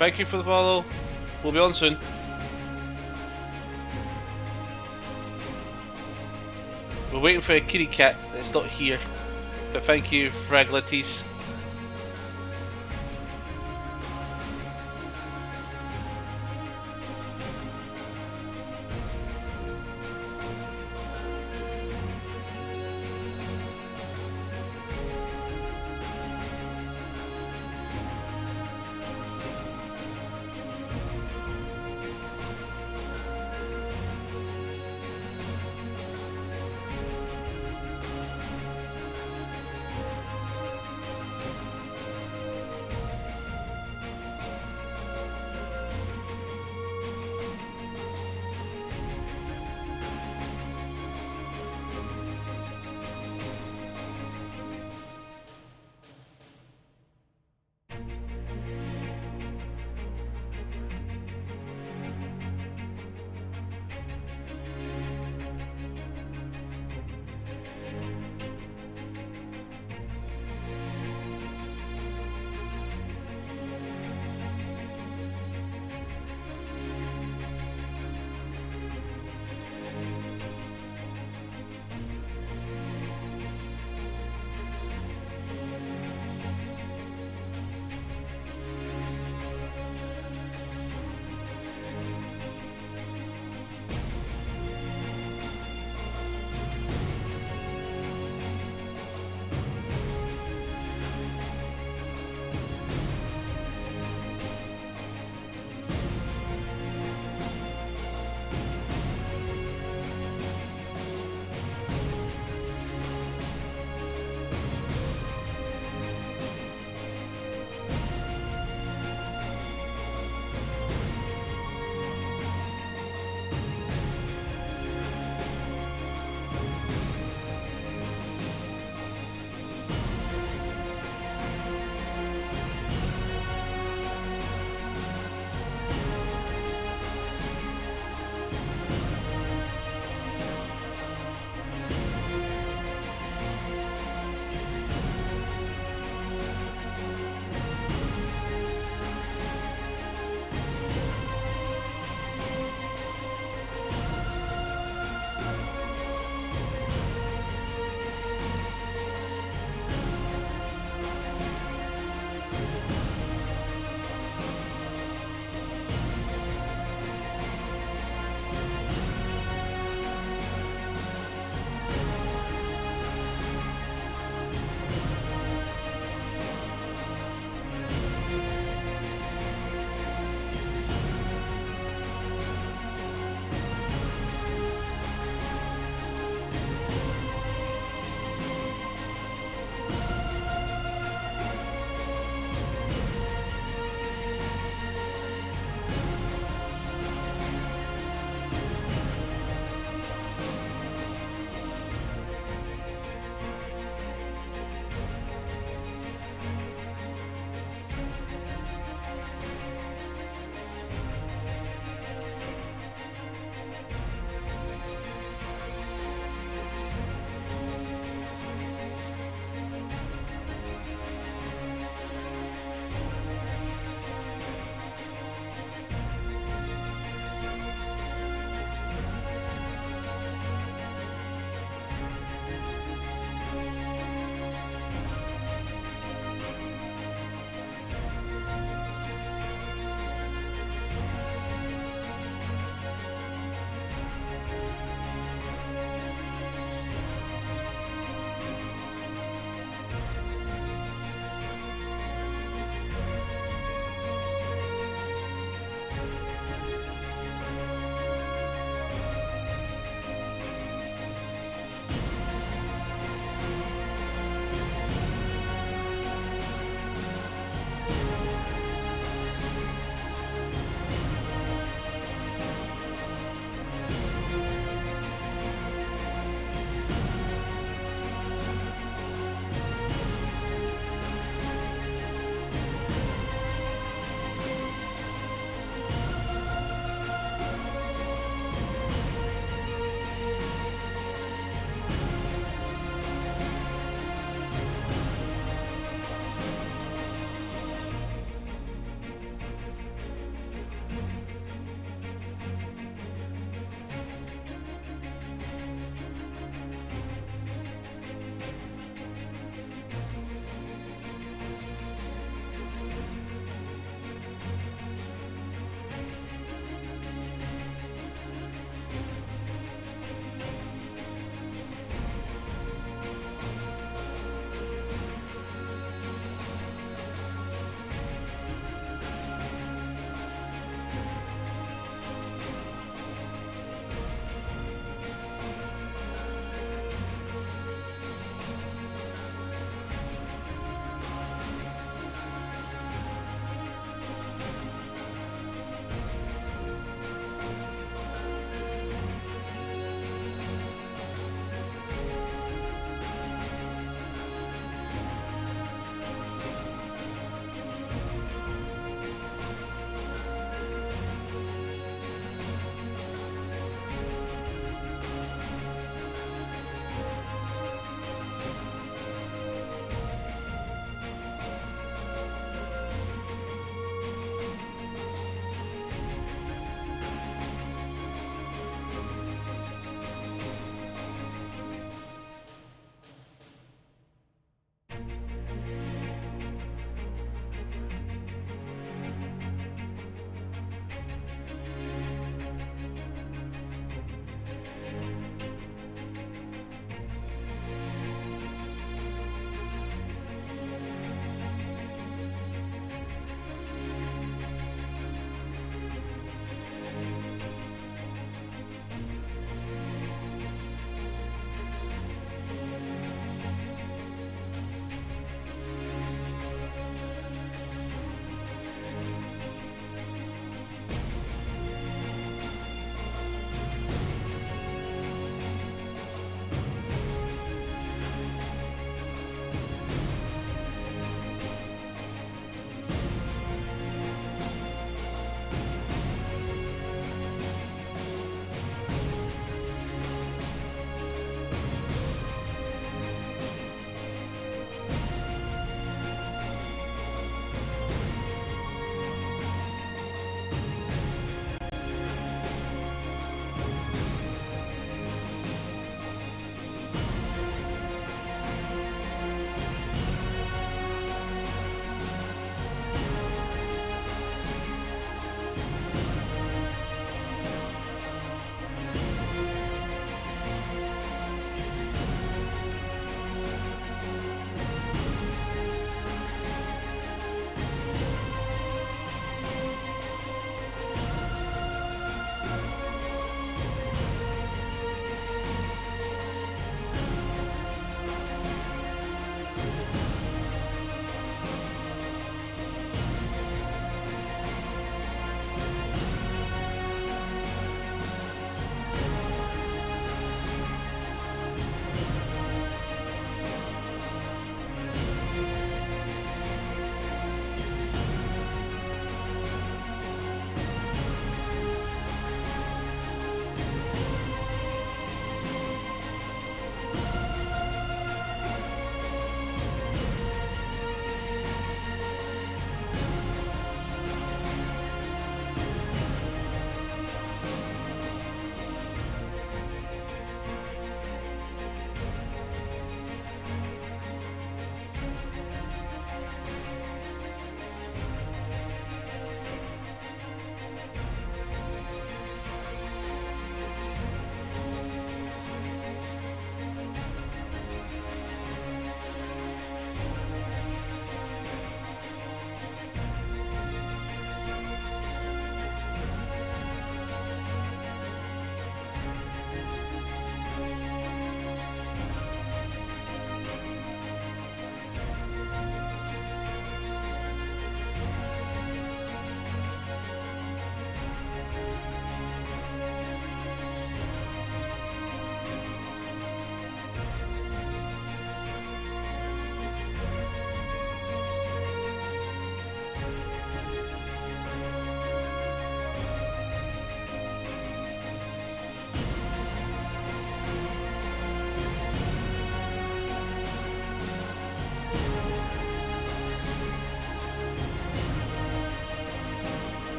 Thank you for the follow. We'll be on soon. We're waiting for a kitty cat. It's not here. But thank you, Fraglities.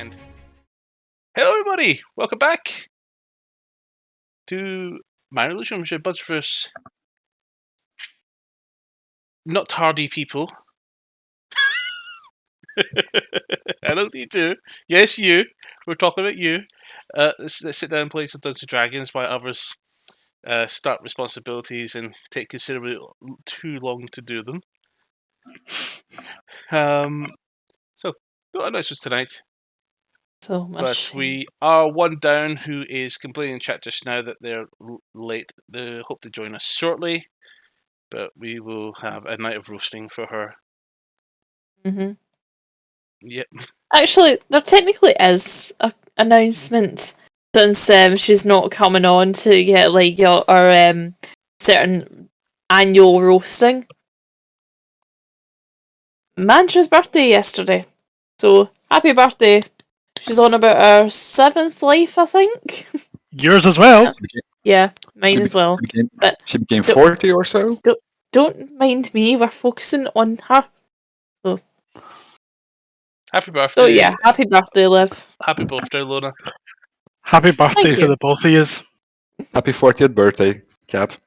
And hello, everybody! Welcome back to Minor Illusion, which is a bunch of us not hardy people. I don't need to. Yes, you. We're talking about you. Let's sit down and play some Dungeons and Dragons while others start responsibilities and take considerably too long to do them. So, no announcements tonight. So much. But we are one down who is complaining in chat just now that they're late. They hope to join us shortly, but we will have a night of roasting for her. Mm-hmm. Yep. Actually, there technically is an announcement since she's not coming on to get like our certain annual roasting. Mantra's birthday yesterday, so happy birthday! She's on about her 7th life, I think. Yours as well. Yeah, mine as well. She became 40 or so? Don't mind me, we're focusing on her. So. Happy birthday. Oh yeah, happy birthday, Liv. Happy birthday, Lona. Happy birthday to the both of yous. Happy 40th birthday, Cat.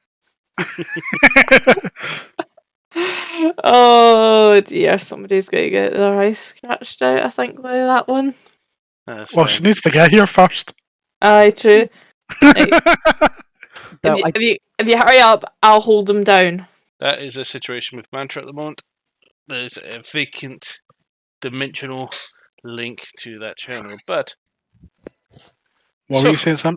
Oh dear, somebody's going to get their eyes scratched out, I think, by that one. That's well, fine. she needs to get here first. Aye, true. Right. If you hurry up, I'll hold them down. That is a situation with Mantra at the moment. There's a vacant dimensional link to that channel, but... What were you saying, Sam?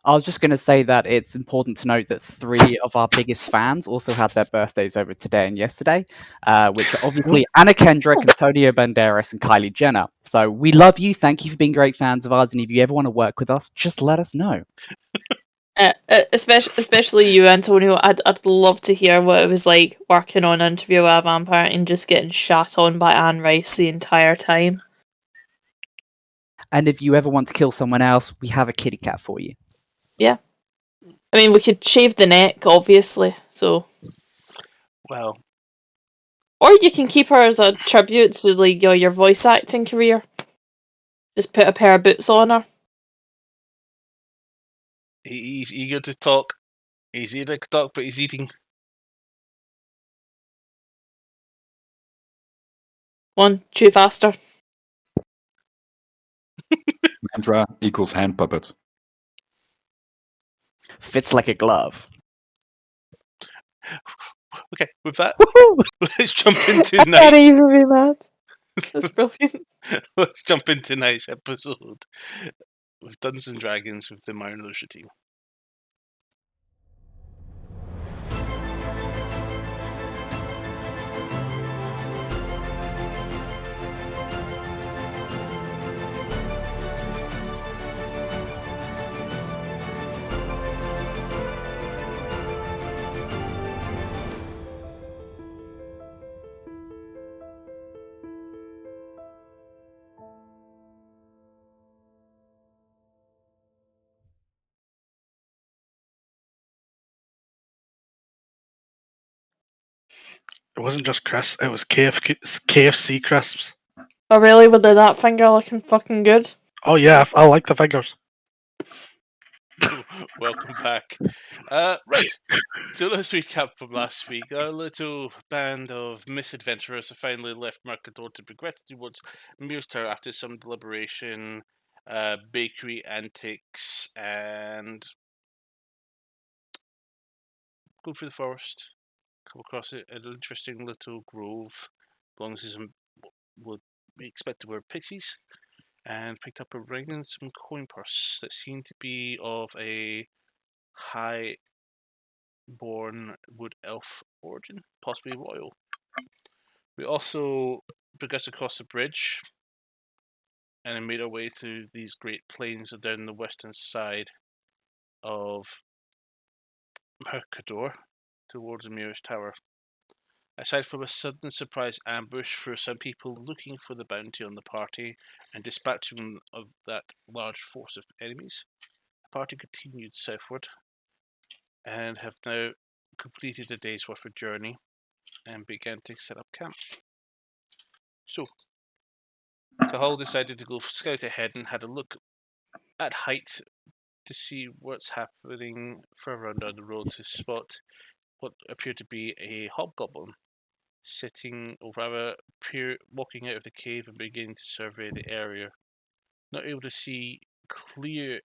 I was just going to say that it's important to note that 3 of our biggest fans also had their birthdays over today and yesterday, which are obviously Anna Kendrick, Antonio Banderas, and Kylie Jenner. So we love you. Thank you for being great fans of ours. And if you ever want to work with us, just let us know. Especially you, Antonio. I'd love to hear what it was like working on Interview with a Vampire and just getting shat on by Anne Rice the entire time. And if you ever want to kill someone else, we have a kitty cat for you. Yeah. I mean, we could shave the neck, obviously, so... Well... Or you can keep her as a tribute to like your voice acting career. Just put a pair of boots on her. He's eager to talk. He's eager to talk, but he's eating. One, chew faster. Mantra equals hand puppet. Fits like a glove. Okay, with that, let's jump into I can't even be mad. That's brilliant. Let's jump into tonight's episode with Dungeons and Dragons with the Minor Illusion team. It wasn't just crisps, it was KFC crisps. Oh really? With that finger looking fucking good? Oh yeah, I like the fingers. Welcome back. Right, so let's recap from last week. Our little band of misadventurers have finally left Mercador to progress towards Mir's Tower after some deliberation, bakery antics, and go through the forest. Come across an interesting little grove belonging to some what we expect to were pixies, and picked up a ring and some coin purse that seemed to be of a high born wood elf origin, possibly royal. We also progressed across the bridge and made our way through these great plains down the western side of Mercador towards Amir's Tower. Aside from a sudden surprise ambush for some people looking for the bounty on the party and dispatching of that large force of enemies, the party continued southward and have now completed a day's worth of journey and began to set up camp. So, Cahal decided to go scout ahead and had a look at height to see what's happening further on down the road to spot what appeared to be a hobgoblin sitting, or rather, walking out of the cave and beginning to survey the area. Not able to see clearly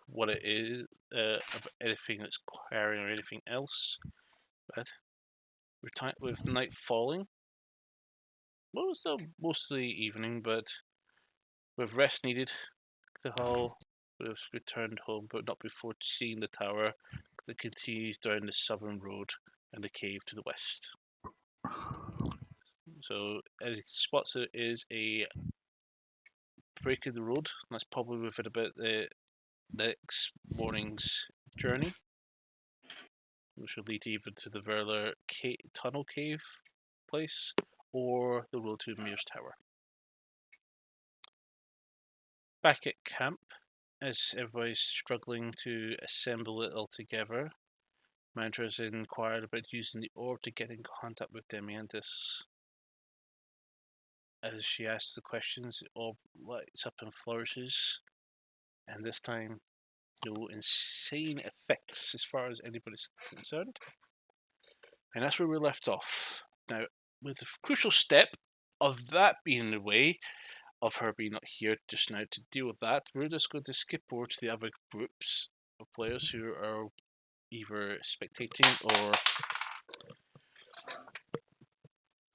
what it is, about anything that's carrying or anything else. But with night falling, well, it was still mostly evening, but with rest needed, Cahal would have returned home, but not before seeing the tower that continues down the southern road and the cave to the west. So, as he spots, there is a break in the road. That's probably within about the next morning's journey, which will lead either to the Verler tunnel cave place or the road to Mir's Tower. Back at camp, as everybody's struggling to assemble it all together, Mantra has inquired about using the orb to get in contact with Demiantis. As she asks the questions, the orb lights up and flourishes, and this time no insane effects as far as anybody's concerned. And that's where we left off. Now, with the crucial step of that being in the way, of her being not here just now to deal with that, we're just going to skip over to the other groups of players who are either spectating or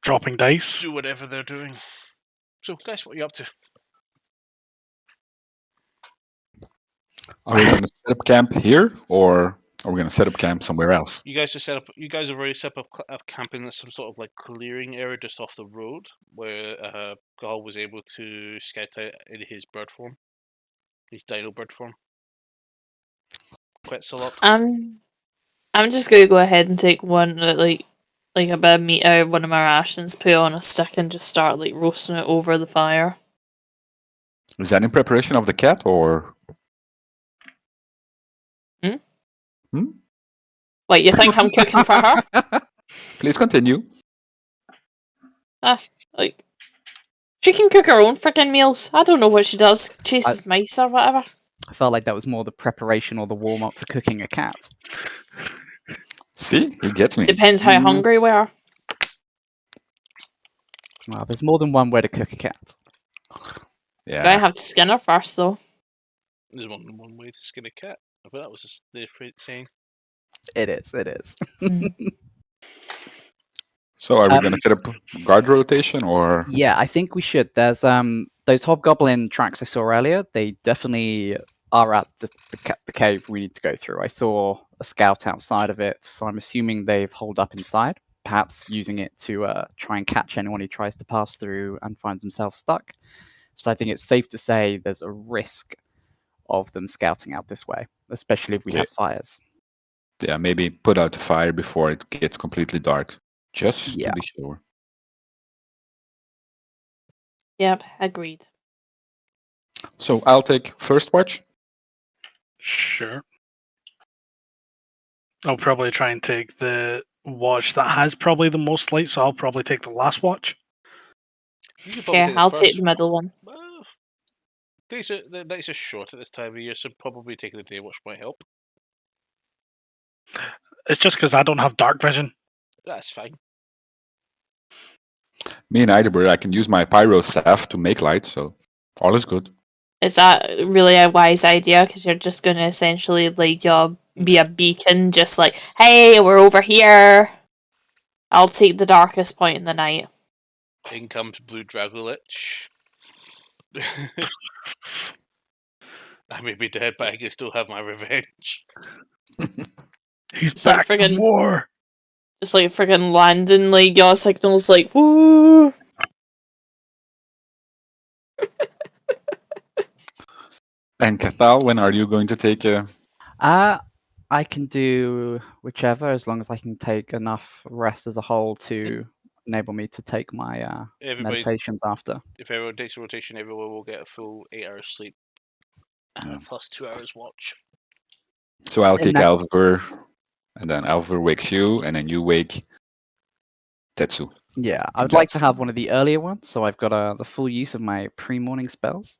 Dropping dice. do whatever they're doing. So, guys, what are you up to? Are we going to set up camp here, or are we going to set up camp somewhere else? You guys have already set up camping at some sort of like clearing area just off the road, where Gal was able to scout out in his bird form, his dino bird form. Quetzalcoatl. I'm just gonna go ahead and take one like a bit of meat out of one of my rations, put it on a stick, and just start like roasting it over the fire. Is that in preparation of the cat, or? What, you think I'm cooking for her? Please continue. Like, she can cook her own freaking meals. I don't know what she does. Chases mice or whatever. I felt like that was more the preparation or the warm up for cooking a cat. See, he gets me. Depends how hungry we are. Well, there's more than one way to cook a cat. Yeah. I have to skin her first, though. There's one way to skin a cat. I thought that was just the saying. It is. It is. So, are we going to set up guard rotation, or? Yeah, I think we should. There's those hobgoblin tracks I saw earlier. They definitely are at the cave we need to go through. I saw a scout outside of it, so I'm assuming they've holed up inside, perhaps using it to try and catch anyone who tries to pass through and finds themselves stuck. So I think it's safe to say there's a risk of them scouting out this way, especially if we have fires. Yeah, maybe put out the fire before it gets completely dark, just to be sure. Yep, agreed. So I'll take first watch. Sure. I'll probably try and take the watch that has probably the most light, so I'll probably take the last watch. Yeah, I'll take the middle one. Well, the nights are short at this time of year, so probably taking the day watch might help. It's just because I don't have dark vision. That's fine. Me and Eidelberg, I can use my pyro staff to make light, so all is good. Is that really a wise idea? Because you're just going to essentially like be a beacon, just like, hey, we're over here. I'll take the darkest point in the night. In comes Blue Dragolich. I may be dead, but I can still have my revenge. He's It's back like for war. Just like friggin' landing, like yaw signals, like woo. And Cathal, when are you going to take a? I can do whichever, as long as I can take enough rest as a whole to enable me to take my meditations after. If everyone takes a rotation, everyone will get a full 8 hours sleep. Plus 2 hours watch. So I'll kick Alver, and then Alver wakes you, and then you wake Tetsu. Yeah, I would like to have one of the earlier ones, so I've got the full use of my pre-morning spells.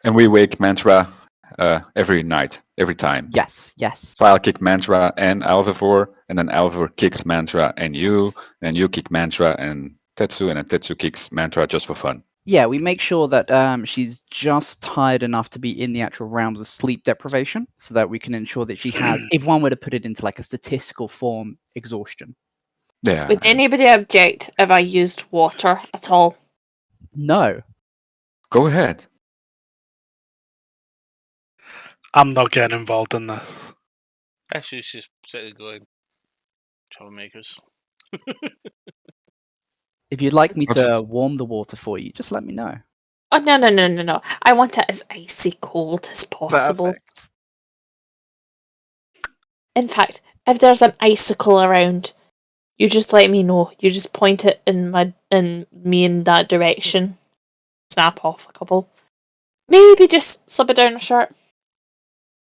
And we wake Mantra every night, every time. Yes, yes. So I'll kick Mantra and Alvivor, and then Alvivor kicks Mantra and you kick Mantra and Tetsu, and then Tetsu kicks Mantra just for fun. Yeah, we make sure that she's just tired enough to be in the actual realms of sleep deprivation, so that we can ensure that she has, if one were to put it into like a statistical form, exhaustion. Yeah. Would anybody object if I used water at all? No. Go ahead. I'm not getting involved in this. Actually, it's just sitting going, troublemakers. If you'd like me to warm the water for you, just let me know. Oh, no. I want it as icy cold as possible. Perfect. In fact, if there's an icicle around, you just let me know. You just point it in me in that direction. Snap off a couple. Maybe just slip it down a shirt.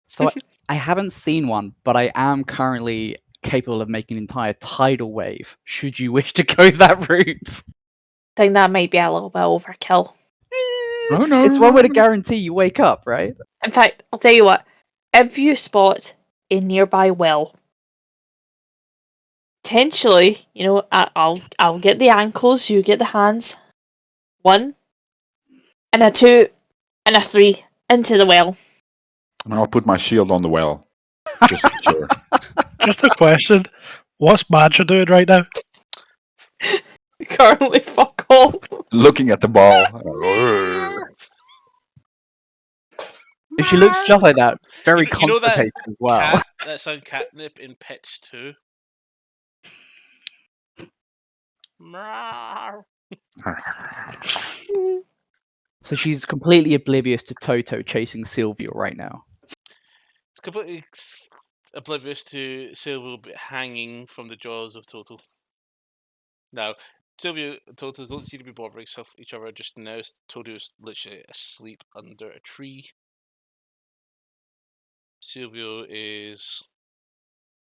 So I haven't seen one, but I am currently capable of making an entire tidal wave, should you wish to go that route. I think that might be a little bit overkill. No. It's one way to guarantee you wake up, right? In fact, I'll tell you what. If you spot a nearby well, potentially, I'll get the ankles, you get the hands. 1, and a 2, and a 3 into the well. And I'll put my shield on the well. Just to be sure. Just a question. What's Mantra doing right now? Currently, fuck all. Looking at the ball. If she looks just like that, very You know that constipated as well. That sound catnip in Pitch 2. So she's completely oblivious to Toto chasing Sylvia right now. It's completely oblivious to Sylvia hanging from the jaws of Toto. Now, Sylvia and Toto don't seem to be bothering each other just now. Toto's literally asleep under a tree. Sylvia is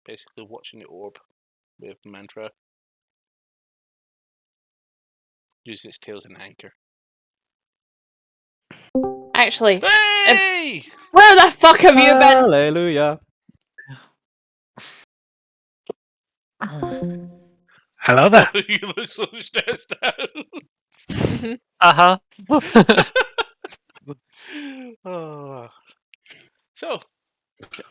basically watching the orb with Mantra, using its tail as an anchor. Actually, Hey! where the fuck have you been? Hallelujah. Hello there. You look so stressed out. Uh-huh. Oh. So,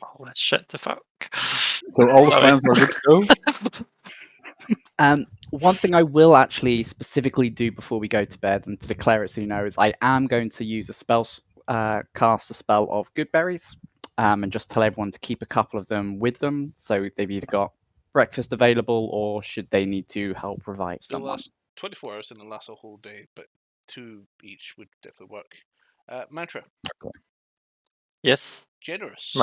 Oh, shit the fuck. So all the Sorry. plans are good to go? One thing I will actually specifically do before we go to bed, and to declare it so you know, is I am going to use a spell, cast a spell of good berries, and just tell everyone to keep a couple of them with them, so they've either got breakfast available, or should they need to help revive it'll someone. last 24 hours and it'll last a whole day, but 2 each would definitely work. Mantra, Yes. generous.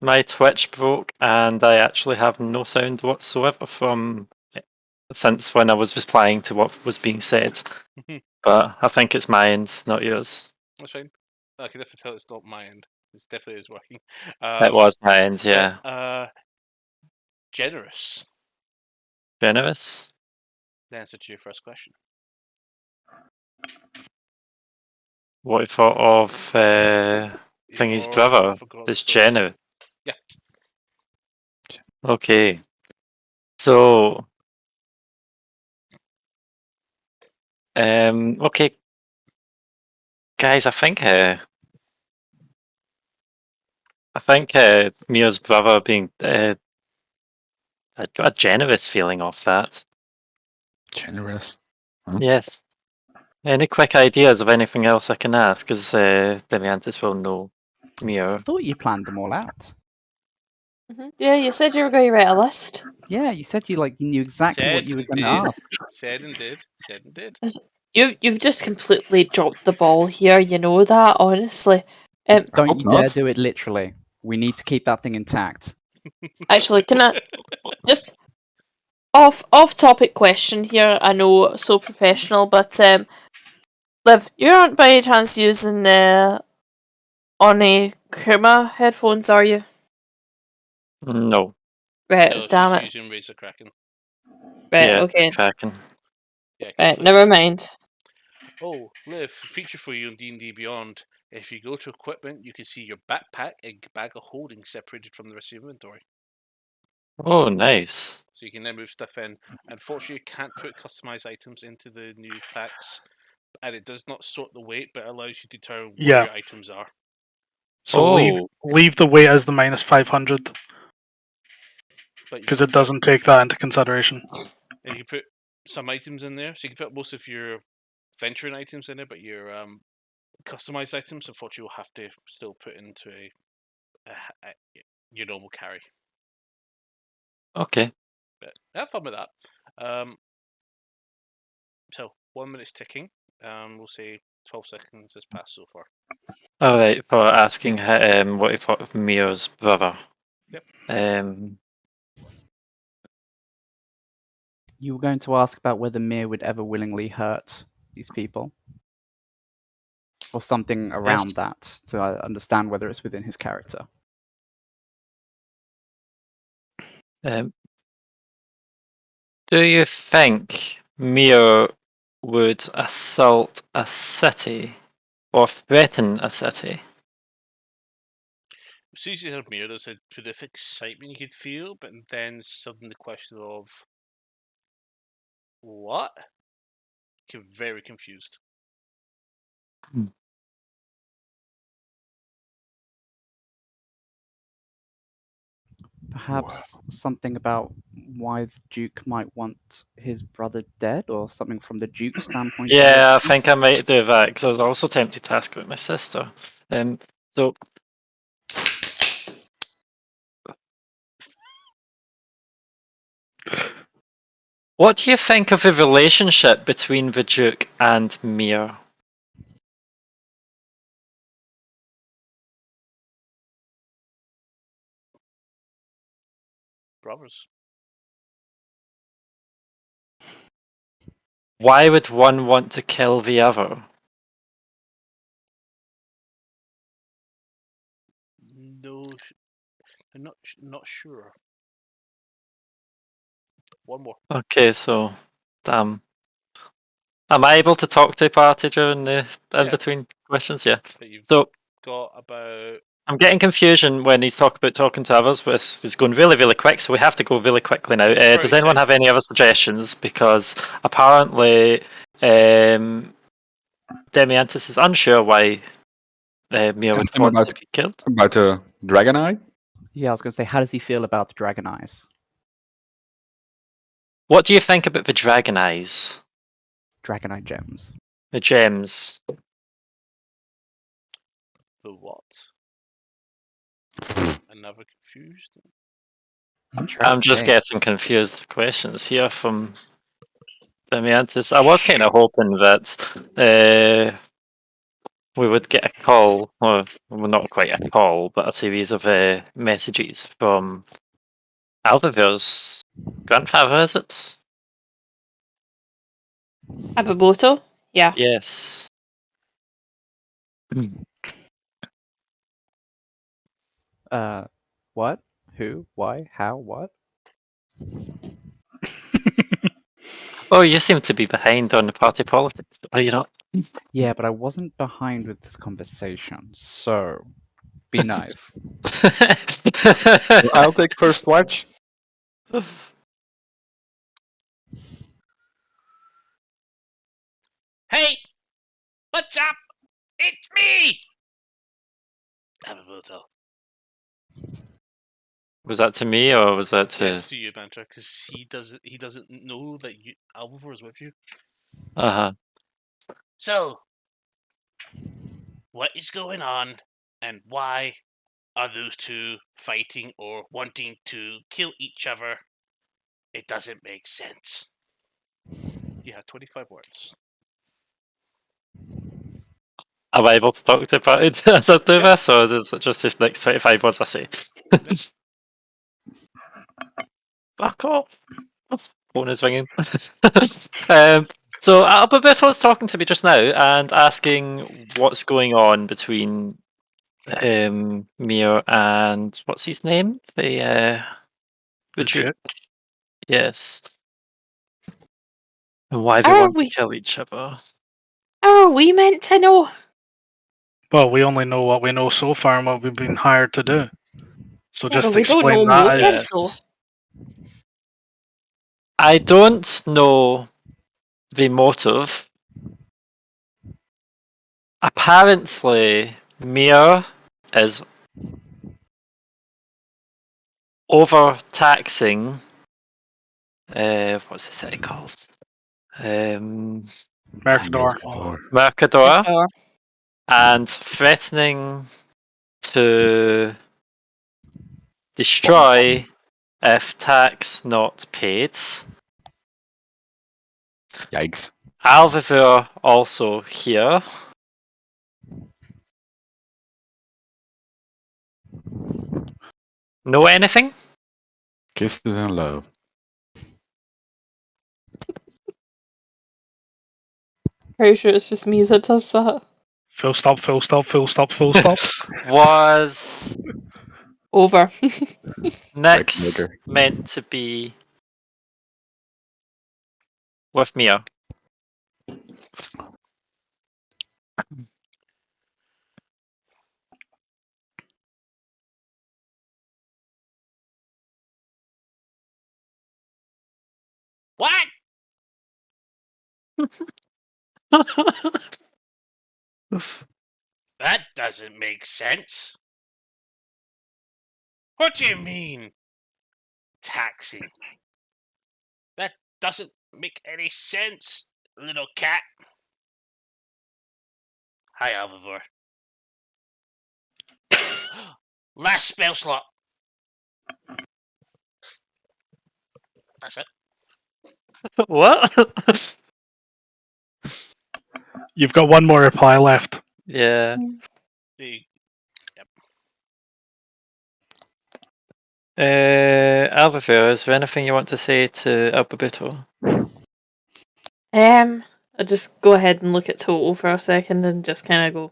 My Twitch broke and I actually have no sound whatsoever from since when I was replying to what was being said. But I think it's my end, not yours. That's fine. I can definitely tell it's not my end. It definitely is working. It was my end, yeah. Generous. Generous? The answer to your first question. What I thought of Thingy's Or brother forgot is the story. generous. Yeah. Okay. So okay. Guys, I think Mia's brother being I got a generous feeling off that. Generous. Yes. Any quick ideas of anything else I can ask? Because Demiantis will know I Mia. thought you planned them all out. Yeah, you said you were going to write a list. Yeah, you said you knew exactly what you were going to ask. Said and did. Said and did. You've just completely dropped the ball here. You know that, honestly. Don't hope you dare not. do it literally. We need to keep that thing intact. Actually, can I just off topic question here? I know, so professional, but Liv, you aren't by any chance using the Oni Kuma headphones, are you? No. Right, No, damn she's it. using Razor Kraken. Right, Yeah, okay. cracking. Yeah, Right, completely. never mind. Oh, Liv, feature for you in D&D Beyond. If you go to equipment, you can see your backpack and bag of holding separated from the rest of your inventory. Oh, nice. So you can then move stuff in. Unfortunately, you can't put customized items into the new packs, and it does not sort the weight, but allows you to determine where Yeah. your items are. So Oh. leave the weight as the minus 500 But you because can it doesn't take that into consideration. you can put some items in there, so you can put most of your venturing items in there, but your customized items, unfortunately, will have to still put into your normal carry. Okay. But have fun with that. So 1 minute's ticking. We'll say 12 seconds has passed so far. All right. For asking what he thought of Mio's brother. Yep. You were going to ask about whether Mir would ever willingly hurt these people, or something around that, to understand whether it's within his character. Do you think Mio would assault a city or threaten a city? As soon as you heard Mir, there's a bit of excitement you could feel, but then suddenly the question of what? You're very confused. Perhaps something about why the Duke might want his brother dead, or something from the Duke's standpoint. Yeah, I towards him? think I might do that because I was also tempted to ask about my sister. So what do you think of the relationship between the Duke and Mio? Brothers. Why would one want to kill the other? No, I'm not sure. One more. Okay, so am I able to talk to a party during the in Yeah. between questions? Yeah. But you've So got about I'm getting confusion when he's talking about talking to others, but it's going really, really quick, so we have to go really quickly now. Does 30 anyone have any other seconds. suggestions? Because apparently, Demiantis is unsure why Mia would Ask him want about to be killed. the dragon eye. Yeah, I was going to say, how does he feel about the dragon eyes? What do you think about the dragon eyes? Dragon eye gems. The gems? the what? Another confused. I'm just Interesting. getting confused questions here from Demiantis. I was kind of hoping that we would get a call, or well, not quite a call, but a series of messages from Alvavir's grandfather, is it? Ababoto? Yeah. Yes. What? Who? Why? How? What? Oh, you seem to be behind on the party politics, are you not? Yeah, but I wasn't behind with this conversation, so be nice. I'll take first watch. Hey! What's up? It's me! Ababoto. Was that to me, or was that to... Yes, to you, Mantra, because he doesn't know that Alvor is with you. Uh-huh. So, what is going on, and why are those two fighting or wanting to kill each other? It doesn't make sense. You have 25 words. Am I able to talk to party as I do Yep. this, or is it just the next 25 words I say? Fuck off. Phone is ringing. So Alberto's talking to me just now and asking what's going on between Mio and what's his name? The The Duke. Duke. Yes. And why they Are want to we- kill each other. How are we meant to know? Well, we only know what we know so far and what we've been hired to do. So Yeah, just but we don't explain know that. motives, As, though. I don't know the motive. Apparently, Mia is overtaxing. What's the city called? Mercador. Mercador, Or- and threatening to destroy if tax not paid. Yikes. Alvivir also here. Know anything? Kisses and love. Pretty sure it's just me that does that. Full stop, full stop, full stop, full stop. Was Over. Nyx Breaker. meant to be with Mia? What? That doesn't make sense. What do you mean? Taxing? That doesn't make any sense, little cat. Hi, Alvivor. Last spell slot. That's it. What? You've got one more reply left. Yeah. The- Alvivir, is there anything you want to say to Albabuto? I'll just go ahead and look at Total for a second and just kind of go,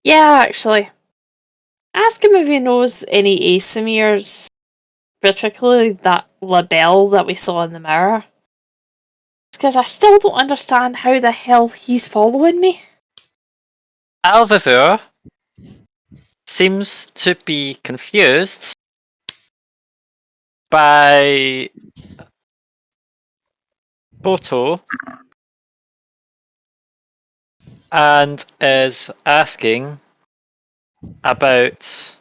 yeah, actually. Ask him if he knows any asimirs, particularly that label that we saw in the mirror. Because I still don't understand how the hell he's following me. Alvivir seems to be confused by Toto and is asking about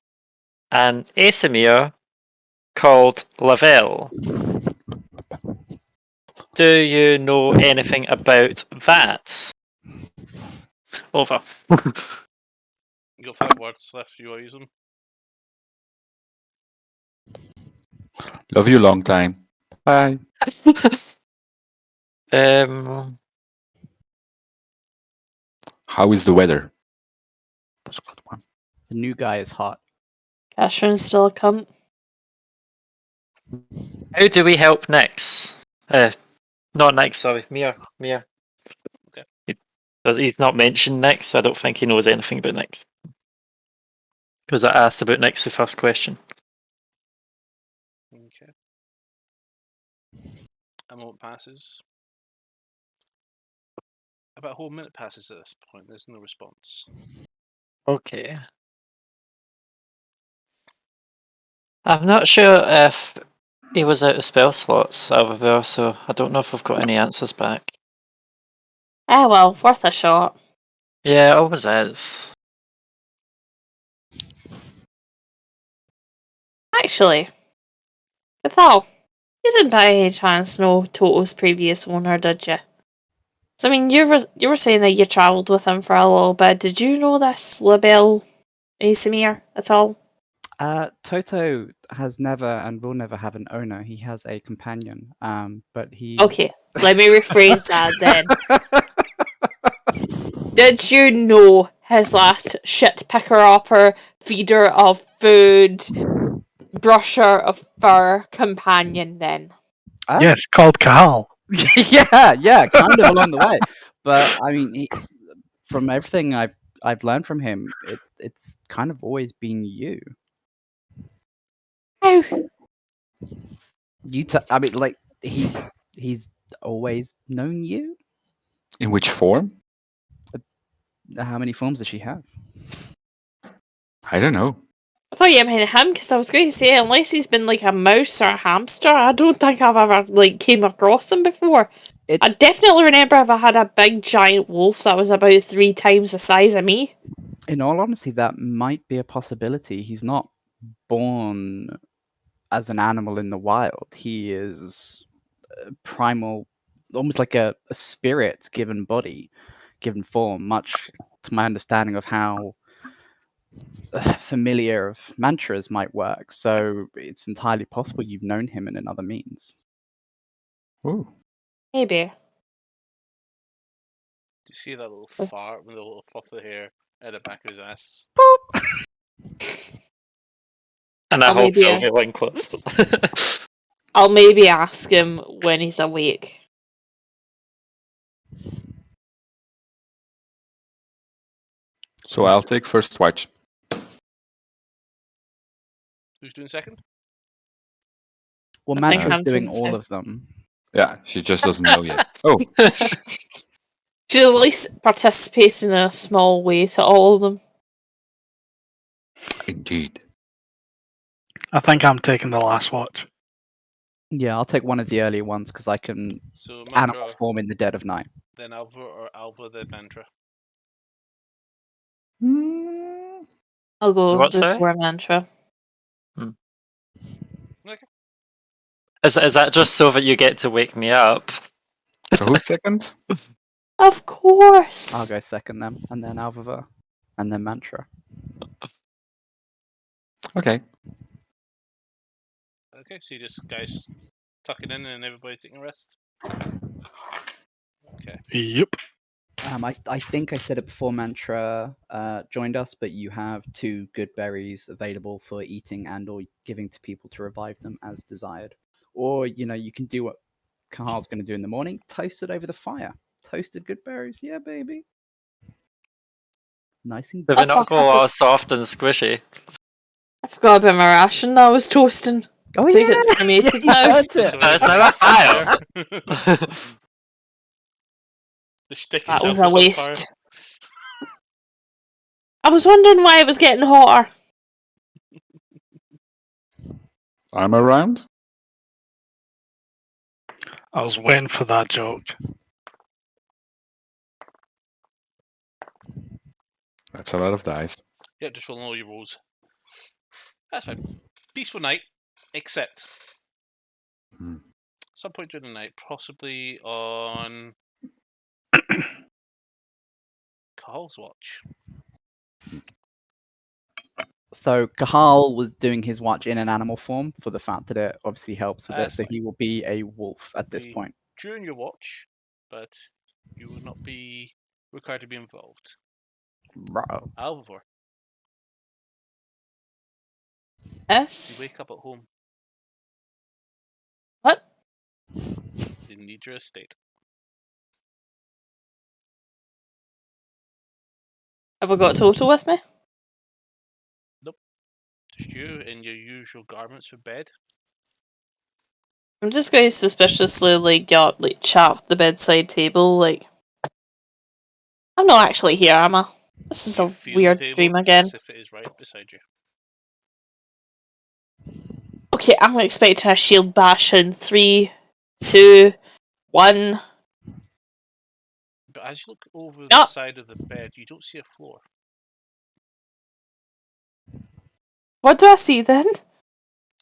an Asimir called Lavelle. Do you know anything about that? Over. You got 5 words left. You want to use them? Love you long time. Bye. um, How is the weather? The new guy is hot. Cashman's still a cunt. how do we help Nyx? Not Nyx, sorry. Mia. Okay. He's not mentioned Nyx, so I don't think he knows anything about Nyx. Because I asked about Nyx the first question. Okay. A moment passes. About a whole minute passes at this point. There's no response. Okay. I'm not sure if he was out of spell slots, however, so I don't know if we've got any answers back. Ah, well, worth a shot. Yeah, it always is. Actually, Cathal, you didn't by any chance know Toto's previous owner, did you? So, I mean, you were saying that you travelled with him for a little bit. Did you know this Labelle Asimir at all? Toto has never and will never have an owner. He has a companion. But he. Okay, let me rephrase that then. Did you know his last shit picker-upper, feeder of food, brusher of fur companion then? Yes, called Kahal. yeah, kind of along the way. But I mean, from everything I've learned from him, it's kind of always been you. How? I mean, like he's always known you. In which form? How many forms does she have? I don't know. I thought you meant him because I was going to say unless he's been like a mouse or a hamster, I don't think I've ever like came across him before. I definitely remember if I had a big giant wolf that was about 3 times the size of me. In all honesty, that might be a possibility. He's not born as an animal in the wild. He is primal, almost like a spirit given body, given form, much to my understanding of how familiar of mantras might work. So it's entirely possible you've known him in another means. Ooh. Maybe. Do you see that little fart with a little fluff of hair at the back of his ass? And I I'll hold maybe, Sylvia in close. I'll maybe ask him when he's awake. So I'll take first watch. Who's doing second? Well, I think Mantra's Hampton's doing all it. of them. Yeah, she just doesn't know yet. Oh, She at least participates in a small way to all of them. indeed. I think I'm taking the last watch. Yeah, I'll take one of the early ones because I can So animal Mantra, form in the dead of night. then Alva, or Alva, then Mantra. I'll go What, sorry? before Mantra. Okay. Is that just so that you get to wake me up? So who's second? Of course. I'll go second then, and then Alvava, and then Mantra. Okay. Okay, so you just guys tuck it in and everybody's taking a rest? Okay. Yep. I think I said it before Mantra joined us, but you have 2 good berries available for eating and or giving to people to revive them as desired. Or, you can do what Kahal's going to do in the morning, toast it over the fire. Toasted good berries, yeah, baby. Nice and Do good. they not fuck, go all soft and squishy? I forgot about my ration that I was toasting. Oh, I think yeah! it's cremated Yeah, you now. burnt it! There's now a fire! The stick That itself was a was on fire. waste. I was wondering why it was getting hotter. I'm around. I was waiting for that joke. That's a lot of dice. Yeah, just rolling all your rolls. That's fine. Peaceful night, except some point during the night, possibly on Carl's watch. So Kahal was doing his watch in an animal form for the fact that it obviously helps with it. That's So fine. he will be a wolf at this Be point. during your watch, but you will not be required to be involved. Bro. Alvor, you Yes. wake up at home. What? You need your estate. Have I got Toto with me? Just you in your usual garments for bed. I'm just going to suspiciously chat at the bedside table. Like, I'm not actually here, am I? This is You a feel weird the table dream again. as if it is right beside you. Okay, I'm expecting a shield bash in 3, 2, 1. But as you look over the No. side of the bed, you don't see a floor. What do I see then?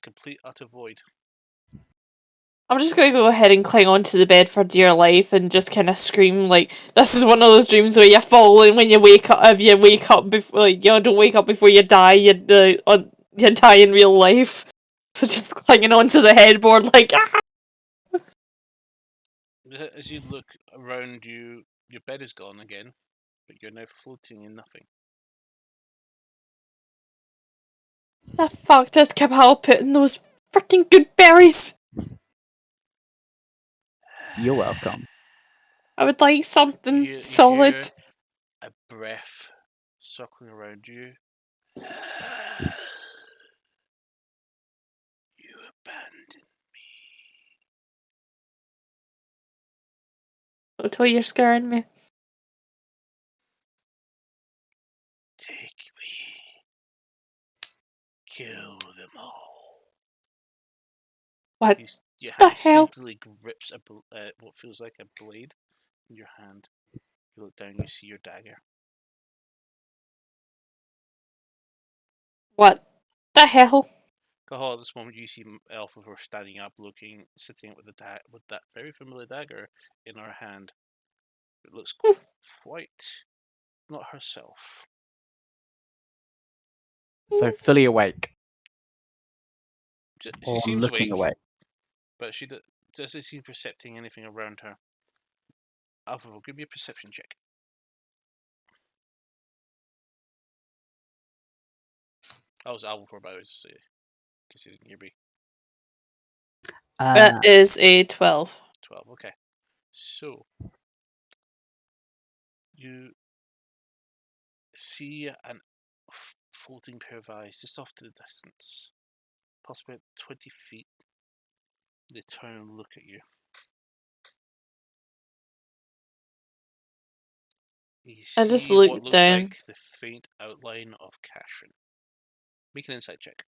Complete utter void. I'm just going to go ahead and cling onto the bed for dear life and just kind of scream like this is one of those dreams where you fall and when you wake up, if you wake up before, like, you don't wake up before you die, you die in real life. So just clinging onto the headboard like ah! As you look around you, your bed is gone again, but you're now floating in nothing. The fuck does Cabal put in those freaking good berries? You're welcome. I would like something You solid. hear a breath circling around you. You abandoned me. Until you're scaring me. Take me. Kill them all. What Your the hand hell? instinctively grips what feels like a blade in your hand. You look down, you see your dagger. What the hell? Kahal, at this moment, you see Elphivor standing up, sitting with with that very familiar dagger in her hand. It looks quite not herself. So fully awake. She Or seems looking awake. but she doesn't seem percepting anything around her. Elphivor, give me a perception check. I was Elphivor, by the way, because you didn't hear me. That is a 12. 12, okay. So, you see an floating pair of eyes just off to the distance, possibly about 20 feet. They turn and look at you. You I just see look what looks down. like the faint outline of Catherine. Make an insight check.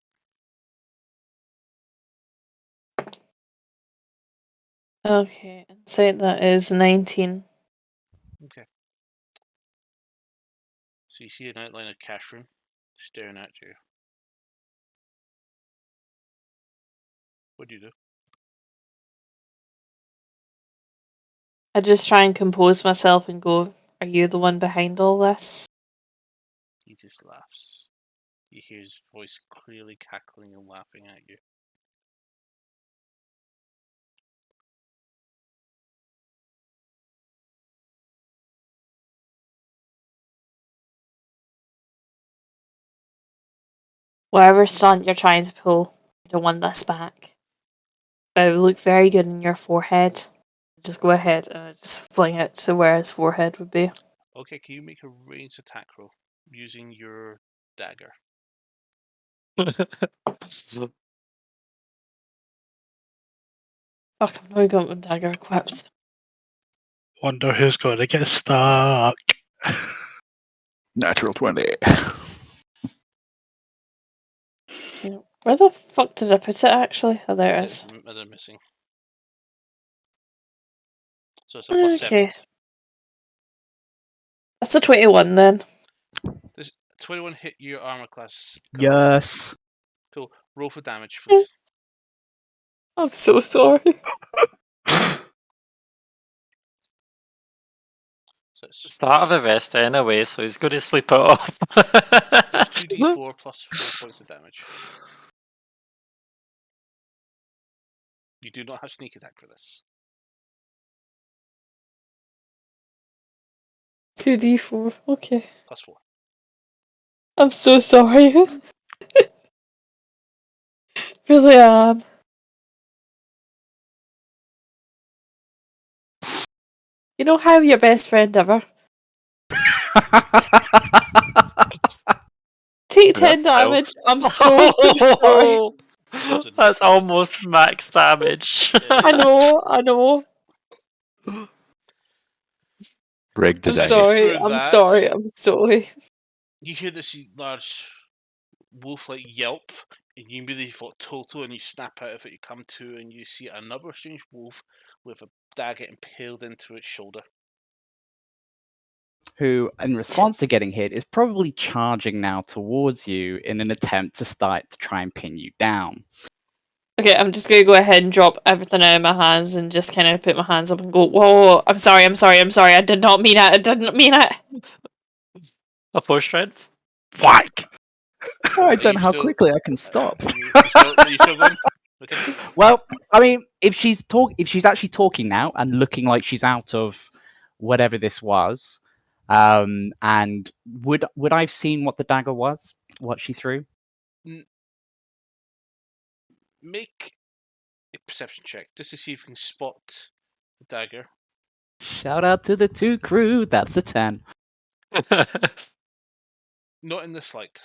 Okay, insight that is 19. Okay. So you see an outline of Catherine staring at you. What do you do? I just try and compose myself and go, are you the one behind all this? He just laughs. You hear his voice clearly cackling and laughing at you. Whatever stunt you're trying to pull, I don't want this back. But it would look very good in your forehead. Just go ahead and just fling it to where his forehead would be. Okay, can you make a ranged attack roll using your dagger? Fuck, I've not got my dagger equipped. Wonder who's going to get stuck. Natural 20. So, where the fuck did I put it actually? Oh, there it is. They're missing. So it's a +7. Okay. That's a 21 then. Does 21 hit your armor class? Yes. Cool. Roll for damage, please. I'm so sorry. So it's Start of the rest anyway, so he's going to sleep it off. it's 2d4 plus 4 points of damage. You do not have sneak attack for this. 2d4. Okay. Plus 4. I'm so sorry. Really am. You know how your best friend ever? Take 10 damage. I'm so sorry. That's almost max damage. I know. Break the I'm dice. sorry. For I'm that- sorry. I'm sorry. You hear this large wolf-like yelp, and you immediately thought total, and you snap out of it. You come to, and you see another strange wolf with a dagger impaled into its shoulder. Who, in response to getting hit, is probably charging now towards you in an attempt to try and pin you down. Okay, I'm just gonna go ahead and drop everything out of my hands and just kind of put my hands up and go, whoa, I'm sorry. I did not mean it. I didn't mean it. A 4 strength? Whack! I Are don't you know how still- quickly I can stop. Are you still going? Okay. Well, I mean, if she's actually talking now and looking like she's out of whatever this was, and would I have seen what the dagger was? What she threw? Make a perception check just to see if you can spot the dagger. Shout out to the 2 crew. That's a 10. Not in this light.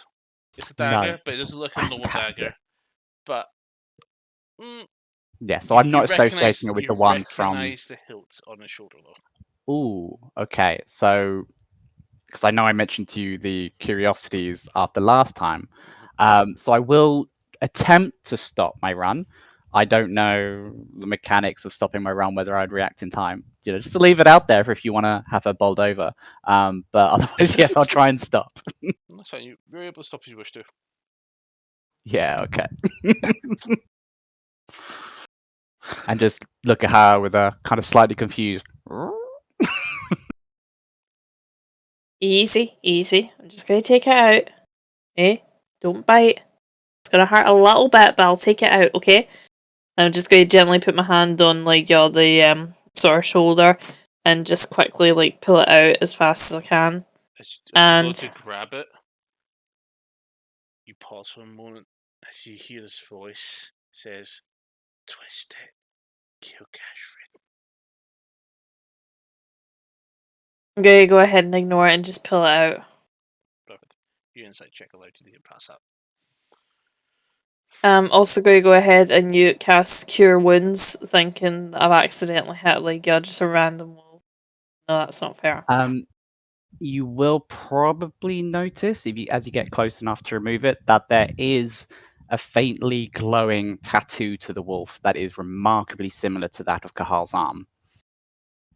It's a No. dagger, but it doesn't look a normal Fantastic. dagger. But Yeah, so I'm not you associating it with the one from. recognize the hilt on his shoulder, though. Ooh, okay. So, because I know I mentioned to you the curiosities after last time, so I will attempt to stop my run. I don't know the mechanics of stopping my run, whether I'd react in time. Just to leave it out there if you want to have her bowled over. But otherwise, yes, I'll try and stop. That's fine. You're able to stop if you wish to. Yeah, okay. And just look at her with a kind of slightly confused. Easy, easy. I'm just gonna take it out. Eh? Don't bite. It's gonna hurt a little bit, but I'll take it out, okay? I'm just gonna gently put my hand on the sort of shoulder and just quickly pull it out as fast as I can. As you go And to grab it, you pause for a moment as you hear this voice says, "Twist it, kill Gashford." I'm gonna go ahead and ignore it and just pull it out. Perfect. Your insight check allowed you to get past that. Also gonna go ahead and you cast Cure Wounds, thinking that I've accidentally hit just a random wolf. No, that's not fair. You will probably notice as you get close enough to remove it that there is a faintly glowing tattoo to the wolf that is remarkably similar to that of Kahal's arm.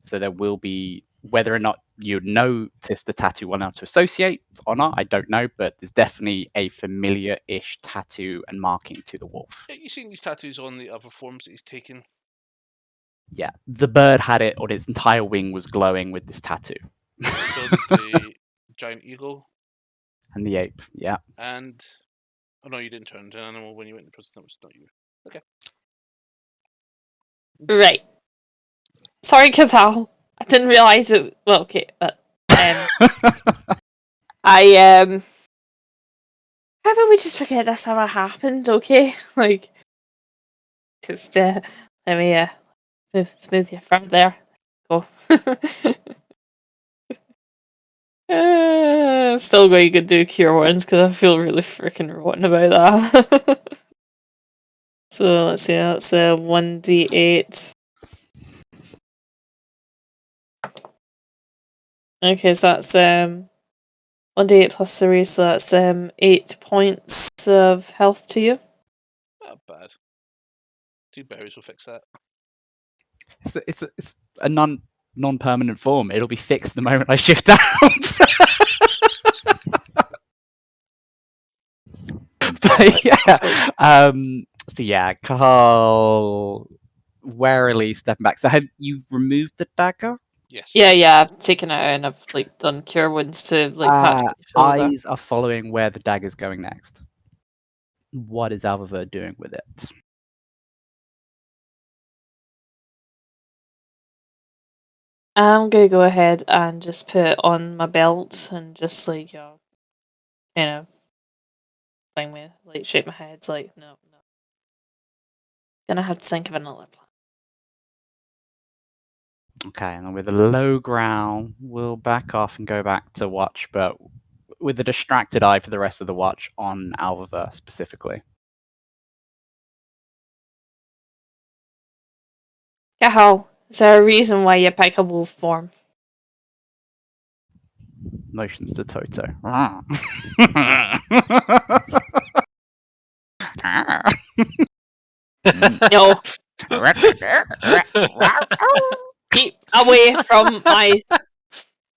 So there will be, whether or not you notice the tattoo well enough to associate or not, I don't know, but there's definitely a familiar-ish tattoo and marking to the wolf. Yeah, you've seen these tattoos on the other forms that he's taken. Yeah, the bird had it, or its entire wing was glowing with this tattoo. So did the giant eagle. And the ape, yeah. And oh no, you didn't turn into an animal when you went in prison. That was not you. Okay. Right. Sorry, Cathal. I didn't realise it. Well, okay, but how about we just forget this ever happened? Okay, just let me smooth your front there. Go. Still going to do Cure Wounds because I feel really freaking rotten about that. So let's see, that's a 1d8. Okay, so that's 1d8 plus 3, so that's 8 points of health to you. Not bad. 2 berries will fix that. It's a non-permanent form. It'll be fixed the moment I shift out. But yeah, so yeah, Kahal warily stepping back. So have you removed the dagger? Yes. Yeah, I've taken it out and I've done Cure Wounds to patch my shoulder. Eyes are following where the dagger's going next. What is Alvaver doing with it? I'm gonna go ahead and just put it on my belt and just kind of thing with shake my head. It's no. Gonna have to think of another plan. Okay, and then with a low growl, we'll back off and go back to watch, but with a distracted eye for the rest of the watch on Alvaver specifically. Cahal, is there a reason why you pick a wolf form? Motions to Toto. No. Keep away from my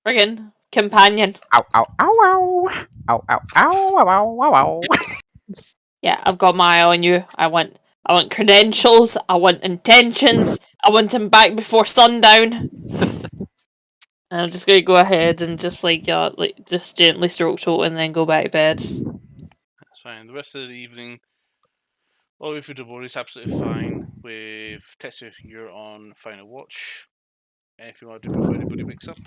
friggin' companion. Ow, ow, ow, ow. Ow, ow, ow, ow, ow, ow, ow. Yeah, I've got my eye on you. I want credentials. I want intentions. I want him back before sundown. And I'm just gonna go ahead and just just gently stroke Toto and then go back to bed. That's fine. The rest of the evening, all the way through the morning is absolutely fine. With Tetsu, you're on final watch. Anything you want to do before anybody wakes up?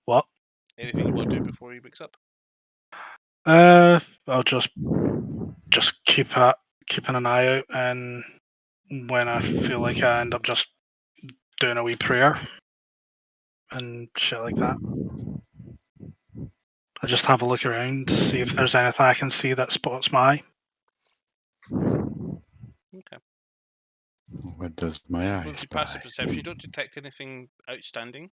What? Anything you want to do before he wakes up? I'll just keeping an eye out, and when I feel like I end up just doing a wee prayer and shit like that. I just have a look around, see if there's anything I can see that spots my eye. Okay. What does my eyes Once you spy? pass the perception, you don't detect anything outstanding.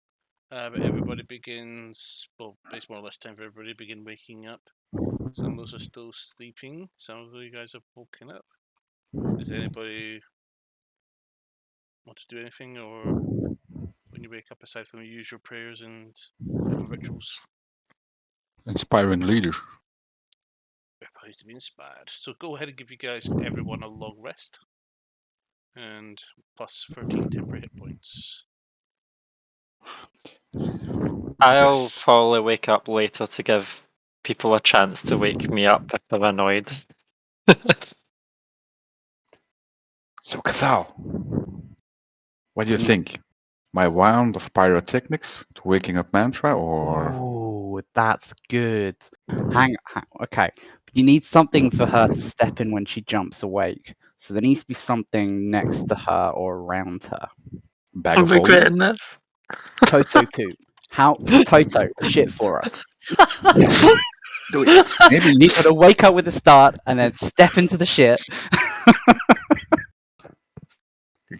But everybody begins, well, it's more or less time for everybody to begin waking up. Some of those are still sleeping. Some of you guys have woken up. Does anybody want to do anything, or when you wake up, aside from your usual prayers and other rituals? Inspiring leader. Everybody's to be inspired. So go ahead and give you guys everyone a long rest. And plus 13 temporary hit points. I'll Yes. probably wake up later to give people a chance to wake me up if they're annoyed. So Cathal, what do you think? My wand of pyrotechnics to waking up mantra, or Oh, that's good. Hang, okay. You need something for her to step in when she jumps awake. So there needs to be something next to her or around her. bag I'm of holding? regretting this. Toto poop. How Toto shit for us. Yes. Do it. Maybe you need her to wake up with a start and then step into the shit.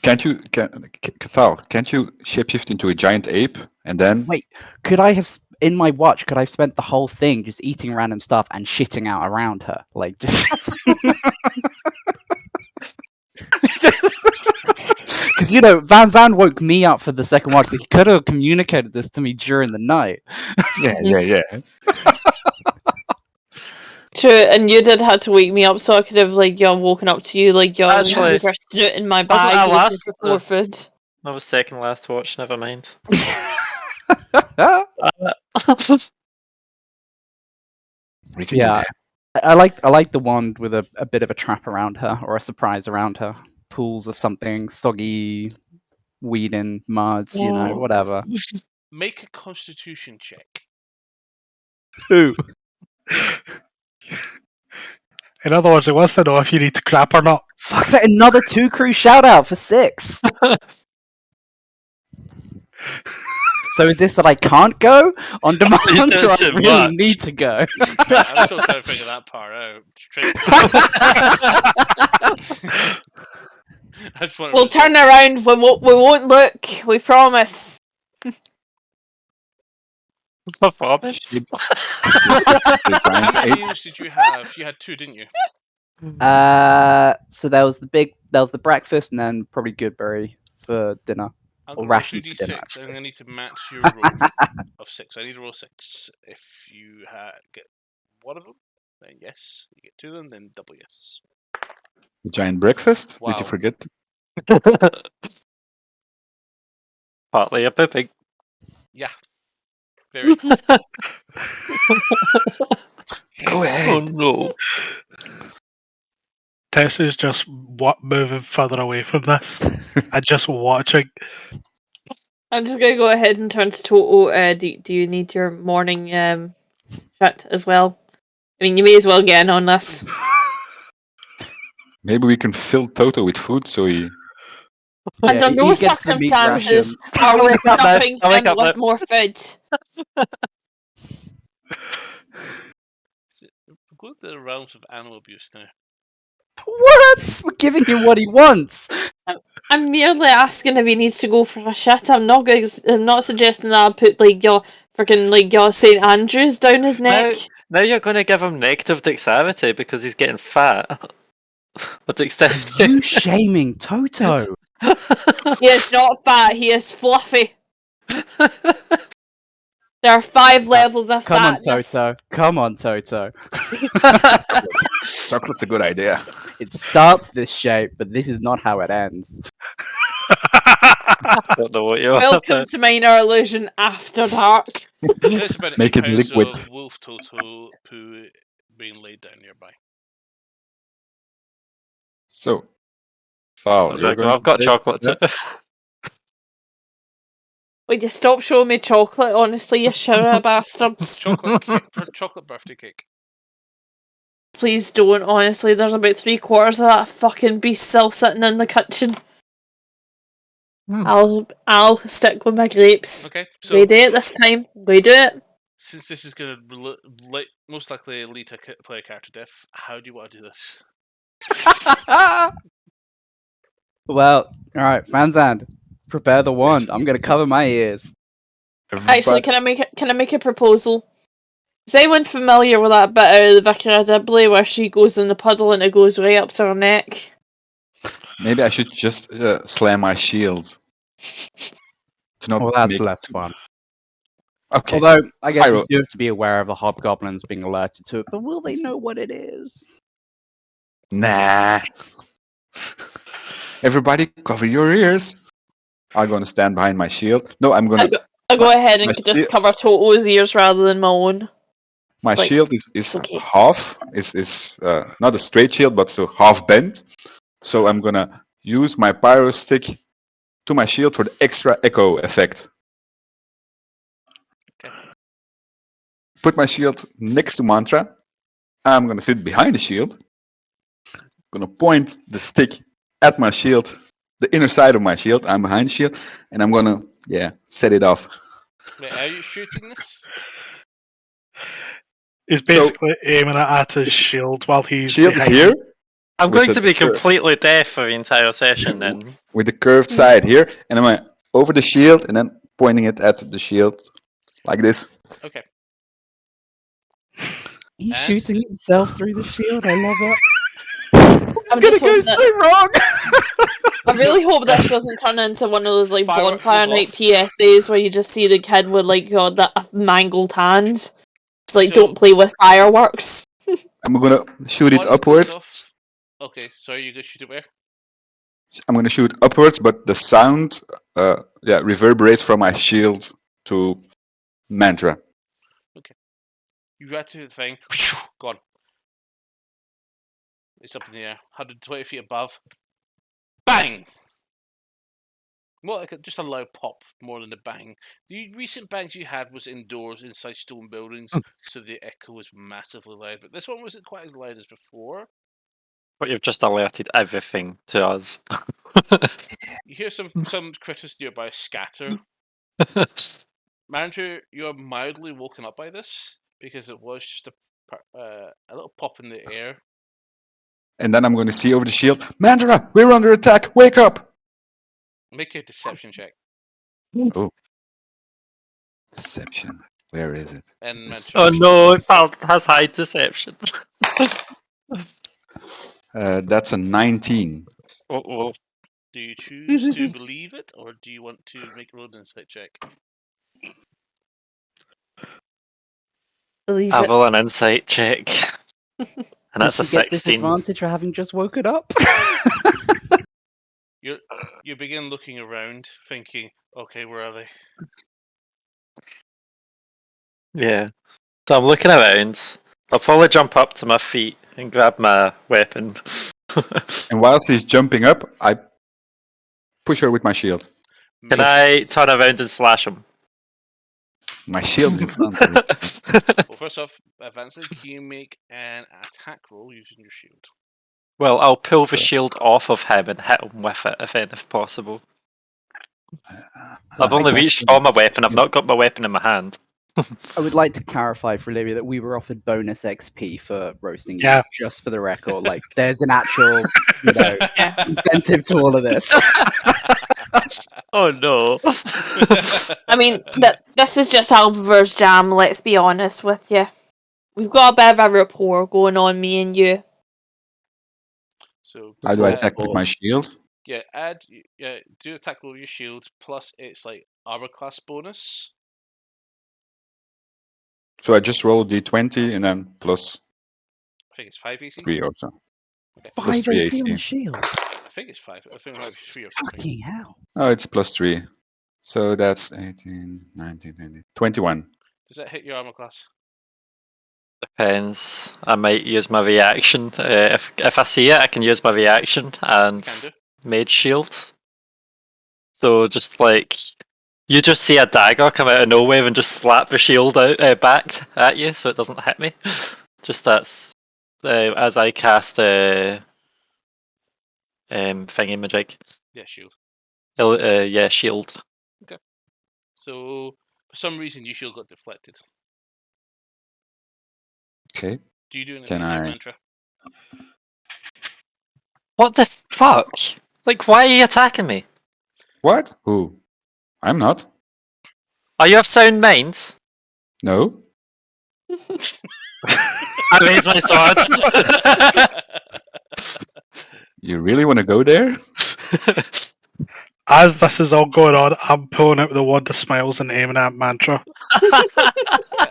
Cathal, can't you shapeshift into a giant ape and then? Wait, could I have in my watch? Could I have spent the whole thing just eating random stuff and shitting out around her, like just? Because Van Zan woke me up for the second watch. So he could have communicated this to me during the night. Yeah. True, and you did have to wake me up, so I could have woken up to you Actually, it in my wasn't bag I the last? day before food. I was second last watch. Never mind. We can do Yeah, that. I like the wand with a bit of a trap around her or a surprise around her, tools or something, soggy weed in muds, whatever. Make a constitution check. Who? In other words, it wants to know if you need to crap or not. Fuck's that! Another 2 crew shout out for 6. So is this that I can't go on demand, did or I too really much. need to go? I'm still trying to figure that part out. I just want to We'll turn around. We won't look. We promise. Performance. How many meals did you have? You had 2, didn't you? So there was the breakfast and then probably Goodberry for dinner. I'm Or going to roll rations for 2d6. dinner, I'm going to need to match your roll of 6. I need to roll 6. If you get one of them, then yes. You get 2 of them, then double yes. The giant breakfast? Did you Wow. forget? Partly a pooping. Yeah. Very. Go ahead. Oh no. Tessa's just moving further away from this and just watching. I'm just gonna go ahead and turn to Toto. Do you need your morning shit as well? I mean, you may as well get in on this. Maybe we can fill Toto with food so he. Under he no gets the meat circumstances rations. are we wake up now. stuffing I'll wake him up with now. more food. Go to the realms of animal abuse now. What? We're giving him what he wants. I'm merely asking if he needs to go for a shit. I'm not suggesting that I put your freaking your St. Andrews down his neck. Now you're going to give him negative dexterity because he's getting fat. What extent? You shaming Toto? He is not fat. He is fluffy. There are 5 levels of Come on, fatness. Toto. Come on, Toto. Chocolate's a good idea. It starts this shape, but this is not how it ends. Don't know what you're on Welcome about. to Minor Illusion After Dark. There's about Make 8 it pounds liquid. of wolf Toto poo being laid down nearby. So, Val, you're going I've got to chocolate too. Would you stop showing me chocolate? Honestly, you shower bastards. Chocolate birthday cake. Please don't. Honestly, there's about 3/4 of that fucking beast still sitting in the kitchen. I'll stick with my grapes. Okay, so We do it this time. We do it. since this is going to most likely lead to play a character death, how do you want to do this? Well, all right, Fanzand, prepare the wand. I'm gonna cover my ears. Actually, can I make a proposal? Is anyone familiar with that bit out of the Vicar of Dibley where she goes in the puddle and it goes right up to her neck? Maybe I should just slam my shield. To not Well, that's make less fun. Okay. Although, I guess we Pyro. do have to be aware of the hobgoblins being alerted to it, but will they know what it is? Nah. Everybody, cover your ears. I'm gonna stand behind my shield. No, I'm gonna. I'll go ahead and my just shield- cover Toto's ears rather than my own. My It's like, shield is it's okay. half. Is not a straight shield, but so half bent. So I'm gonna use my pyro stick to my shield for the extra echo effect. Okay. Put my shield next to Mantra. I'm gonna sit behind the shield. Gonna point the stick at my shield, the inner side of my shield. I'm behind the shield, and I'm gonna set it off. Wait, are you shooting this? He's basically aiming at his shield while he's Shield is behind here. him. I'm with going the to be cur- completely deaf for the entire session then. with the curved side here, and I'm over the shield and then pointing it at the shield like this. Okay. He's And? shooting himself through the shield. I love it. I'm It's just gonna go hoping so wrong. I really hope this doesn't turn into one of those like Firework bonfire goes night off. PSAs where you just see the kid with like that mangled hand. It's like, So- don't play with fireworks. I'm gonna shoot it One goes upwards. off. Okay, sorry, you go shoot it where? I'm gonna shoot upwards, but the sound reverberates from my shield to Mantra. You ran to the thing. Gone. It's up in the air, 120 feet above. Bang! More like just a loud pop, more than a bang. The recent bangs you had was indoors, inside stone buildings, so the echo was massively loud. But this one wasn't quite as loud as before. But you've just alerted everything to us. You hear some critters nearby scatter. Manager, you're mildly woken up by this because it was just a little pop in the air. And then I'm gonna see over the shield. Mantra, we're under attack. Wake up! Make a deception check. Oh, deception. Where is it? And Oh no, it has high deception. That's a 19. Uh-oh. Do you choose to believe it, or do you want to make a roll an insight check? Believe I it. roll an insight check. And that's a Does he get 16. disadvantage for having just woken up? You begin looking around, thinking, okay, where are they? Yeah. So I'm looking around. I'll probably jump up to my feet and grab my weapon. And whilst he's jumping up, I push her with my shield. Can I turn around and slash him? My shield's in front of it. Well, first off, Vincent, can you make an attack roll using your shield? Well, I'll pull the Sure. shield off of him and hit him with it, if possible. I've only reached for my weapon. I've not got my weapon in my hand. I would like to clarify for Olivia that we were offered bonus XP for roasting you, Yeah. just for the record. Like, there's an actual, incentive to all of this. Oh no. I mean, this is just Alva's jam, let's be honest with you. We've got a bit of a rapport going on, me and you. So How do I attack with my shield? do attack roll with your shield, plus it's like armor class bonus. So I just roll d20 and then plus I think it's 5 AC. 3 or so. Plus 5 3 AC on AC. the shield. I think it's 5. I think it might be 3 or something. Fucking hell. Oh, it's plus 3. So that's 18, 19, 20, 21. Does that hit your armor class? Depends. I might use my reaction. If I see it, I can use my reaction and Can do. mage shield. So just like you just see a dagger come out of nowhere and just slap the shield out back at you, so it doesn't hit me. Just that's as I cast thingy-majig. Yeah, shield. Yeah, shield. So for some reason, your shield got deflected. Okay. Do you do an Can immediate I- mantra? What the fuck? Like, why are you attacking me? What? Who? I'm not. Are you of sound mind? No. I raise my sword. You really want to go there? As this is all going on, I'm pulling out the wand of smiles and aiming at Mantra.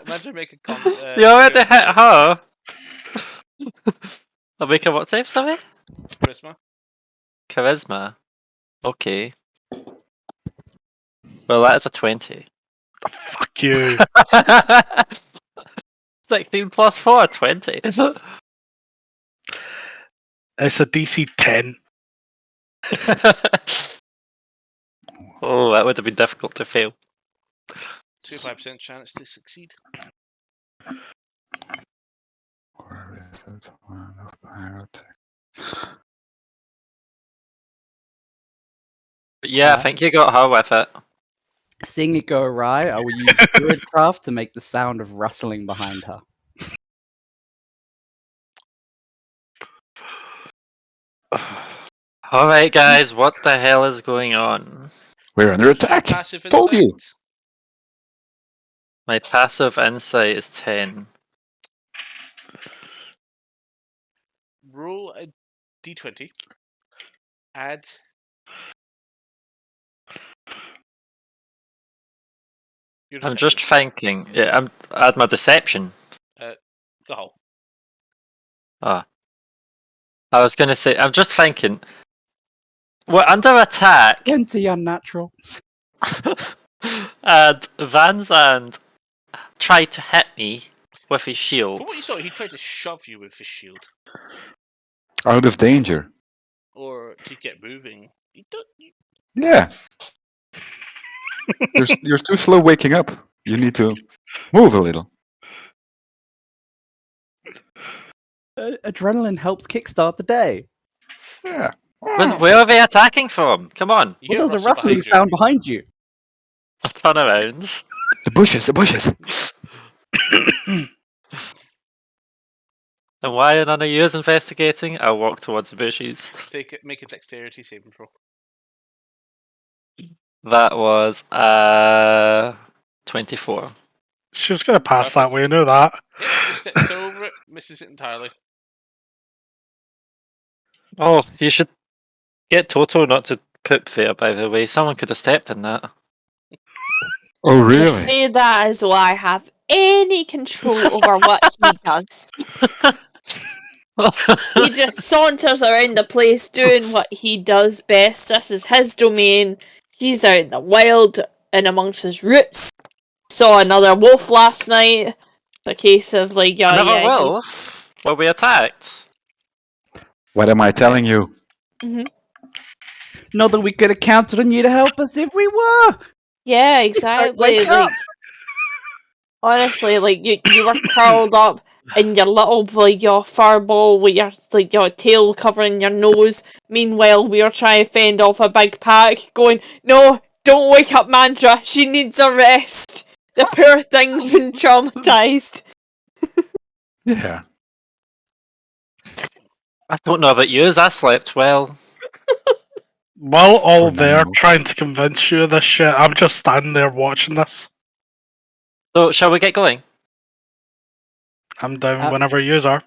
Imagine make a You already hit her. I'll make a what save, sorry? Charisma. Charisma. Okay. Well, that is a 20. Fuck you. 16 plus 4, 20. It's a DC 10. Oh, that would have been difficult to fail. 25% chance to succeed. Or is it one of pyrotech? But yeah, I think you got her with it. Seeing it go awry, I will use Druidcraft to make the sound of rustling behind her. Alright, guys, what the hell is going on? We're under attack. Passive Told you. insight. My passive insight is 10. Roll a d20. Add. Your I'm just deception. thinking. Yeah, I'm add my deception. The whole. Ah. I was gonna say, I'm just thinking. We're under attack, 20 unnatural. and Van Zandt tried to hit me with his shield. From what you saw, he tried to shove you with his shield. Out of danger. Or to get moving. Yeah. You're too slow waking up. You need to move a little. Adrenaline helps kickstart the day. Yeah. Where are they attacking from? Come on, You Well, hear there's a rustle rustling behind you. sound behind you. turn around. The bushes, the bushes. And why are none of you investigating? I'll walk towards the bushes. Make a dexterity saving throw. That was 24. She was going to pass that Perfect. way, I know that. Yep, just steps over it, misses it entirely. Oh, you should get Toto not to poop there, by the way. Someone could have stepped in that. Oh, You really? say that as though I have any control over what he does. He just saunters around the place doing what he does best. This is his domain. He's out in the wild and amongst his roots. Saw another wolf last night. A case of like, Another yeah, wolf? Were we attacked? What am I telling you? Not that we could have counted on you to help us if we were. yeah, exactly. Wake up! Like, honestly, like you were curled up in your little like your fur ball with your like your tail covering your nose. Meanwhile, we are trying to fend off a big pack, going, "No, don't wake up, Mantra. She needs a rest. The poor thing's been traumatized." Yeah. I don't know about yous, I slept well. While all For they're now. trying to convince you of this shit, I'm just standing there watching this. So, shall we get going? I'm down whenever yous are.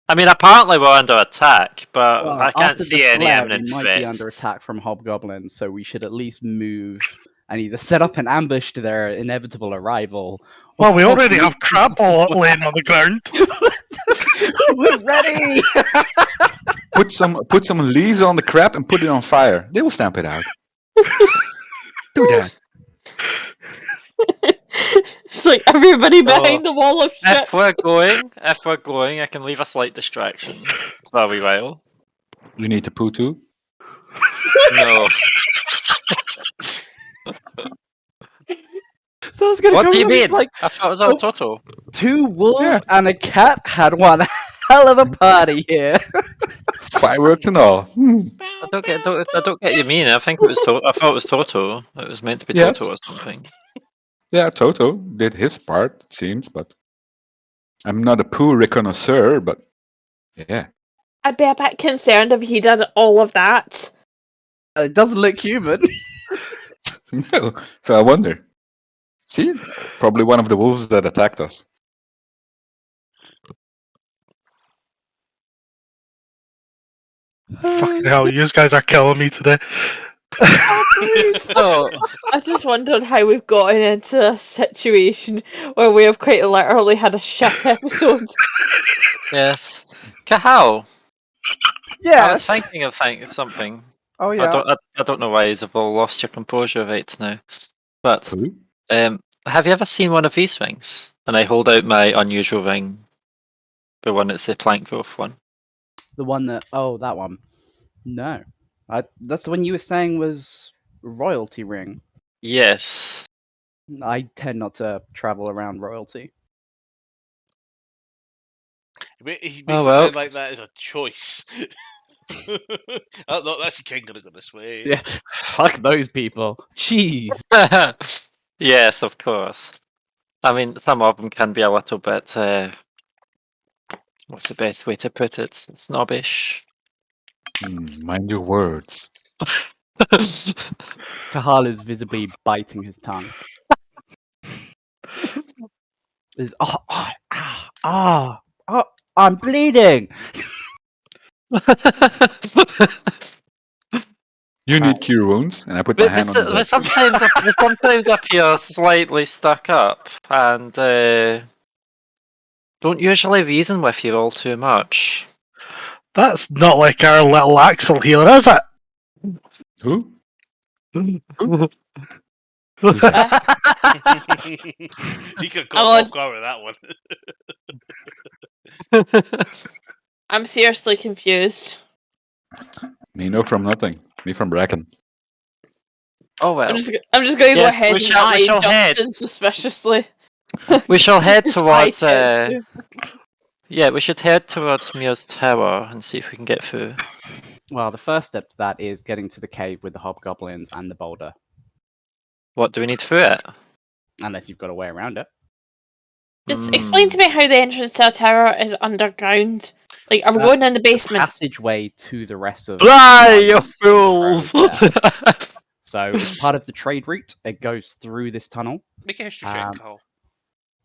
I mean, apparently we're under attack, but Well, I can't after see the any flare, imminent we might threats. be under attack from hobgoblins, so we should at least move and either set up an ambush to their inevitable arrival. Well, we or already move have crap all laying on the ground. We're ready. Put some leaves on the crab and put it on fire. They will stamp it out. Do that. It's like everybody behind the wall of shit. If we're going, I can leave a slight distraction for a wee while. You need to poo too. No. So I was gonna What come do you up with, mean? like I thought it was our Toto. 2 wolves Yeah. and a cat had one hell of a party here. Fireworks and all. I don't get you mean. I think it was I thought it was Toto. It was meant to be Yes. Toto or something. Yeah, Toto did his part, it seems, but I'm not a poo reconnoisseur, but yeah. I'd be a bit concerned if he did all of that It doesn't look human. No. So I wonder. See? Probably one of the wolves that attacked us. Fucking hell, you guys are killing me today. So, I just wondered how we've gotten into a situation where we have quite literally had a shit episode. yes. Kahal, I was Yes. thinking of something. Oh I yeah. don't know why you've all lost your composure right now. But Who? have you ever seen one of these rings? And I hold out my unusual ring, the one that's the plank growth one. The one that that one. No. That's the one you were saying was royalty ring. Yes. I tend not to travel around royalty. He makes Oh, it well. sound like that is a choice. Oh, no, that's the king gonna go this way. Yeah. Fuck those people. Jeez. Yes, of course. I mean, some of them can be a little bit. What's the best way to put it? Snobbish. Mind your words. Kahal is visibly biting his tongue. I'm bleeding. You need cure wounds, and I put my But hand on his head. sometimes appear slightly stuck up, and don't usually reason with you all too much. That's not like our little Axel here, is it? Who? He could have I'm got on- off guard with that one. I'm seriously confused. Me no from nothing. Me from Bracken. Oh well. I'm just going to go Yes, ahead we and shall eye head. Justin suspiciously. We shall head His towards. eye test. Yeah, we should head towards Mir's tower and see if we can get through. Well, the first step to that is getting to the cave with the hobgoblins and the boulder. What do we need through it? Unless you've got a way around it. Just explain to me how the entrance to our tower is underground. Like, are we going in the The basement? passageway to the rest of Fly, London you is the road fools! there. So it's part of the trade route. It goes through this tunnel. Make a history check, Carl.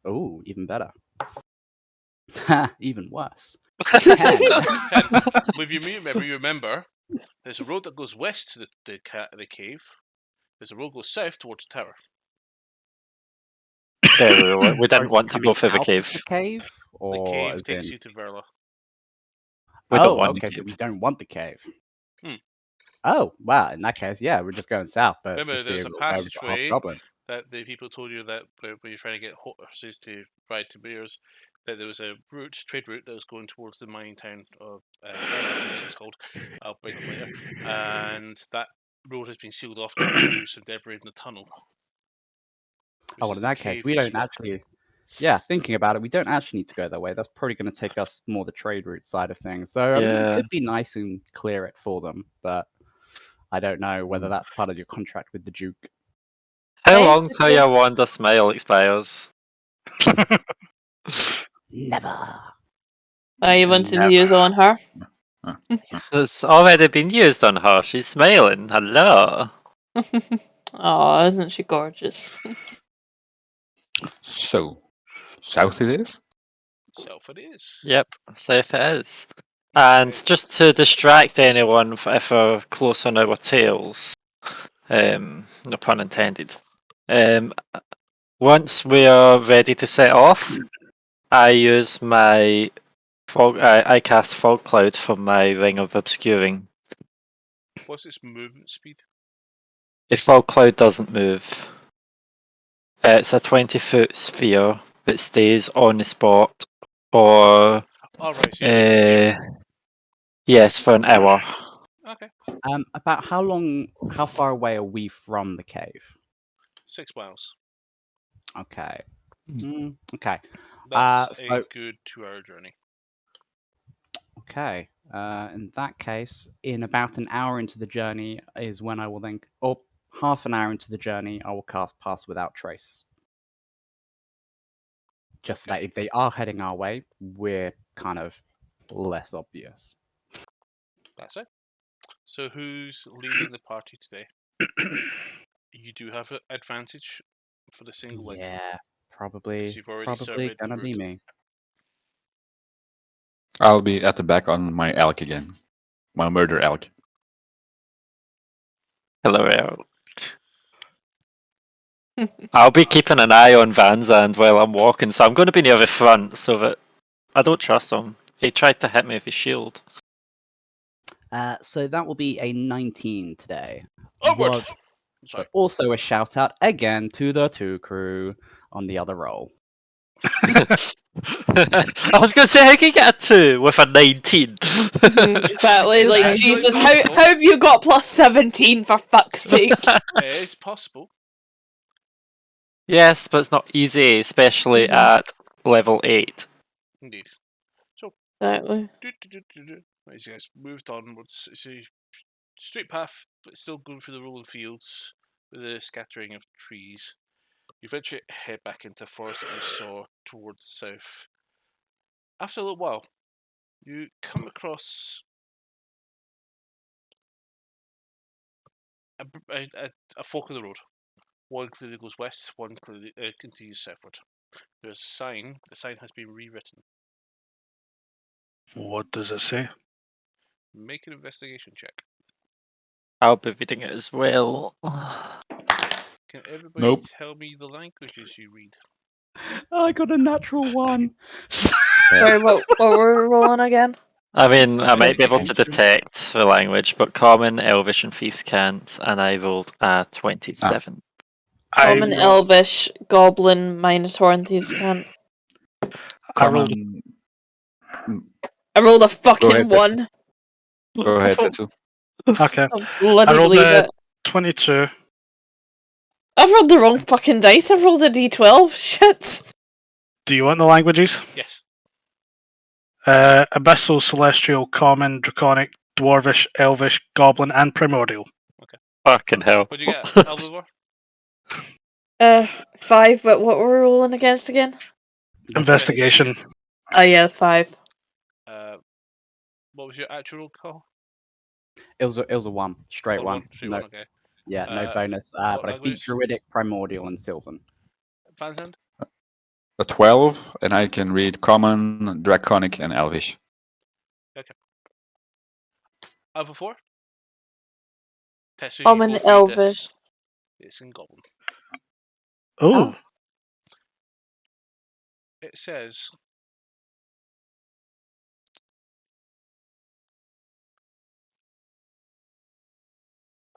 Oh, even better. Even worse. If you remember, there's a road that goes west to the cave. There's a road that goes south towards the tower. We didn't want to go Coming through the out of cave. The cave? The Or cave as takes in... you to Verla. We don't want okay, the so we cave. don't want the cave. Hmm. Oh, wow, in that case, yeah, we're just going south, but Remember, just there's be a over to passageway Hobgoblin. that the people told you that when you're trying to get horses to ride to beers, that there was a trade route that was going towards the mining town of Verla, I think it's called. I'll bring it later. And that road has been sealed off due to some debris in the tunnel. Oh, well, in that case, we don't actually... Yeah, thinking about it, we don't actually need to go that way. That's probably going to take us more the trade route side of things. Though, I mean, it could be nice and clear it for them, but I don't know whether that's part of your contract with the Duke. How long till your Wanda smile expires? Never. Are you wanting to use on her? It's already been used on her. She's smiling. Hello. Oh, isn't she gorgeous? So, south it is? South it is. Yep, safe it is. And just to distract anyone if we're close on our tails, no pun intended. Once we are ready to set off, I use my fog. I cast fog cloud from my ring of obscuring. What's its movement speed? If fog cloud doesn't move, it's a 20-foot sphere that stays on the spot for yes, for an hour. Okay. About how far away are we from the cave? 6 miles. Okay. Okay. That's so, a good 2-hour journey. Okay. In that case, in about an hour into the journey is when I will then, or half an hour into the journey, I will cast Pass Without Trace. Just so that if they are heading our way, we're kind of less obvious. That's it. So who's leading the party today? You do have an advantage for the single leg. Yeah, Because you've already surveyed the gonna be route. me. I'll be at the back on my elk again. My murder elk. Hello, Elk. I'll be keeping an eye on Van Zandt while I'm walking, so I'm going to be near the front so that I don't trust him. He tried to hit me with his shield. So that will be a 19 today. Onward! What- Sorry. But also a shout out again to the 2 crew on the other roll. I was going to say, how can you get a 2 with a 19? Exactly. Like, Actually Jesus, possible. how have you got plus 17 for fuck's sake? It is possible. Yes, but it's not easy, especially at level 8. Indeed. Exactly. As you guys moved onwards, it's a straight path, but still going through the rolling fields with the scattering of trees. You eventually head back into forest that you saw towards the south. After a little while, you come across a fork of the road. One clearly goes west, one clearly continues southward. There's a sign. The sign has been rewritten. What does it say? Make an investigation check. I'll be reading it as well. Can everybody Nope. tell me the languages you read? I got a natural 1. Sorry, what were we rolling again? I mean, I might be able to Investigation. detect the language, but Common, Elvish, and Thieves can't, and I rolled a 27. Common, I Elvish, Goblin, Minotaur, and Thieves can't. I rolled Common. I rolled a Go fucking ahead, 1. Go ahead, Tetsu. okay. I'll bloody I rolled believe a it. 22. I've rolled the wrong fucking dice. I've rolled a d12. Shit. Do you want the languages? Yes. Abyssal, Celestial, Common, Draconic, Dwarvish, Elvish, Goblin, and Primordial. Fucking hell. What'd you get, Albivore? 5, but what were we rolling against again? Investigation. Oh yeah, 5. What was your actual roll call? It was a 1. Straight Oh, 1. Straight No, one, okay. yeah, no bonus. what But I speak language? Druidic, Primordial, and Sylvan. Fansend? A 12, and I can read Common, Draconic, and Elvish. Albivore? Tessa, you Common, both read Elvish. this. It's in Goblin. Oh, It says,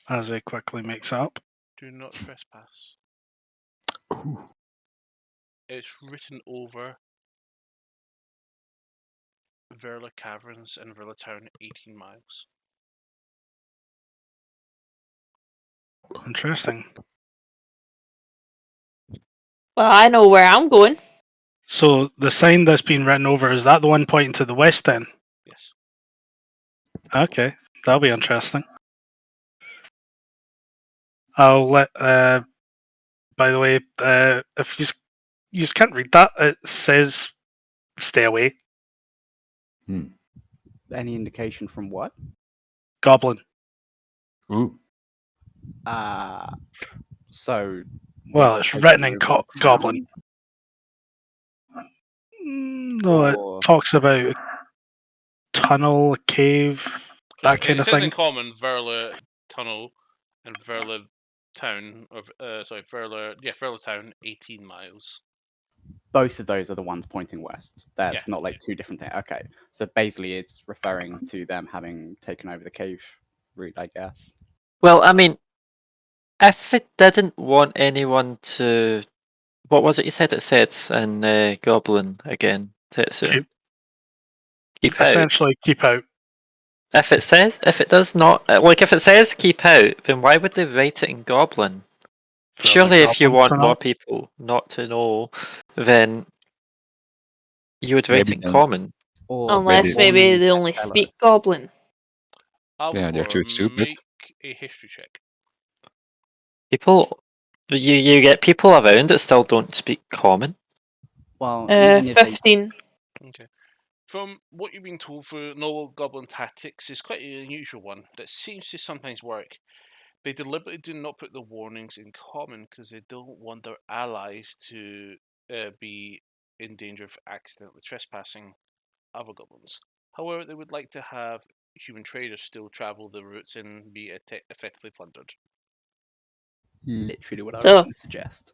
as it quickly makes up. do not trespass. Ooh. It's written over Verla Caverns and Verla Town, 18 miles. Interesting. Well, I know where I'm going. So the sign that's been written over, is that the one pointing to the west then? Yes. Okay, that'll be interesting. I'll let. By the way, if you just can't read that, it says "stay away." Any indication from what? Goblin. Ooh. So. Well, it's taking written in over the Goblin. town, No, it or- talks about a tunnel, a cave, that kind it of says thing. in common Verla Tunnel and Verla Town, or Verla Town, 18 miles. Both of those are the ones pointing west. That's Yeah, not like two different things. Okay, so basically it's referring to them having taken over the cave route, I guess. Well, I mean, if it didn't want anyone to. What was it you said it said in Goblin again, Tetsu? Keep out. Essentially, keep out. If it does not, if it says keep out, then why would they write it in Goblin? for the Surely, if you goblins want to more know. people not to know, then you would write Maybe it in don't- Common. Or Unless maybe they only tell speak us. Goblin. Yeah, they're too stupid. Make a history check. People, you get people around that still don't speak Common. Well, even if they 15. Okay. From what you've been told for normal goblin tactics, it's quite an unusual one that seems to sometimes work. They deliberately do not put the warnings in common because they don't want their allies to be in danger of accidentally trespassing other goblins. However, they would like to have human traders still travel the routes and be effectively plundered. Literally what I was So, going to suggest.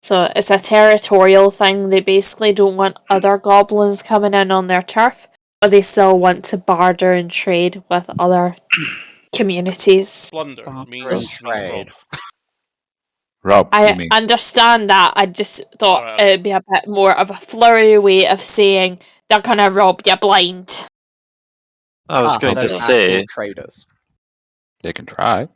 so it's a territorial thing. They basically don't want other goblins coming in on their turf, but they still want to barter and trade with other communities. Plunder Barter means and rob. trade. Rob, you I mean? understand that. I just thought Alright. it'd be a bit more of a flurry way of saying they're gonna rob you blind. I was going so to actual say, traders. They can try.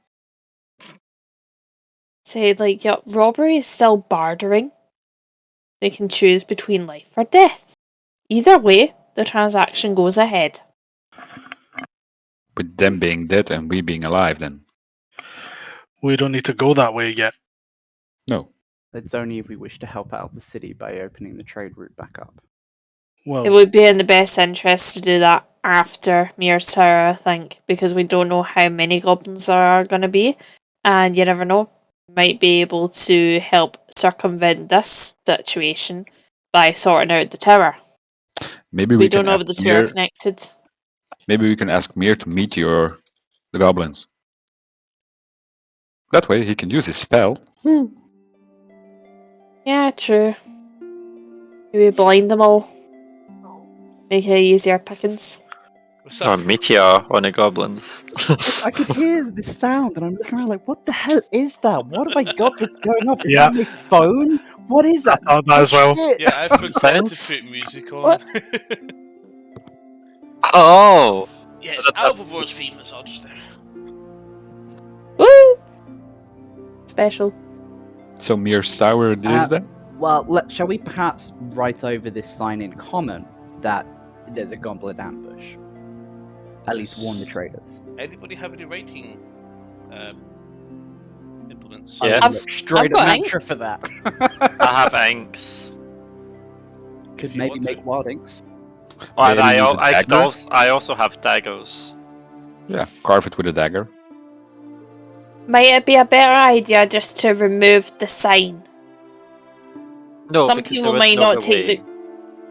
Say like, yeah, robbery is still bartering. They can choose between life or death. Either way, the transaction goes ahead. With them being dead and we being alive, then We don't need to go that way yet. no. It's only if we wish to help out the city by opening the trade route back up. Well, It would be in the best interest to do that after Mir's Tower, I think, because we don't know how many goblins there are going to be, and you never know. Might be able to help circumvent this situation by sorting out the tower. Maybe We we can don't know ask if the two are Mir. connected. Maybe we can ask Mir to meet the goblins. That way he can use his spell. Yeah, true. Maybe blind them all. Make it easier pickings. or meteor on the goblins. I could hear the sound, and I'm looking around like, what the hell is that? What have I got that's going off? Is Yeah. that my phone? What is that? I thought that as well. Shit! Yeah, I forgot to Sounds- put music on. What? Oh! Yes, Alvavor's famous. I'll just. Woo! Special. So Mir's Tower it is then? Well, shall we perhaps write over this sign in common that there's a goblin ambush? At least warn the traders. Anybody have any writing implements? Yeah. I I've- look straight I've got at ink. Mantra for that. I have inks. Could If you maybe want to. make wild inks. And Maybe use a dagger? I also have daggers. Yeah, carve it with a dagger. Might it be a better idea just to remove the sign? No, Some because people it would might not not be take way. the.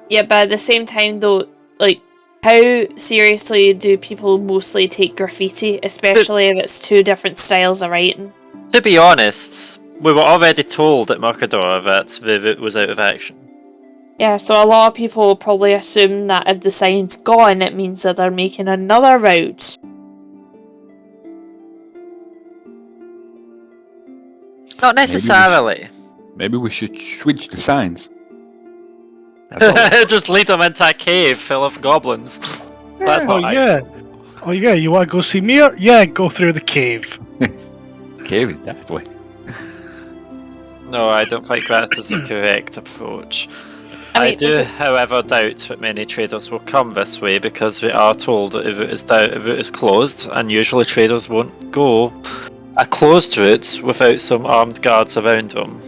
Yeah, but at the same time, though, like, how seriously do people mostly take graffiti, especially if it's two different styles of writing? To be honest, we were already told at Mercador that the route was out of action. Yeah, so a lot of people will probably assume that if the sign's gone, it means that they're making another route. Not necessarily. Maybe we should switch the signs. That's all. Just lead them into a cave full of goblins. That's Oh not yeah. Oh yeah, you want to go see Mir? Yeah, go through the cave. Cave is that way. No, I don't think that is the correct approach. I I mean, do, however, doubt that many traders will come this way because we are told that if it is closed, and usually traders won't go a closed route without some armed guards around them.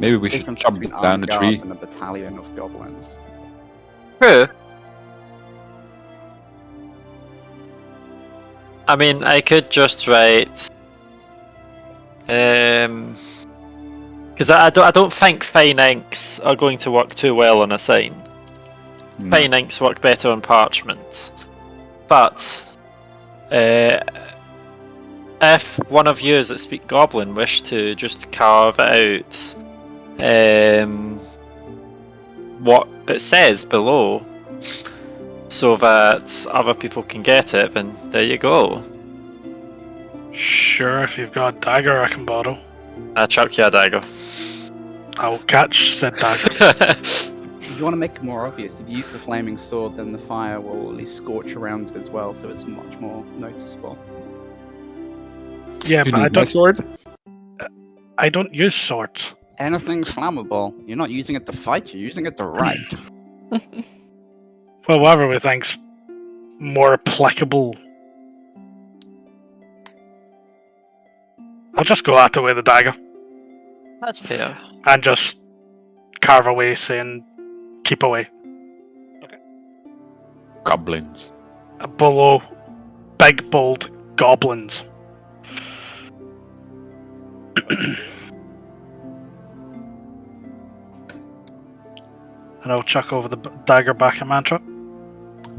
Maybe we should Difference chop between down the armed tree. guards and a battalion of goblins. True. I mean, I could just write, because I don't think fine inks are going to work too well on a sign. No. Fine inks work better on parchment, but if one of you that speak Goblin wish to just carve out what it says below, so that other people can get it, then there you go. Sure, if you've got a dagger I can borrow. I chuck you a dagger. I'll catch said dagger. If you want to make it more obvious, if you use the flaming sword, then the fire will at least scorch around it as well, so it's much more noticeable. Yeah, You but need my sword? I don't use swords. Anything flammable, you're not using it to fight, you're using it to write. Well, whatever we think's more applicable. I'll just go at it with a dagger That's fair. and just carve away saying keep away. Goblins. Below, big, bold goblins. And I'll chuck over the dagger back at Mantra.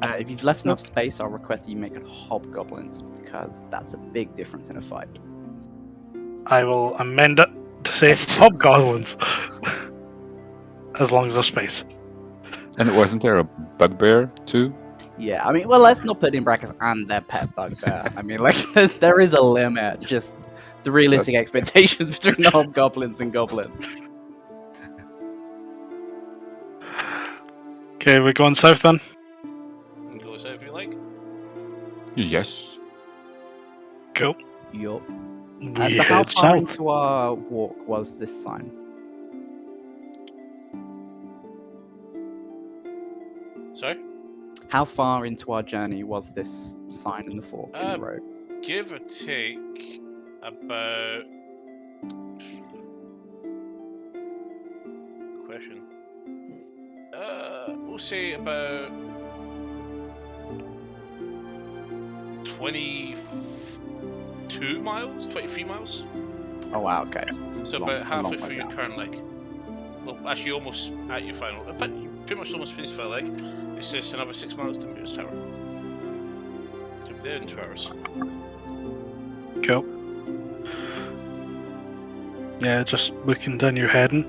If you've left enough space, I'll request that you make it hobgoblins, because that's a big difference in a fight. I will amend it to say hobgoblins. As long as there's space. And wasn't there a bugbear too? Yeah, I mean, well, let's not put in brackets and their pet bugbear. I mean, like, there is a limit. Just the realistic expectations between the hobgoblins and goblins. Okay, we're going south then. You go south if you like. Yes. Cool. Yup. We So how head far south. into our walk was this sign? Sorry? How far into our journey was this sign in the fork in the road? Give or take about... Question. We'll say about 22 miles, 23 miles. Oh wow, okay. So Long- about a halfway long way through your down. current leg. Well, actually, almost at your final. In fact, you pretty much almost finished for a leg. It's just another 6 miles to Moore's Tower. So we're there in 2 hours. Cool. Yeah, just we continue heading.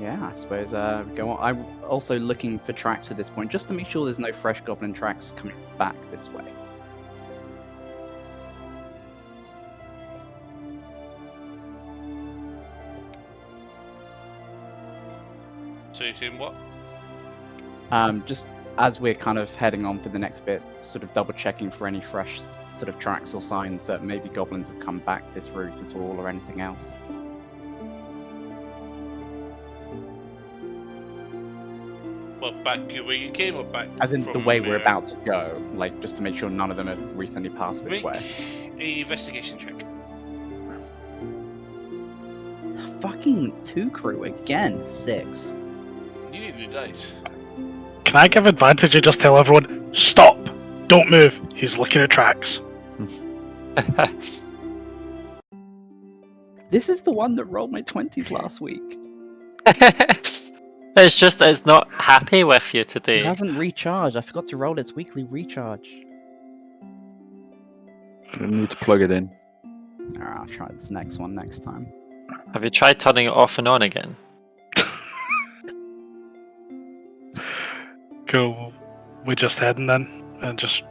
Yeah, I suppose go on. I'm also looking for tracks at this point, just to make sure there's no fresh goblin tracks coming back this way. So you're saying what? Just as we're kind of heading on for the next bit, sort of double checking for any fresh sort of tracks or signs that maybe goblins have come back this route at all or anything else. Well, back where you came or back As in the from, way we're about to go, like just to make sure none of them have recently passed this Make way. a investigation check. Fucking 2 crew again, 6. You need new dice. Can I give advantage and just tell everyone, stop! Don't move! He's looking at tracks. This is the one that rolled my 20s last week. It's just that it's not happy with you It today. hasn't recharged. I forgot to roll its weekly recharge. You need to plug it in. Alright, I'll try this next one next time. Have you tried turning it off and on again? Cool. We just heading then and just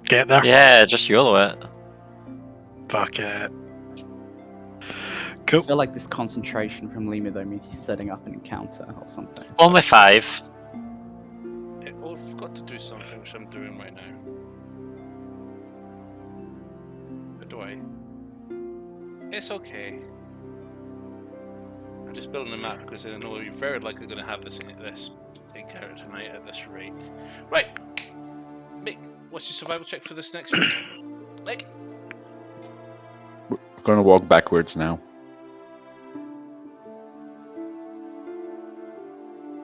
get there. Yeah, just YOLO it. Fuck it. I Cool. feel like this concentration from Lima though means he's setting up an encounter or something. Only 5. Yeah, well, I forgot to do something which I'm doing right now. How do I? It's okay. I'm just building a map because I know you're very likely going to have this encounter tonight at this rate. Right, Mick, what's your survival check for this next one? Mick? We're gonna walk backwards now.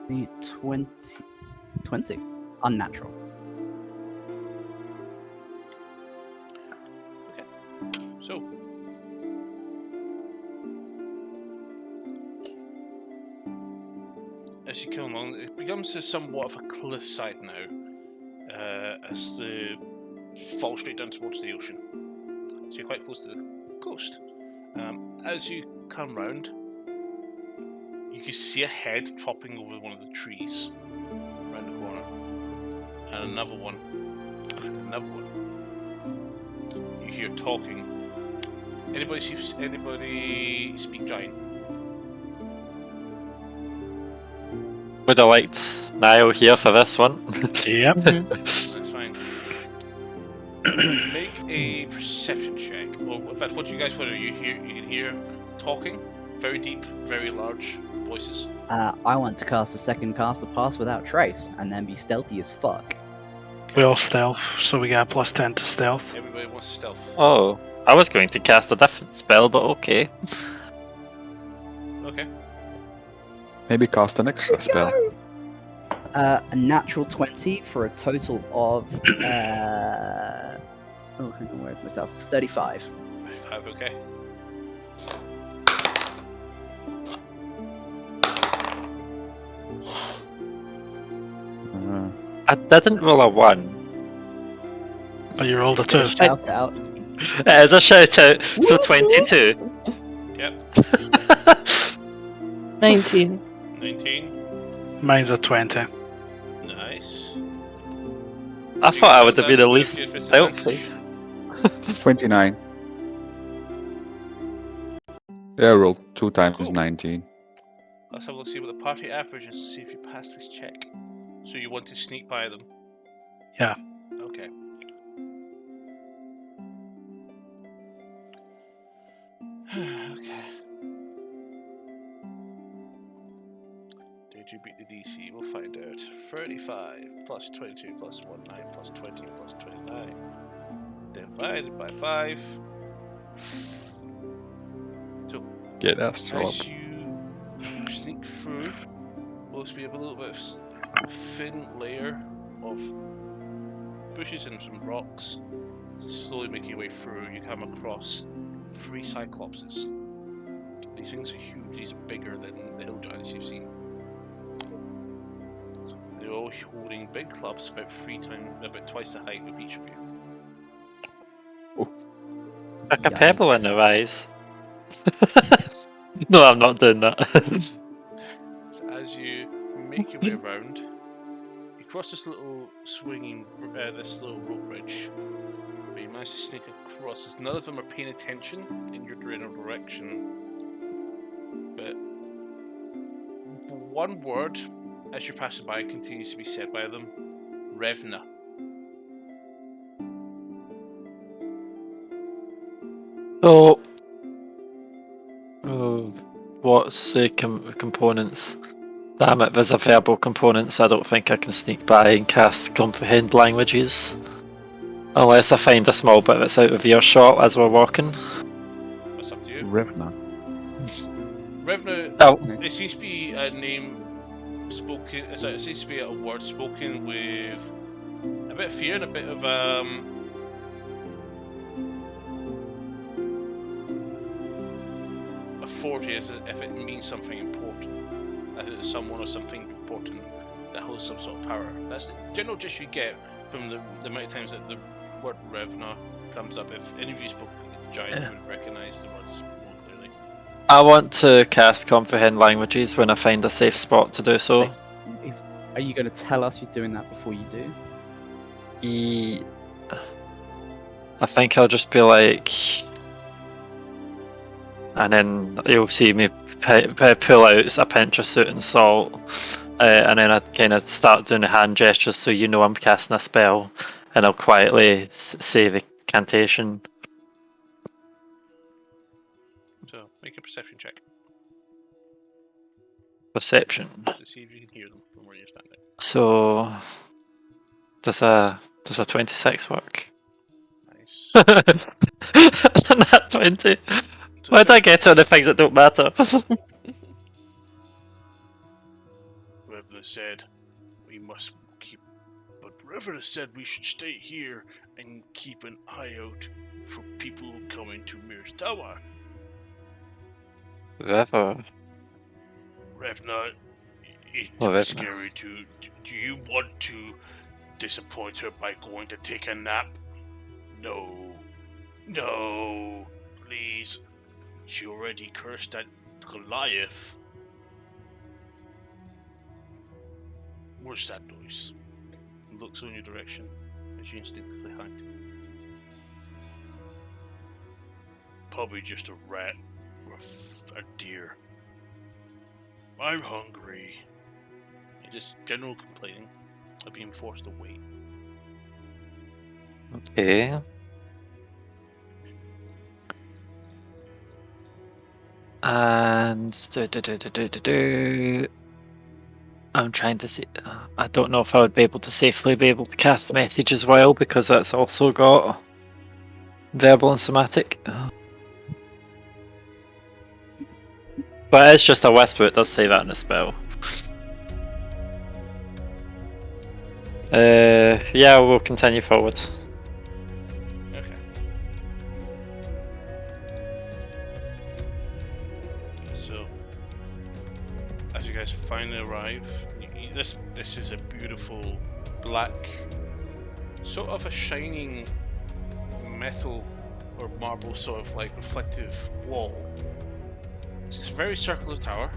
The 20. Unnatural. So, as you come along, it becomes somewhat of a cliffside now, as the fall straight down towards the ocean. So you're quite close to the coast. As you come round, you can see a head chopping over one of the trees around the corner, and another one, and another one. You hear talking. Anybody speak giant? Would have liked Niall here for this one. Yep. That's fine. Make a perception check. Or in fact, what do you guys want to do? You can hear talking, very deep, very large voices. I want to cast a second caster pass without trace, and then be stealthy as fuck. We all stealth, so we got plus 10 to stealth. Everybody wants to stealth. Oh, I was going to cast a different spell, but okay. Okay. Maybe cast an extra spell. A natural 20 for a total of. Oh, hang on, where's myself? 35. 35, okay. I didn't roll a 1. Oh, you rolled a 2. Shout out. It is a shout out, so 22. Yep. 19. 19. Mine's a 20. Nice. I thought I would have been the With least your helpful. disadvantage. 29. Yeah, I rolled 2 times Cool. 19. Let's have a look, see what the party average is to see if you pass this check. So you want to sneak by them? Yeah. Okay. Okay. Did you beat the DC? We'll find out. 35 plus 22 plus 19 plus 20 plus 29. Divided by 5. So Get us, Rob. as you sneak through, most we have a little bit of thin layer of bushes and some rocks. Slowly making your way through, you come across 3 cyclopses. These things are huge, these are bigger than the hill giants you've seen. They're all holding big clubs about twice the height of each of you. Like a pebble in Yikes. their eyes. No, I'm not doing that. So as you make your way around, you cross this little swinging, this little rope bridge. But you manage to sneak across as none of them are paying attention in your general direction. But one word, as you're passing by, continues to be said by them. Revna. So, what's the components? Damn it, there's a verbal component, so I don't think I can sneak by and cast comprehend languages. Unless I find a small bit that's out of earshot as we're walking. That's up to you. Revna. Revna, Oh, it seems to be a name spoken, it seems to be a word spoken with a bit of fear and a bit of authority, as if it means something important. That it's someone or something important that holds some sort of power. That's the general gist you get from the amount of times that the word Revna comes up. If any of you spoke giant, you would recognise the words more clearly. I want to cast comprehend languages when I find a safe spot to do so. Are you going to tell us you're doing that before you do? I think I'll just be like, and then you'll see me pull out a pinch of soot and salt, and then I kind of start doing the hand gestures so you know I'm casting a spell, and I'll quietly say the incantation. So make a perception check Perception. to see if you can hear them from where you're standing. So does a 26 work? Nice. Not 20. Why'd I get on the things that don't matter? Revna said we must keep, but Revna said we should stay here and keep an eye out for people who come into Mir's Tower. Whatever. Revna, it's Revna. scary to. Do you want to disappoint her by going to take a nap? No. No. Please. She already cursed at Goliath. What's that noise? He looks in your direction as you instinctively hide. Probably just a rat or a deer. I'm hungry. And just general complaining of being forced to wait. Okay. And I'm trying to see. I don't know if I would be able to safely be able to cast message as well, because that's also got verbal and somatic. But it's just a whisper, it does say that in the spell. Yeah, we'll continue forward. Okay. So, as you guys finally arrive, this is a beautiful black, sort of a shining metal or marble sort of like reflective wall. It's a very circular tower.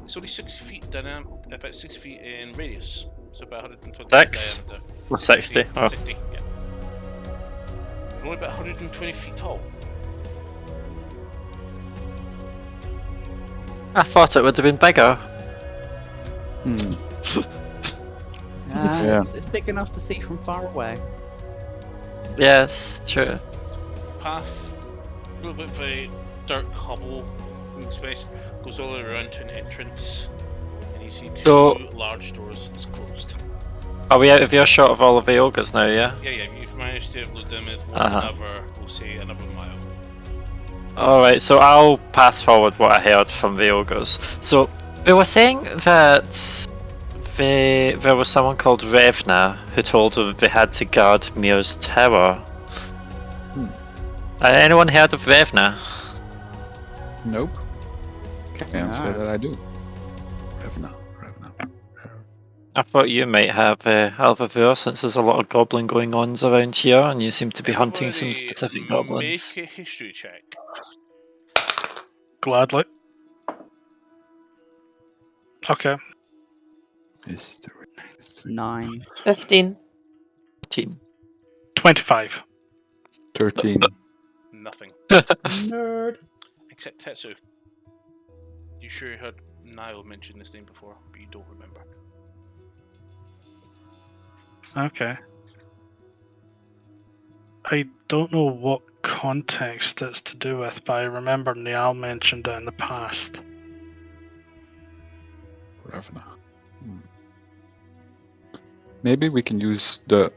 It's only 60 feet about 6 feet in radius. So about 120 Six? feet diameter. Or 60. Oh. 60, yeah. And only about 120 feet tall. I thought it would have been bigger. Hmm. Yeah. It's big enough to see from far away. Yes, true. Path, a little bit of a dirt hobble in space, goes all the way around to an entrance, and you see two So- large doors. It's closed. Are we out of earshot of all of the ogres now, yeah? Yeah, you've managed to load them with we'll say another mile. Alright, so I'll pass forward what I heard from the ogres. So, they were saying that there was someone called Revna who told them they had to guard Mir's tower. Anyone heard of Revna? Nope. Can't say No. that I do. Revna. I thought you might have Alvavir, since there's a lot of goblin going ons around here, and you seem to be hunting some Everybody specific goblins. Make a history check. Gladly. Okay. History. 9. 15. Team. 25. 13. Nothing. Nerd. Except Tetsu. You sure you heard Niall mention this name before, but you don't remember. Okay. I don't know what context it's to do with, but I remember Niall mentioned it in the past. Revna. Maybe we can use the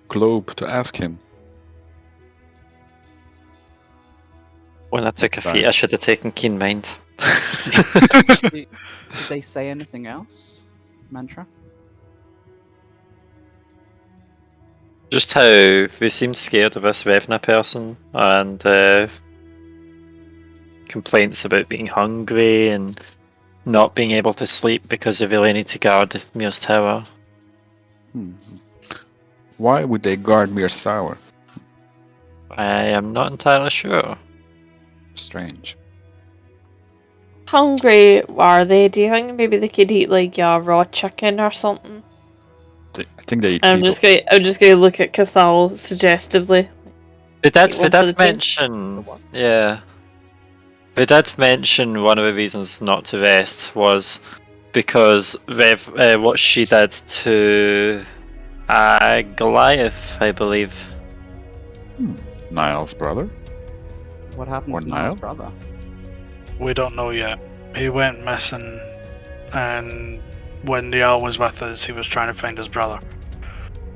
globe to ask him. When I took a Next feat, time. I should have taken Keen Mind. Did they say anything else? Mantra? Just how they seemed scared of this Revna person, and complaints about being hungry and not being able to sleep because they really need to guard Mir's tower. Why would they guard Mir's tower? I am not entirely sure. Strange. Hungry are they? Do you think maybe they could eat like raw chicken or something? I think they eat I'm people. just gonna look at Cathal suggestively. They Eat one for the did team. mention, yeah. They did mention one of the reasons not to rest was because what she did to Goliath, I believe. Niall's brother? What happened Or to Niall? Niall's brother? We don't know yet. He went missing, and when Niall was with us, he was trying to find his brother.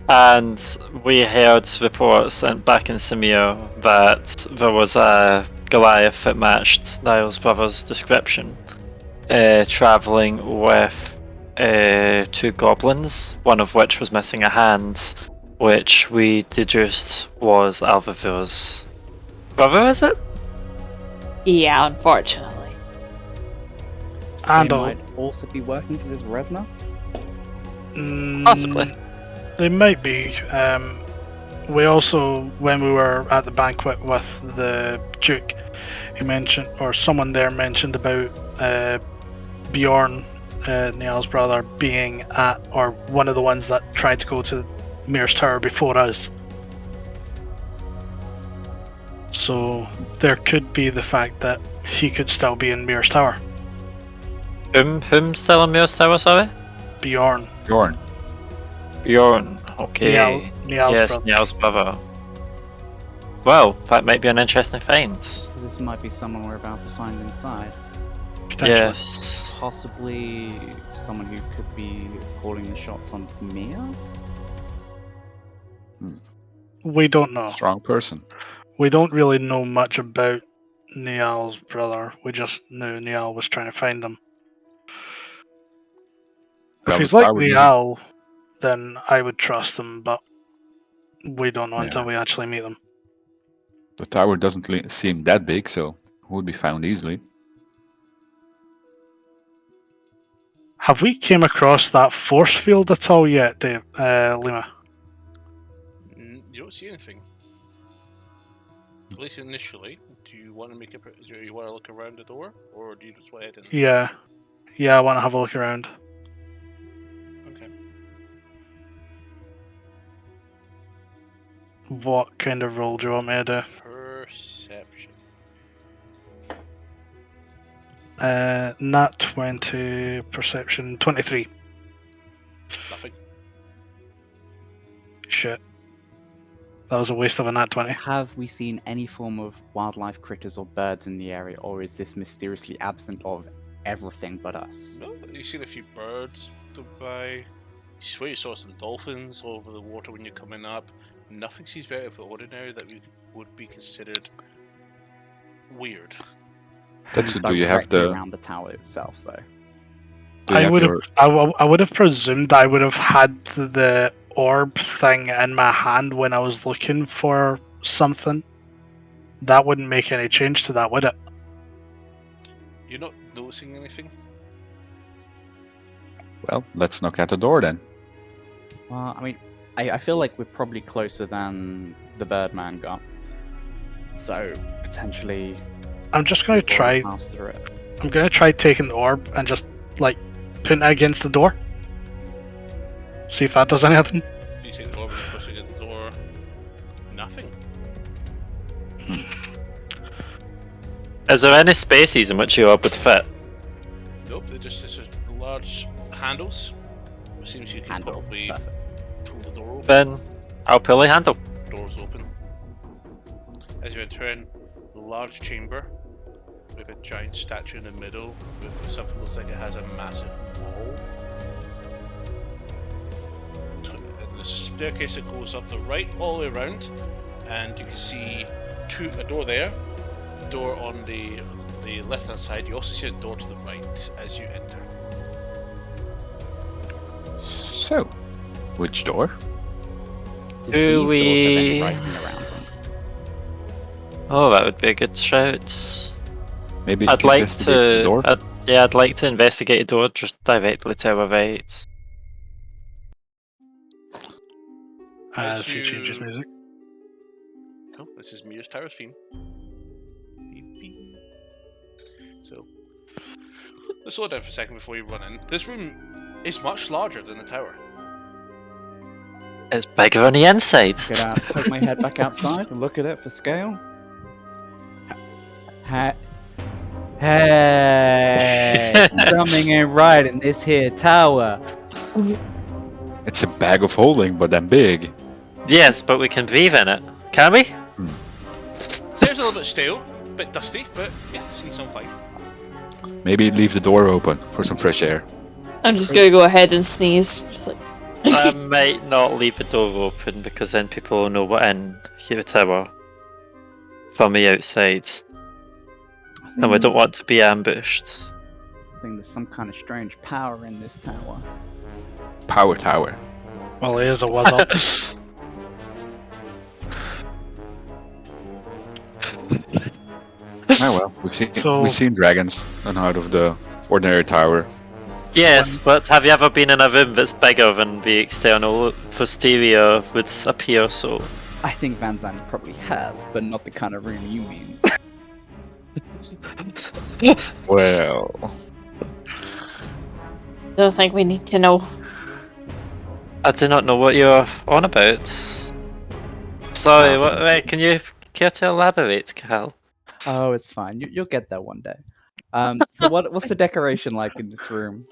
And we heard reports back in Samir that there was a Goliath that matched Niall's brother's description, travelling with two goblins, one of which was missing a hand, which we deduced was Alvavir's brother, is it? Yeah, unfortunately. And They might also be working for this Revna? Possibly. They might be. We also, when we were at the banquet with the Duke, he mentioned, or someone there mentioned about Bjorn, Niall's brother, being at, or one of the ones that tried to go to Mir's Tower before us. So there could be the fact that he could still be in Mir's Tower. Whom still in Mir's tower, sorry? Bjorn. Bjorn. Bjorn. Okay. Niall's Yes, brother. Niall's brother. Well, that might be an interesting find. So this might be someone we're about to find inside. Potentially. Yes. Possibly someone who could be calling the shots on Mia? We don't know. Strong person. We don't really know much about Niall's brother. We just knew Niall was trying to find him. Well, If he's the like tower doesn't- Niall, then I would trust him, but we don't know Yeah. until we actually meet them. The tower doesn't seem that big, so it would be found easily. Have we came across that force field at all yet, Dave, Lima? You don't see anything. At least initially. Do you want to do you want to look around the door, or do you just want to head in? Yeah. Yeah, I want to have a look around. Okay. What kind of roll do you want me to do? Perception. Nat 20, perception 23. Nothing. Shit. That was a waste of a nat 20. Have we seen any form of wildlife critters or birds in the area, or is this mysteriously absent of everything but us? No, you've seen a few birds go by. You swear you saw some dolphins over the water when you're coming up. Nothing seems very out of the ordinary that would be considered weird. That's do you have Directly the? around the tower itself, though? Do you I have would your, have. I would have presumed I would have had the orb thing in my hand when I was looking for something. That wouldn't make any change to that, would it? You're not noticing anything? Well, let's knock at the door then. Well, I mean, I feel like we're probably closer than the Birdman got. So, potentially... I'm just gonna try. pass through it. I'm gonna try taking the orb and just like putting it against the door. See if that does anything. You take the orb and push it against the door. Nothing. Is there any spaces in which your orb would fit? Nope, they're just large handles. It seems you can Handles. probably Perfect. pull the door open. Then I'll pull a handle. Doors open. As you enter in, a large chamber with a giant statue in the middle with something that looks like it has a massive wall. There's a staircase that goes up the right all the way around, and you can see a door there, a door on the left hand side. You also see a door to the right as you enter. So, which door? Did Do these doors have any we- writing around them? Oh, that would be a good shout. Maybe I'd like investigate the to. door? I'd like to investigate a door just directly to our right. As As he changes you- music. Oh, this is Mia's Tower's theme. Beep, beep. So, let's slow down for a second before you run in. This room is much larger than the tower. It's bigger on the inside. Get out, poke my head back outside and look at it for scale. Hey, something ain't right in this here tower. It's a bag of holding, but then big. Yes, but we can breathe in it. Can we? Stairs a little bit stale, a bit dusty, but yeah, seems on fine. Maybe leave the door open for some fresh air. I'm just gonna go ahead and sneeze. Just like. I might not leave the door open because then people will know we're in here tower from the outside, and we don't want to be ambushed. I think there's some kind of strange power in this tower. Power tower. Well, he is a was up. Oh well, So- we've seen dragons and out of the ordinary tower. Yes, but have you ever been in a room that's bigger than the external posterior would appear so? I think Van Zandt probably has, but not the kind of room you mean. Well, Don't think we need to know. I do not know what you're on about. Sorry, wait, can you care to elaborate, Cal? Oh, it's fine. You'll get there one day. So what's the decoration like in this room?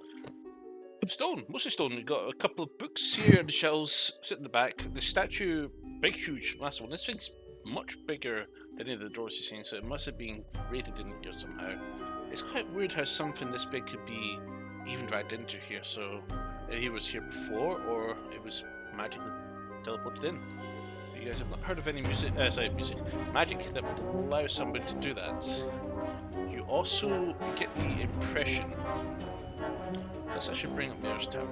Stone, mostly stone. We've got a couple of books here and the shelves sit in the back. The statue, big, huge, massive one. This thing's much bigger than any of the doors you've seen, so it must have been rated in here somehow. It's quite weird how something this big could be even dragged into here, so he was here before, or it was magically teleported in. You guys have not heard of any magic that would allow somebody to do that. You also get the impression. This I should bring up Mayor's Tower.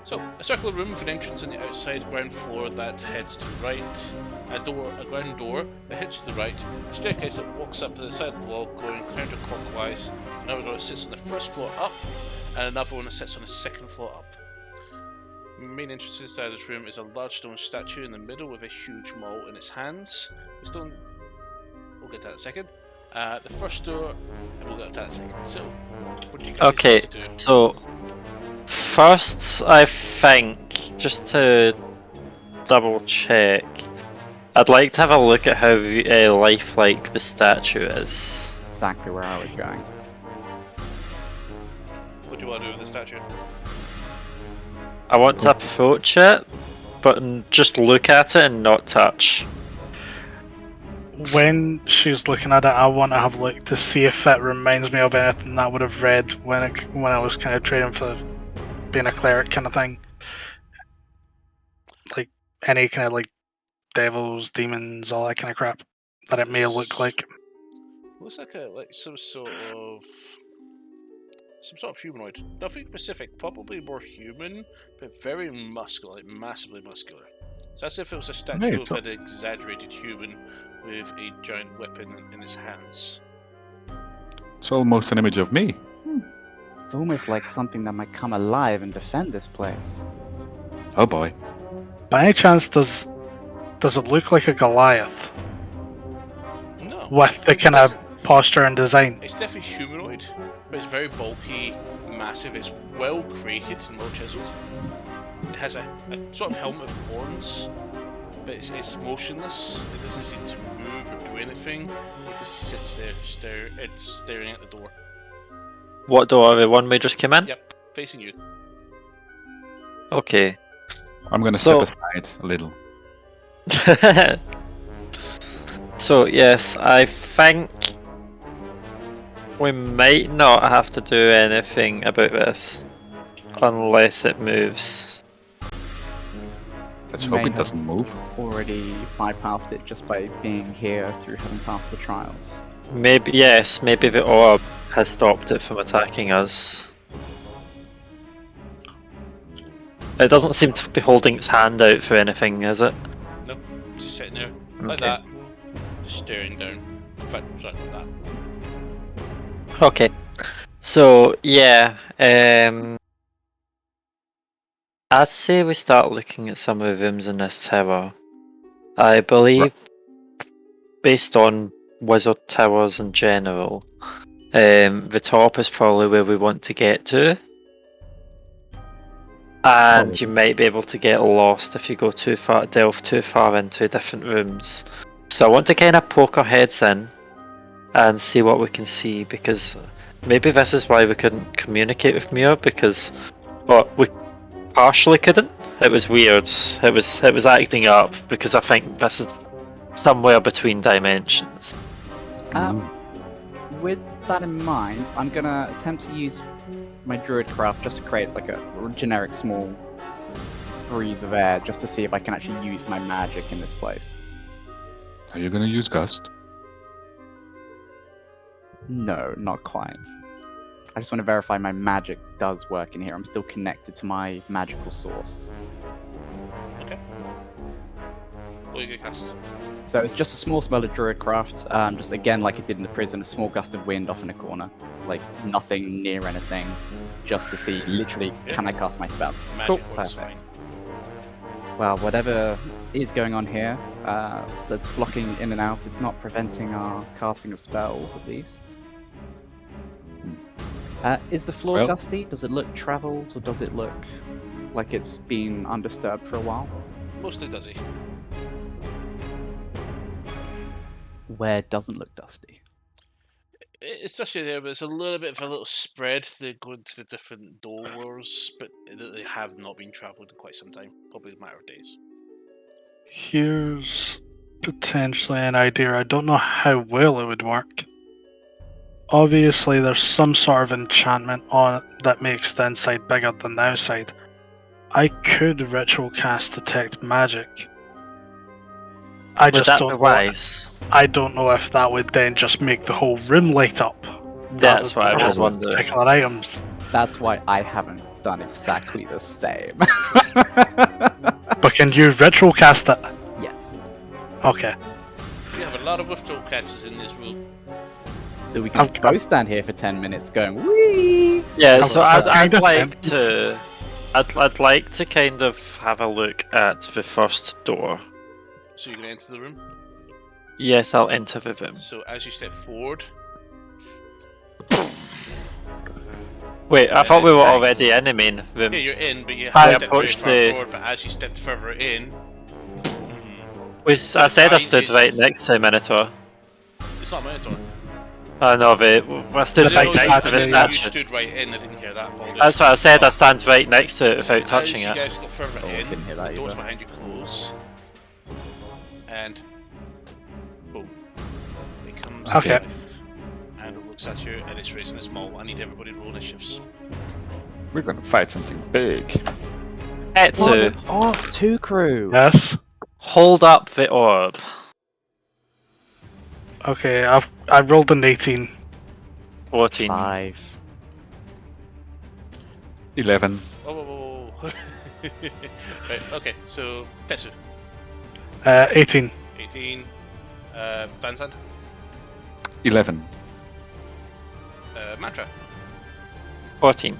So, a circular room with an entrance on the outside ground floor that heads to the right, a ground door that heads to the right, a staircase that walks up to the side of the wall going counterclockwise, another door that sits on the first floor up, and another one that sits on the second floor up. The main entrance inside this room is a large stone statue in the middle with a huge maul in its hands. The stone... We'll get to that in a second. The first door, and we'll get to that in a second. So, what do you guys Okay, want to do? so first, I think, just to double check, I'd like to have a look at how lifelike the statue is. Exactly where I was going. What do you want to do with the statue? I want to approach it, but just look at it and not touch. When she's looking at it, I want to have a look to see if it reminds me of anything that I would have read when I was kind of training for being a cleric kind of thing. Like any kind of like devils, demons, all that kind of crap that it may look like. Looks like some sort of humanoid. Nothing specific, probably more human, but very muscular, like massively muscular. So as if it was a statue of an exaggerated human with a giant weapon in his hands. It's almost an image of me. It's almost like something that might come alive and defend this place. Oh boy. By any chance, does it look like a Goliath No. with the kind of posture and design? It's definitely humanoid, but it's very bulky, massive. It's well created and well chiseled. It has a sort of helmet of horns, but it's motionless. It doesn't seem to move or do anything. It just sits there, staring at the door. What door? The one we just came in? Yep, facing you. Okay. I'm gonna So- step aside a little. So yes, I think we might not have to do anything about this unless it moves. Let's You hope may it have doesn't move. Already bypassed it just by being here through having passed the trials. Maybe the orb has stopped it from attacking us. It doesn't seem to be holding its hand out for anything, is it? Nope, just sitting there like Okay. that, just staring down. In fact, sorry, like that. Okay. So yeah, I'd say we start looking at some of the rooms in this tower. I believe, based on wizard towers in general, the top is probably where we want to get to. And you might be able to get lost if you go delve too far into different rooms. So I want to kind of poke our heads in and see what we can see, because maybe this is why we couldn't communicate with Mia, because we partially couldn't. It was weird. It was acting up, because I think this is somewhere between dimensions. With that in mind, I'm gonna attempt to use my druid craft just to create like a generic small breeze of air, just to see if I can actually use my magic in this place. Are you gonna use Gust? No, not quite. I just want to verify my magic does work in here. I'm still connected to my magical source. Okay. What are you gonna cast? So it's just a small spell of druid craft, just again like it did in the prison, a small gust of wind off in a corner. Like nothing near anything, just to see literally can I cast my spell. Magic Cool, works perfect. fine. Well, whatever is going on here, that's blocking in and out, it's not preventing our casting of spells at least. Is the floor Well- dusty? Does it look travelled, or does it look like it's been undisturbed for a while? Mostly does he? Where doesn't look dusty? It's dusty there, but it's a little bit of a little spread. They go into the different doors, but they have not been travelled in quite some time. Probably a matter of days. Here's potentially an idea. I don't know how well it would work. Obviously, there's some sort of enchantment on it that makes the inside bigger than the outside. I could ritual cast detect magic I Would just that don't be know. wise? I don't know if that would then just make the whole room light up. That's what I was rather than wondering. particular items. That's why I haven't done exactly the same. But can you retro cast it? Yes. Okay. We have a lot of withdraw catches in this room. So we can I'm- both stand here for 10 minutes going, wee! Yeah, so I'm I'd kinda like tempted. to. I'd like to kind of have a look at the first door. So you're going to enter the room. Yes, I'll enter the room. So as you step forward, Wait, I thought we were Thanks. already in the main room. yeah, you're in, but you I have stepped very approached far the- forward. But as you stepped further in, I said I stood is- right next to a Minotaur. it's not a Minotaur. Oh no, I stood The right big next to the statue, yeah. You statue. stood right in. I didn't hear that. Apologies. That's what I said. I stand right next to it without touching As you it. guys go further Oh, I in, didn't hear that the doors either. behind you close, and boom, it comes Okay. to life, and it looks at you, and it's raising its maul. I need everybody to roll initiatives. We're gonna fight something big. Etsu, Oh, two crew! Yes. hold up the orb. Okay, I rolled an 18. 14. 5. 11. Whoa, whoa, whoa, whoa. Right, okay, so Tetsu, 18. 18, Van Zandt, 11. Mantra, 14.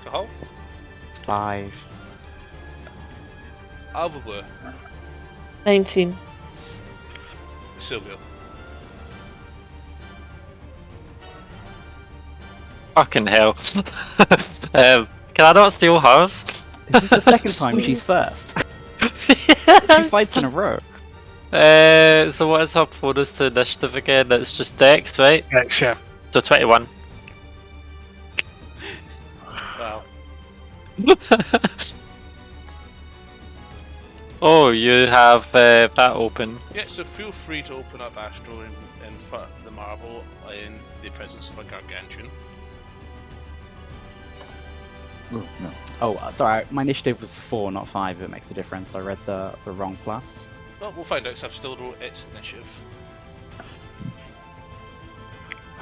Kahal, 5. Albuquerque, 19. Silvio. Fucking hell. Can I not steal hers? This is the second time she's first. 2 fights in a row. So what is our bonus to initiative again? It's just Dex, right? Next, yeah. So 21. Wow. Oh, you have that open. Yeah, so feel free to open up Astro in the Marvel in the presence of a gargantuan. Oh, no. Oh, sorry, my initiative was 4, not 5. It makes a difference. I read the wrong plus. Well, we'll find out because I've still wrote its initiative.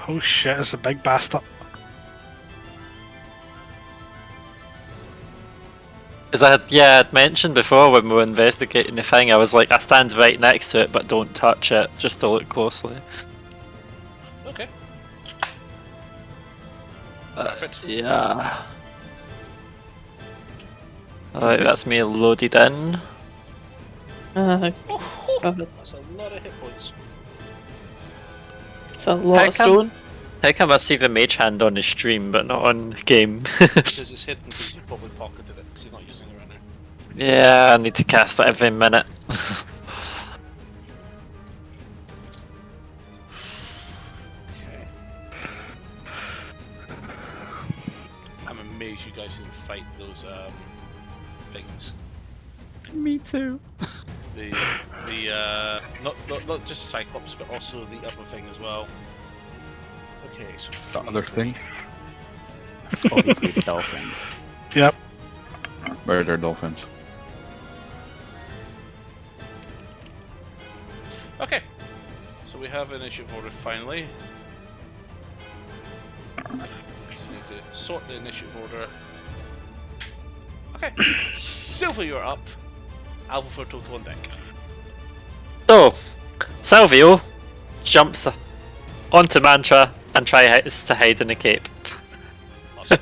Oh shit, it's a big bastard. Because I'd mentioned before when we were investigating the thing, I was like, I stand right next to it, but don't touch it, just to look closely. Okay. Uh, Perfect. Yeah. Alright, that's me loaded in. God. That's a lot of hit points. It's a lot of How come- stone. How come I see the mage hand on the stream, but not on game? Because it's hidden because you probably pocketed it because you're not using it right now. Yeah, I need to cast it every minute. Okay. I'm amazed you guys didn't fight those things. Me too. Not just Cyclops, but also the other thing as well. Okay, so The other thing. Obviously the dolphins. Yep. Murder dolphins. Okay, so we have initiative order finally. Just need to sort the initiative order. Okay, Silver, you're up. Alpha for total on deck. So, Salvio jumps onto Mantra and tries to hide in the cape. Awesome.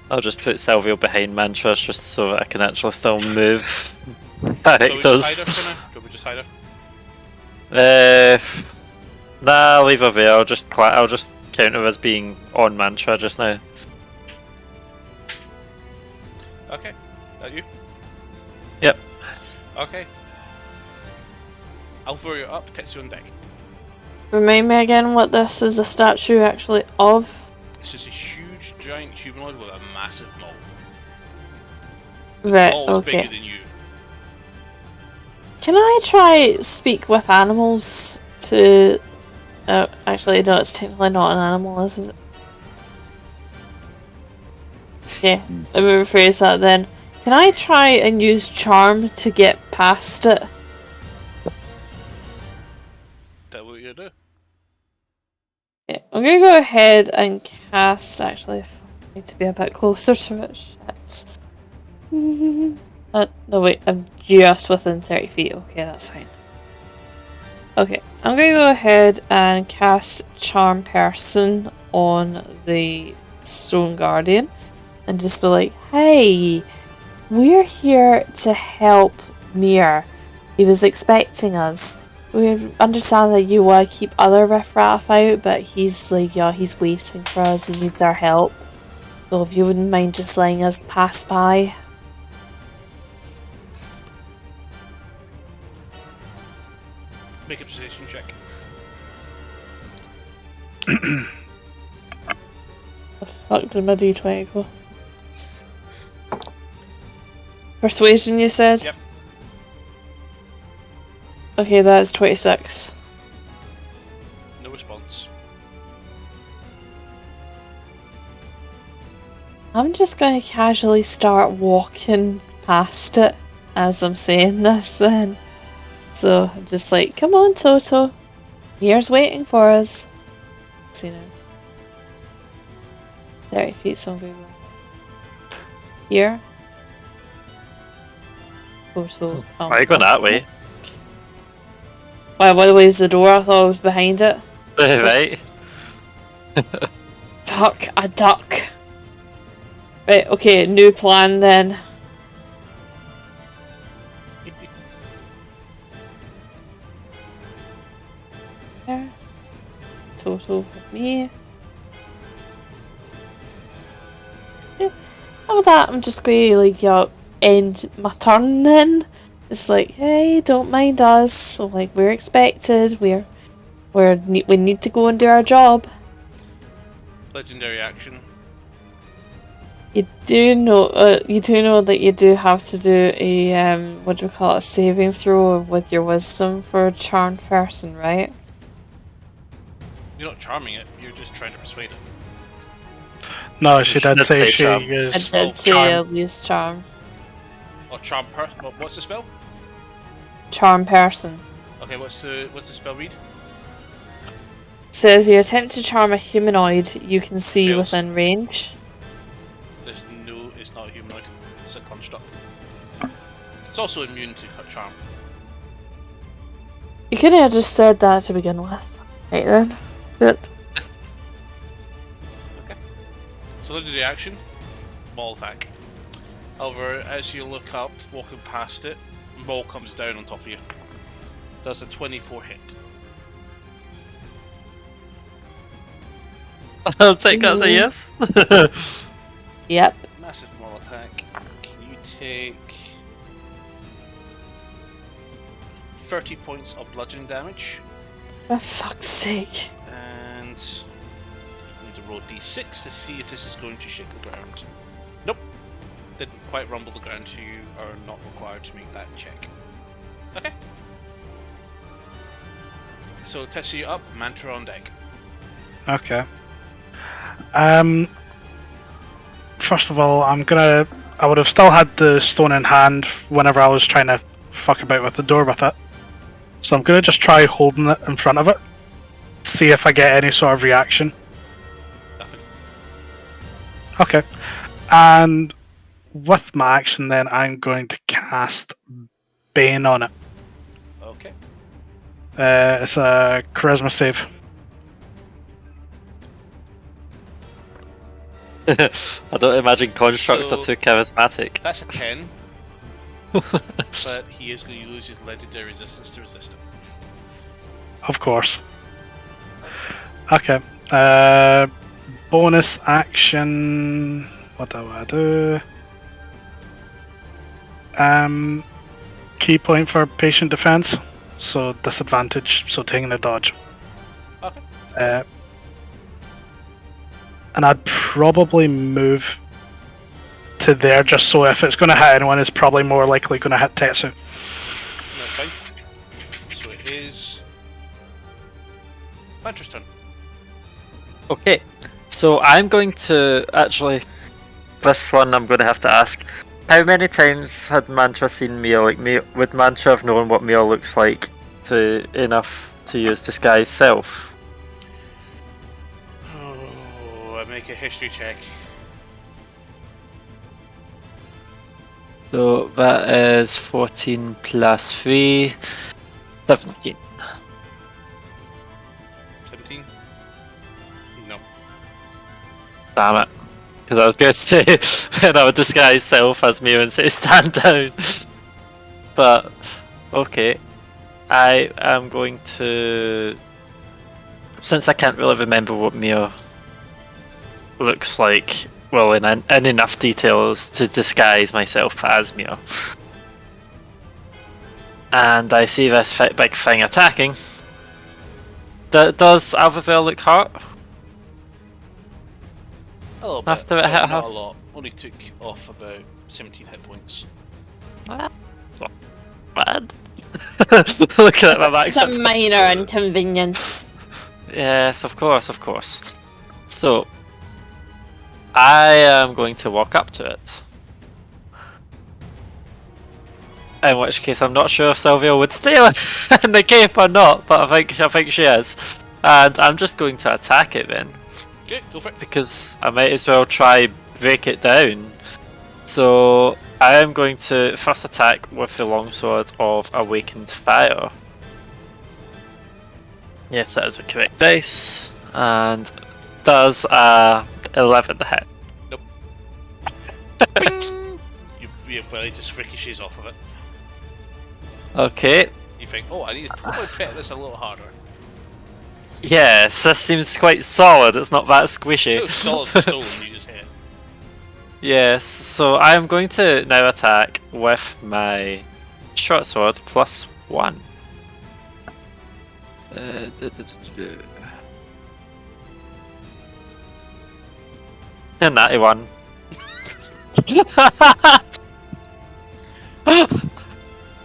I'll just put Salvio behind Mantra just so that I can actually still move So we just hide characters. her for now? Do we just hide her? Nah, leave her there. I'll just count her as being on Mantra just now. Okay, that you? Yep. Okay. Alpha, you're up. Tetsu on deck. Remind me again what this is a statue actually of. It's just a huge, giant humanoid with a massive maul. Right, Maul's bigger okay. than you. Can I try speak with animals to... actually, no, it's technically not an animal, is it? Okay, let me rephrase that then. Can I try and use charm to get past it? That what you're gonna do? Yeah, I'm gonna go ahead and cast. Actually, if I need to be a bit closer to it. Shit. No wait, I'm just within 30 feet. Okay, that's fine. Okay, I'm gonna go ahead and cast Charm Person on the Stone Guardian and just be like, hey, we're here to help Mir. He was expecting us. We understand that you want to keep other riffraff out, but he's like, yeah, he's waiting for us. He needs our help. So if you wouldn't mind just letting us pass by. Make a persuasion check. The fuck did my d20 go? Persuasion, you said? Yep. Okay, that's 26. No response. I'm just going to casually start walking past it as I'm saying this then. So I'm just like, come on, Toto. Mir's waiting for us. So, you know. 30 feet, so I'm going to go here. Toto, come. Why are you going that way? Why, by the way, is the door? I thought I was behind it. Right. Fuck, a duck. Right, okay, new plan then. There. Toto with me. Yeah. How about that? I'm just going to, like, end my turn then. Just like, hey, don't mind us. So, like, we're expected. We need to go and do our job. Legendary action. You do know that you do have to do a what do we call it, a saving throw with your wisdom for a charmed person, right? You're not charming it, you're just trying to persuade it. No, she did say she charm. I used did say charm. I'll use charm. Or charm person. What's the spell? Charm person. Okay, what's the spell read? Says you attempt to charm a humanoid you can see Fails. within range. It's not a humanoid. It's a construct. It's also immune to charm. You could have just said that to begin with. Right then. Good. Okay. So legendary action, maul attack. However, as you look up, walking past it, maul comes down on top of you. Does a 24 hit. I'll take that as a yes. Yep. Massive maul attack. Can you take 30 points of bludgeoning damage? For fuck's sake. And I need to roll d6 to see if this is going to shake the ground. Nope. Didn't quite rumble the ground, so you are not required to make that check. Okay. So Tessie up, Mantra on deck. Okay. First of all, I would have still had the stone in hand whenever I was trying to fuck about with the door with it. So I'm gonna just try holding it in front of it. See if I get any sort of reaction. Nothing. Okay. And with my action then, I'm going to cast Bane on it. Okay. It's a charisma save. I don't imagine constructs are So- too charismatic. That's a 10. But he is going to use his legendary resistance to resist it. Of course. Okay. Bonus action. What do I do? Key point for patient defense. So disadvantage. So taking the dodge. Okay. And I'd probably move to there just so if it's going to hit anyone, it's probably more likely going to hit Tetsu. That's fine. So it is Mantra's turn. Okay, so I'm going to actually. This one I'm going to have to ask. How many times had Mantra seen Mia? Like, would Mantra have known what Mia looks like enough to use disguise self? Oh, I make a history check. So that is 14 plus 3, 17. 17? No. Damn it. Because I was going to say that I would disguise self as Mia and say stand down. But, okay. I am going to... Since I can't really remember what Mia looks like, well, in enough details to disguise myself as Mia. And I see this big thing attacking. Does Alvavel look hurt? A little bit, After it but hit not her? a lot. Only took off about 17 hit points. Not bad. Looking at my back. It's a minor inconvenience. Yes, of course, of course. So, I am going to walk up to it. In which case, I'm not sure if Sylvia would stay in the cape or not, but I think she is. And I'm just going to attack it then, Okay, go for it. because I might as well try break it down. So, I am going to first attack with the longsword of Awakened Fire. Yes, that is a correct dice. And does 11 hit. Bing! Your belly just ricochets off of it. Okay. You think, oh, I need to probably pet this a little harder. Yes, this seems quite solid. It's not that squishy. It was solid stone you just hit. Yes, so I am going to now attack with my short sword plus 1. And 91.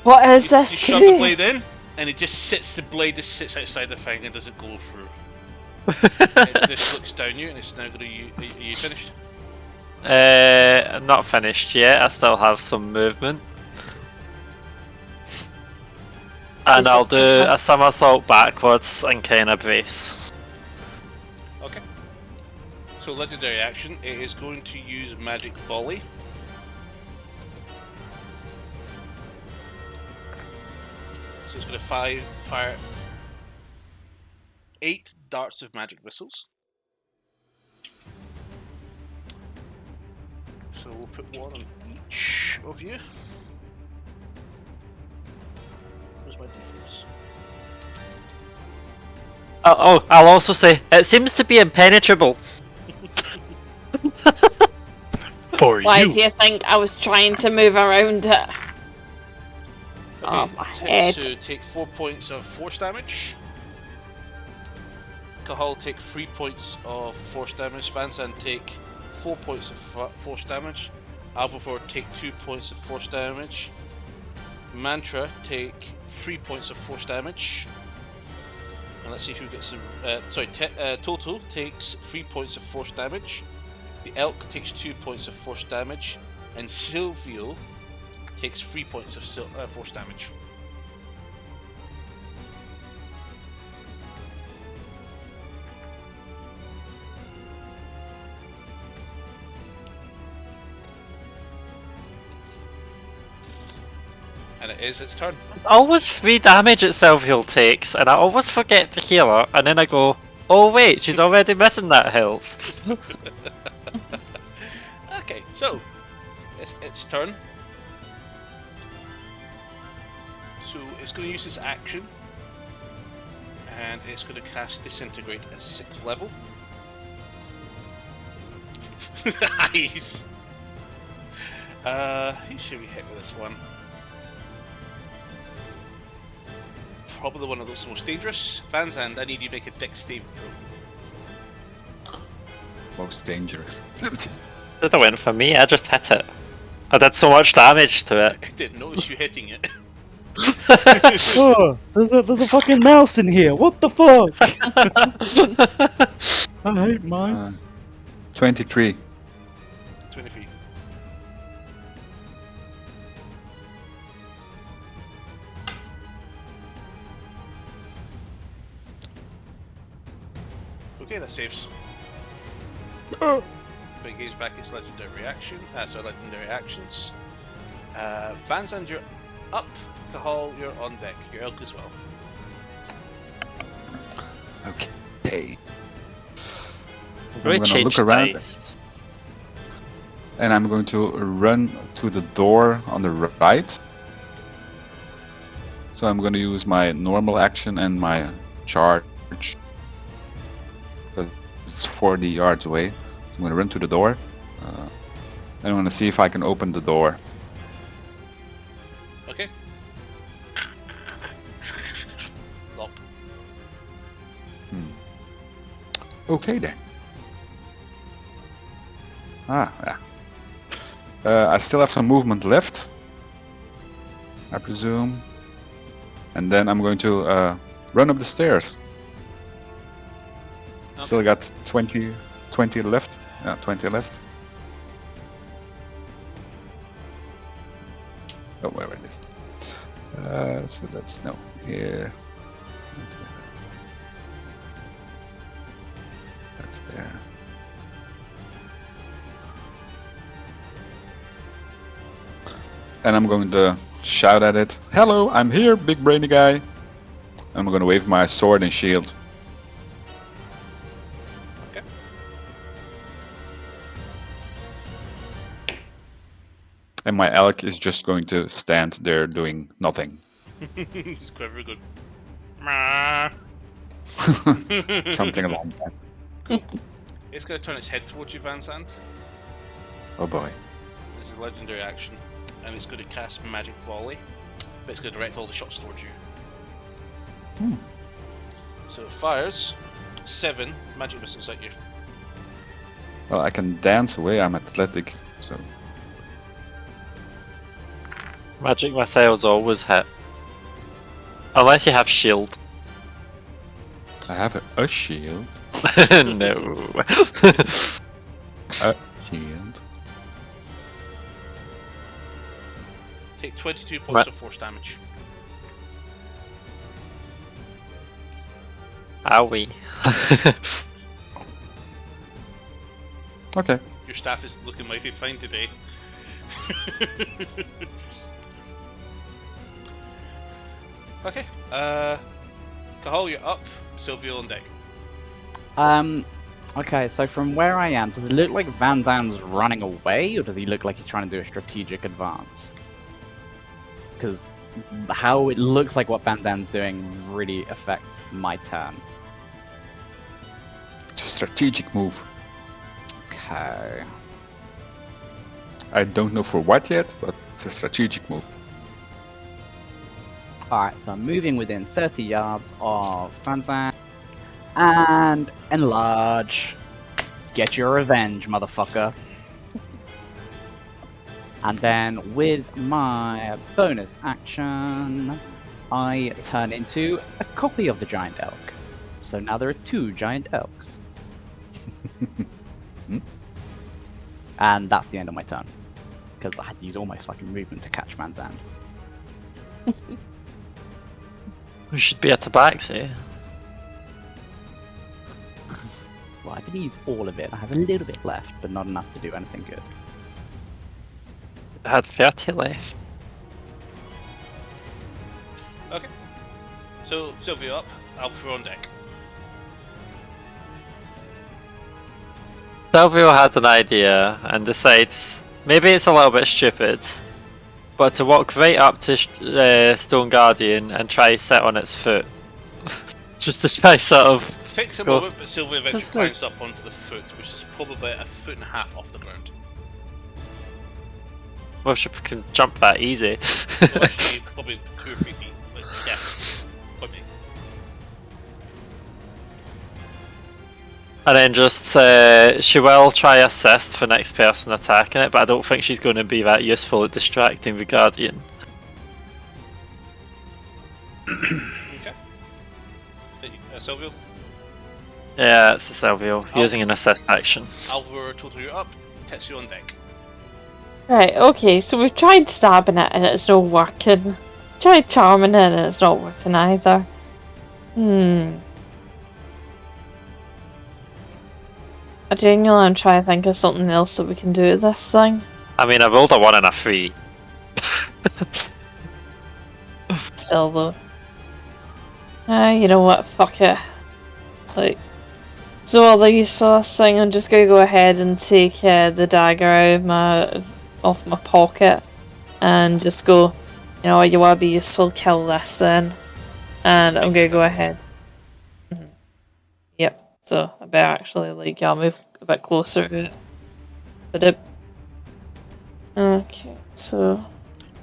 What is You this? shove the blade in, and it just sits. The blade just sits outside the thing and doesn't go through. It just looks down you, and it's now going to. Are you finished? I'm not finished yet. I still have some movement. And I'll do a somersault backwards and kind of brace. Okay. So legendary action. It is going to use magic volley. So it's going to fire 8 darts of magic missiles. So we'll put 1 on each of you. Where's my defense? Oh, I'll also say, it seems to be impenetrable. For Why you. do you think I was trying to move around it? Oh, my head. So take 4 points of force damage. Cahal take 3 points of force damage. Vanzan take 4 points of force damage. Alvafor take 2 points of force damage. Mantra take 3 points of force damage. And let's see who gets Toto takes 3 points of force damage. The Elk takes 2 points of force damage. And Silvio takes 3 points of force damage. And it is its turn. Always 3 damage itself he'll takes, and I always forget to heal her, and then I go, oh wait, she's already missing that health. Okay, so it's its turn. So it's going to use its action, and it's going to cast Disintegrate at 6th level. Nice. Who should we hit with this one? Probably the one that looks the most dangerous. Vanzand, I need you to make a dex save throw. Most dangerous. That went for me, I just hit it. I did so much damage to it. I didn't notice you hitting it. Oh, there's a fucking mouse in here. What the fuck? I hate mice. 23. 20 feet. Okay, that saves. Oh. But gains back its legendary reaction. Legendary actions. Van Zandt, you're up. Cahal, you're on deck. You're elk as well. Okay. Very I'm gonna look around, and I'm going to run to the door on the right. So I'm going to use my normal action and my charge. It's 40 yards away. So I'm going to run to the door. And I'm going to see if I can open the door. Okay. Locked. Okay then. Yeah. I still have some movement left, I presume. And then I'm going to run up the stairs. Okay. Still got 20 left. Yeah, 20 left. Oh, where it is. So that's no here. That's there. And I'm going to shout at it. Hello, I'm here, big brainy guy. I'm going to wave my sword and shield. Okay. And my elk is just going to stand there doing nothing. It's quite very good. Something along that. It's going to turn its head towards you, Van Zandt. Oh boy. This is a legendary action, and it's going to cast Magic Volley, but it's going to direct all the shots towards you. So it fires 7 magic missiles at you. Well, I can dance away. I'm athletics, so Magic missiles always hit. Unless you have shield. I have a shield. No. A shield. Take 22 points of force damage. Owie. Okay. Your staff is looking mighty fine today. Okay. Cahal, you're up. Sylvia on deck. Okay, so from where I am, does it look like Van Zandt's running away, or does he look like he's trying to do a strategic advance? Because how it looks like what Van Zandt's doing really affects my turn. It's a strategic move. Okay. I don't know for what yet, but it's a strategic move. Alright, so I'm moving within 30 yards of Van Zandt. And enlarge. Get your revenge, motherfucker. And then with my bonus action, I turn into a copy of the giant elk. So now there are 2 giant elks. And that's the end of my turn. Because I had to use all my fucking movement to catch Van Zandt. We should be at the back here. Well, I didn't use all of it. I have a little bit left, but not enough to do anything good. I had 30 left. Okay. So, Sylvia up. Alpha on deck. Salvio had an idea and decides maybe it's a little bit stupid, but to walk right up to Stone Guardian and try sit on its foot. Just to try sort of... Takes a moment, but Sylvia eventually climbs up onto the foot, which is probably a foot and a half off the ground. Well, she can jump that easy. Well, actually, probably 2 or 3 feet. Like, yeah, probably. And then just, she will try assist for next person attacking it, but I don't think she's going to be that useful at distracting the Guardian. Okay. Sylvia? Yeah, it's a Salvio, using an assist action. Alvaro, total you're up. Tetsu on deck. Right, okay, so we've tried stabbing it and it's not working. Tried charming it and it's not working either. I genuinely am trying to think of something else that we can do with this thing. I mean, I rolled a 1 and a 3. Still though. You know what? Fuck it. Like, so all the useless thing, I'm just gonna go ahead and take the dagger off my pocket and just go, you know what, you wanna be useful, kill this then. And I'm gonna go ahead. Yep, so I better actually, like, I'll move a bit closer to it. Okay, so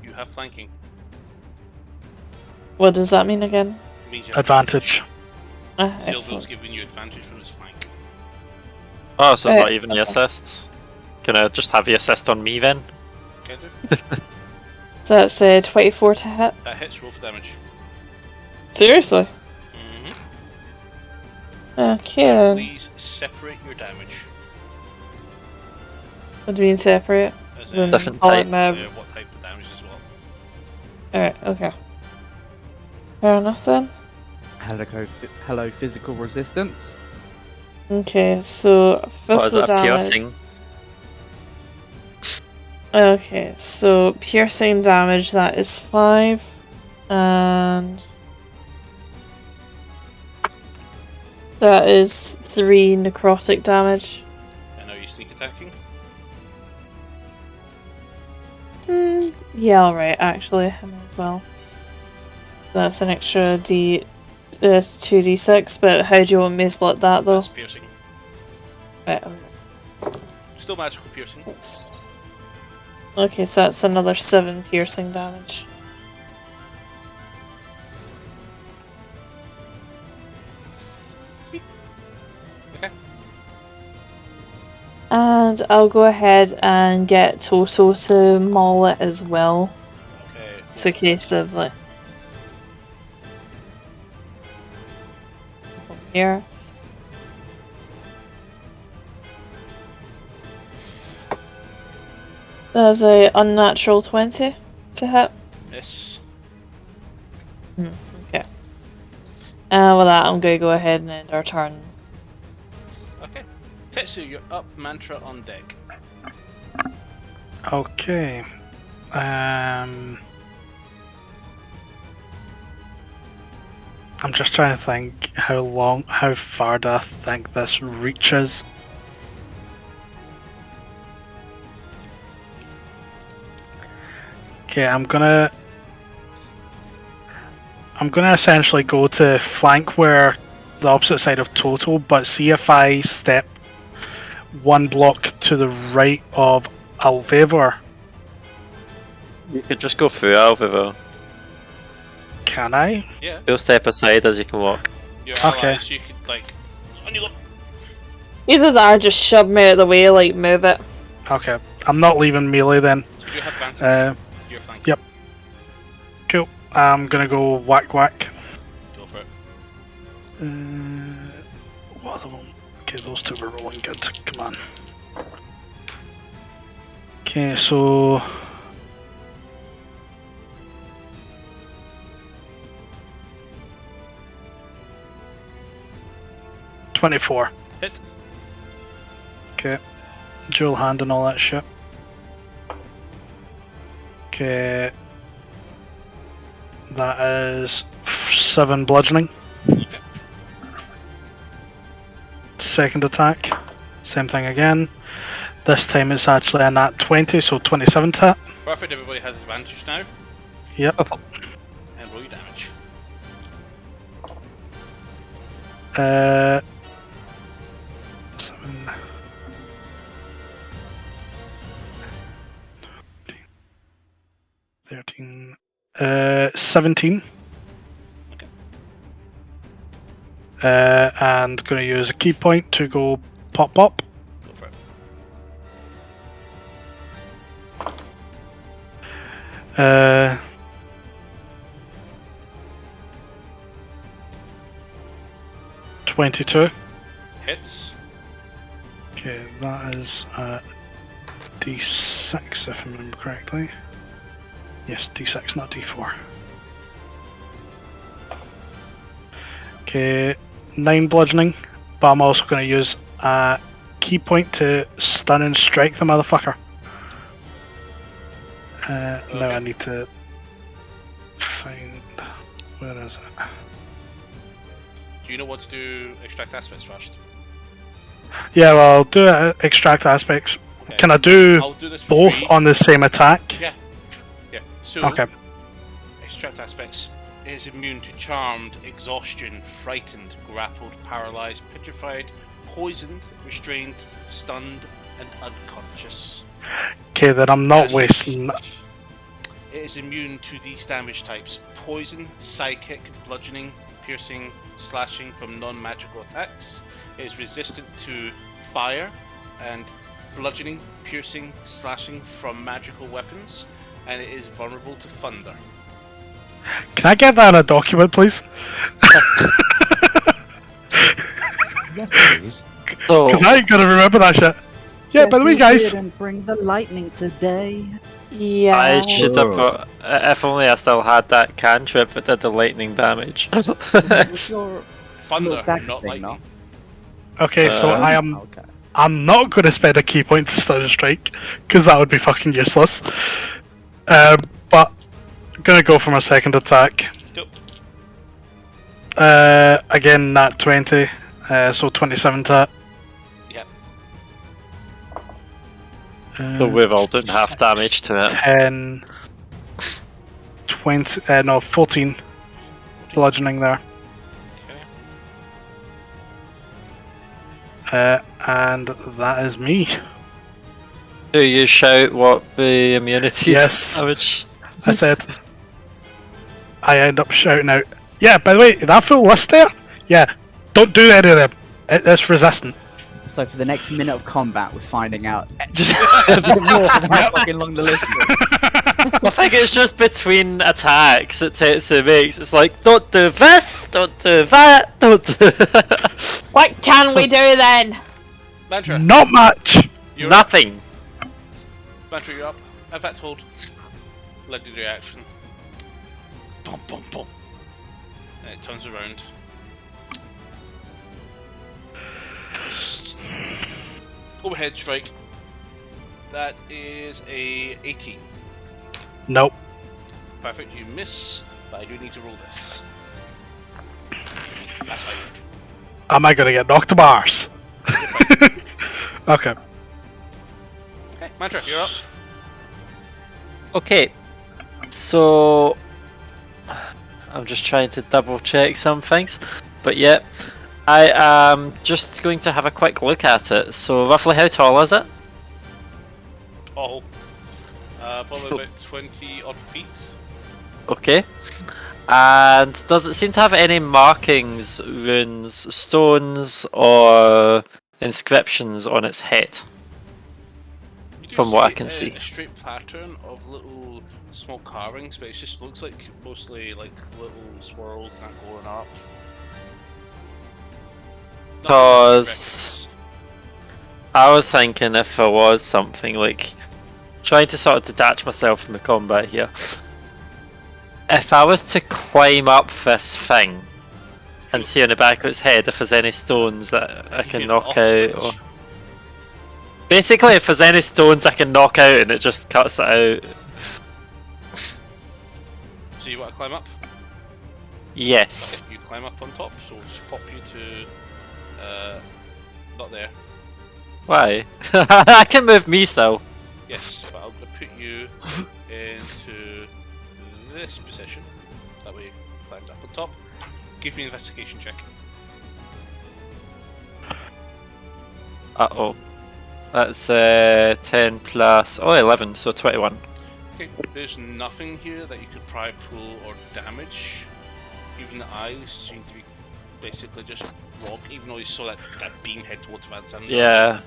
You have flanking. what does that mean again? It means you have Advantage. Silver's Excellent. giving you advantage from his flank. Oh, so it's Right, not even the okay. assist. Can I just have the assist on me then? Okay, do. So that's 24 to hit. That hits, roll for damage. Seriously? Okay then. Please separate your damage. What do you mean separate? As Then in, Different call it types. my... what type of damage as well. Alright, okay. Fair enough then. Hello, physical resistance. Okay, so What is physical it, a damage. piercing? Okay, so piercing damage, that is 5. And that is 3 necrotic damage. And are you sneak attacking? Yeah, alright, actually, I might as well. That's an extra it's 2d6, but how do you want me to split that though? That's piercing. Right, okay. Still magical piercing. Okay, so that's another 7 piercing damage. Okay. And I'll go ahead and get Toto to maul it as well. Okay. It's a case of like here. There's a unnatural 20 to hit. Yes. Okay. With that, I'm gonna go ahead and end our turns. Okay. Tetsu, you're up. Mantra on deck. Okay. I'm just trying to think how far do I think this reaches? Okay, I'm gonna essentially go to flank where the opposite side of Toto, but see if I step one block to the right of Alvivor. You could just go through Alvivo. Can I? Yeah. You'll step aside as you can walk. Your Okay. allies, you could like. On you go. Either that or just shove me out of the way, like move it. Okay. I'm not leaving melee then. So you have advantage. Your flank. Yep. Cool. I'm gonna go whack whack. Go for it. What other one? Okay, those two were rolling good. Come on. Okay, so 24. Hit. Okay. Dual hand and all that shit. Okay. That is 7 bludgeoning. Okay. Second attack. Same thing again. This time it's actually a nat 20, so 27 to hit. Perfect. Everybody has advantage now. Yep. And roll your damage. Seven. 13. 17. Okay. And gonna use a key point to go pop pop. Go for it. Uh, $22. Hits. Okay, that is D6 if I remember correctly. Yes, D6, not D4. Okay, 9 bludgeoning, but I'm also going to use a key point to stun and strike the motherfucker. Now I need to find... Where is it? Do you know what to do? Extract aspects first. Yeah, well, I'll do extract aspects. Okay. Can I do I'll do this for both free. on the same attack? Yeah. So, Okay. extract aspects is immune to charmed, exhaustion, frightened, grappled, paralyzed, petrified, poisoned, restrained, stunned, and unconscious. Okay, then I'm not Yes. wasting... It is immune to these damage types: poison, psychic, bludgeoning, piercing, slashing from non-magical attacks. It is resistant to fire and bludgeoning, piercing, slashing from magical weapons, and it is vulnerable to thunder. Can I get that in a document, please? Yes, please. So, Because I ain't gonna remember that shit. Yeah, by the way, guys... Didn't bring the lightning today. Yeah. I should have put. If only I still had that cantrip that did the lightning damage. What's your Thunder, dagger not thing, lightning. Okay, so Okay. I'm not going to spend a key point to stun and strike, because that would be fucking useless. But I'm going to go for my second attack. Go. Again, nat 20, so 27 to hit. Yep. So we've all done half damage to it. 10, 20, no, 14 bludgeoning there. Okay. And that is me. Do you shout what the immunity Yes. damage? I said, I end up shouting out, yeah, by the way, that full list there? Yeah, don't do any of them. It's resistant. So for the next minute of combat, we're finding out just a bit more of how fucking long the list is. I think it's just between attacks that Tetsu makes. It's like, don't do this, don't do that, don't do What can we do then? Mantra, Not much. you're up. nothing. Mantra, you're up. In fact, hold. Legendary action. Boom, boom, boom. And it turns around. Overhead strike. That is a 18. Nope. Perfect, you miss, but I do need to roll this. That's fine. Am I gonna get knocked to bars? You're fine. Okay. Okay, Mantra, you're up. Okay, so I'm just trying to double check some things, but yeah, I am just going to have a quick look at it. So roughly how tall is it? Tall. Probably about 20 odd feet. Okay. And does it seem to have any markings, runes, stones, or inscriptions on its head? You do From what I can see. A straight pattern of little small carvings, but it just looks like mostly like little swirls and going up. Nothing 'Cause- reckless. I was thinking if there was something like trying to sort of detach myself from the combat here. If I was to climb up this thing and see on the back of its head if there's any stones that I You can mean knock off out, switch? or basically if there's any stones I can knock out and it just cuts it out. So you want to climb up? Yes. Okay, you climb up on top, so we'll just pop you to not there. Why? I can move me still. Yes, but I'm going to put you into this position. That way you climbed up on top. Give me an investigation check. Uh-oh. That's 10 plus... Oh, 11, so 21. Okay, there's nothing here that you could pry, pull, or damage. Even the eyes seem to be basically just rock, even though you saw that beam head towards Van Zandt. Yeah.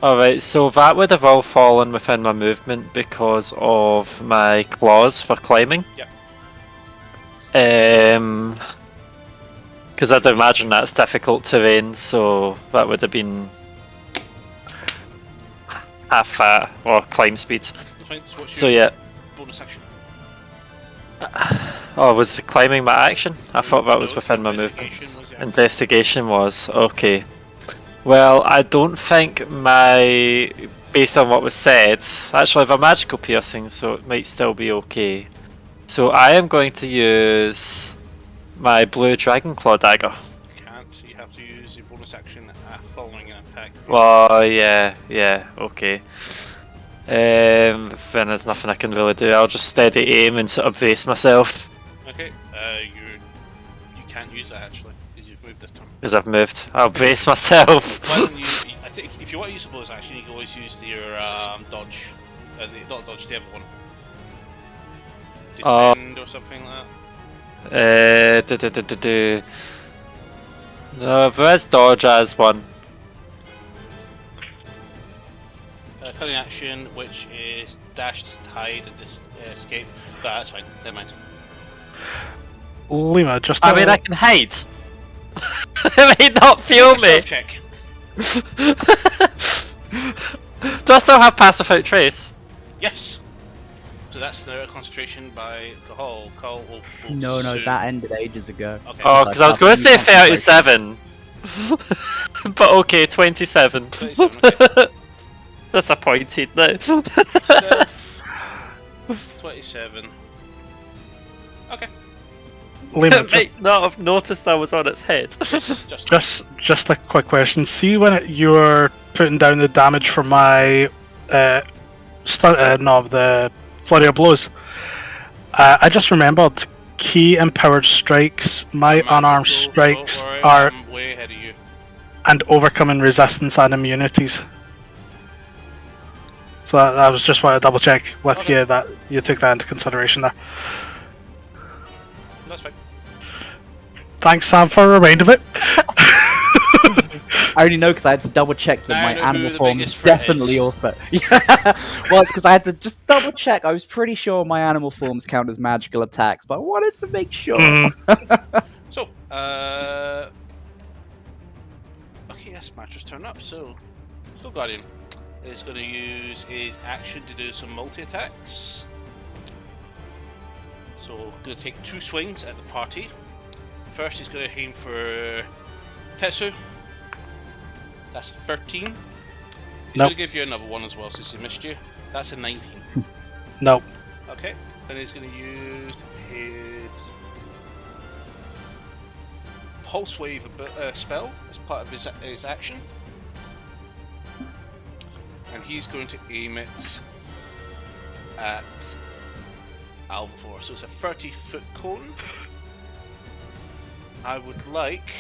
Alright, so that would have all fallen within my movement because of my claws for climbing. Yep. Because I'd imagine that's difficult terrain, so that would have been half or climb speed. That's fine, so what's So your yeah. bonus action? Oh, was the climbing my action? I thought that was No, within my movement. investigation was your action. Investigation was okay. Well, I don't think based on what was said, actually I have a magical piercing, so it might still be okay. So I am going to use my blue dragon claw dagger. You can't. You have to use your bonus action following an attack. Oh yeah, okay. Then there's nothing I can really do. I'll just steady aim and sort of brace myself. Okay. You can't use that actually because you've moved this turn. Because I've moved. I'll brace myself. Why don't you? I think if you want to use a bonus action, you can always use your dodge. Not dodge, the other one. Defend or something like that. No, there's dodge as one. Cunning action, which is dash, hide, and escape. But that's fine. Never mind. Lima, just. I mean, I can hide. It may not feel me. Check. Do I still have pass without trace? Yes. So that's the concentration by Cahal. Cahal will No, soon. that ended ages ago. Okay. Oh, because I was going to say 37. But okay, 27. 27, okay. Disappointed now. 27. Okay. Lima, It might not have noticed I was on its head. just a quick question. See when you were putting down the damage for my the flurry of blows. I just remembered key empowered strikes. My unarmed strikes are I'm way ahead of you. and overcoming resistance and immunities. So I was just want to double check with you that you took that into consideration there. That's fine. Thanks, Sam, for reminding me. I only know because I had to double check that I my know who animal the form biggest is threat definitely is. also. Yeah. Well, it's because I had to just double check. I was pretty sure my animal forms count as magical attacks, but I wanted to make sure. So, okay, yes, Mattress turn up. So Guardian is going to use his action to do some multi-attacks. So, going to take 2 swings at the party. First, he's going to aim for Tetsu. That's a 13. He's going to give you another one as well since he missed you. That's a 19. Nope. Okay, then he's going to use his Pulse Wave spell as part of his action. And he's going to aim it at Alvor. So it's a 30-foot cone. I would like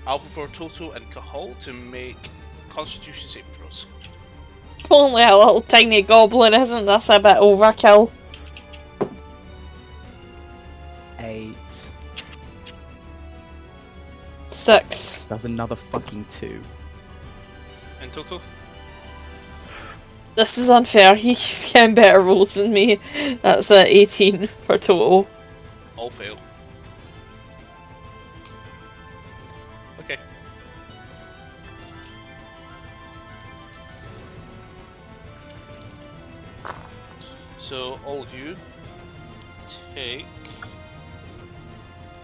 Alvor, Toto, and Cahal to make Constitution saving throws. Only a little tiny goblin, isn't this a bit overkill? 8. 6. That's another fucking 2. And Toto? This is unfair, he's getting better rolls than me. That's a 18 for total. All fail. Okay. So all of you take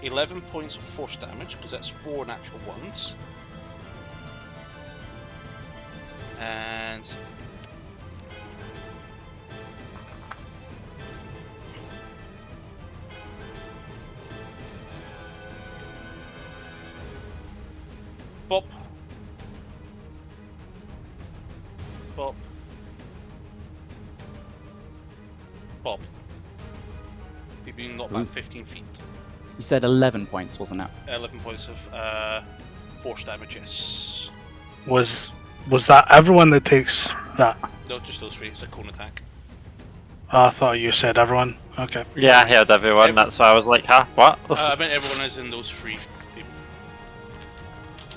11 points of force damage because that's 4 natural ones. And Bop. Bop. Bop. You've been knocked back 15 feet. You said 11 points, wasn't it? 11 points of force damage, yes. Was that everyone that takes that? No, just those 3. It's a cone attack. Oh, I thought you said everyone. Okay. Yeah, I heard everyone. That's why I was like, huh? What? I meant everyone is in those 3 people.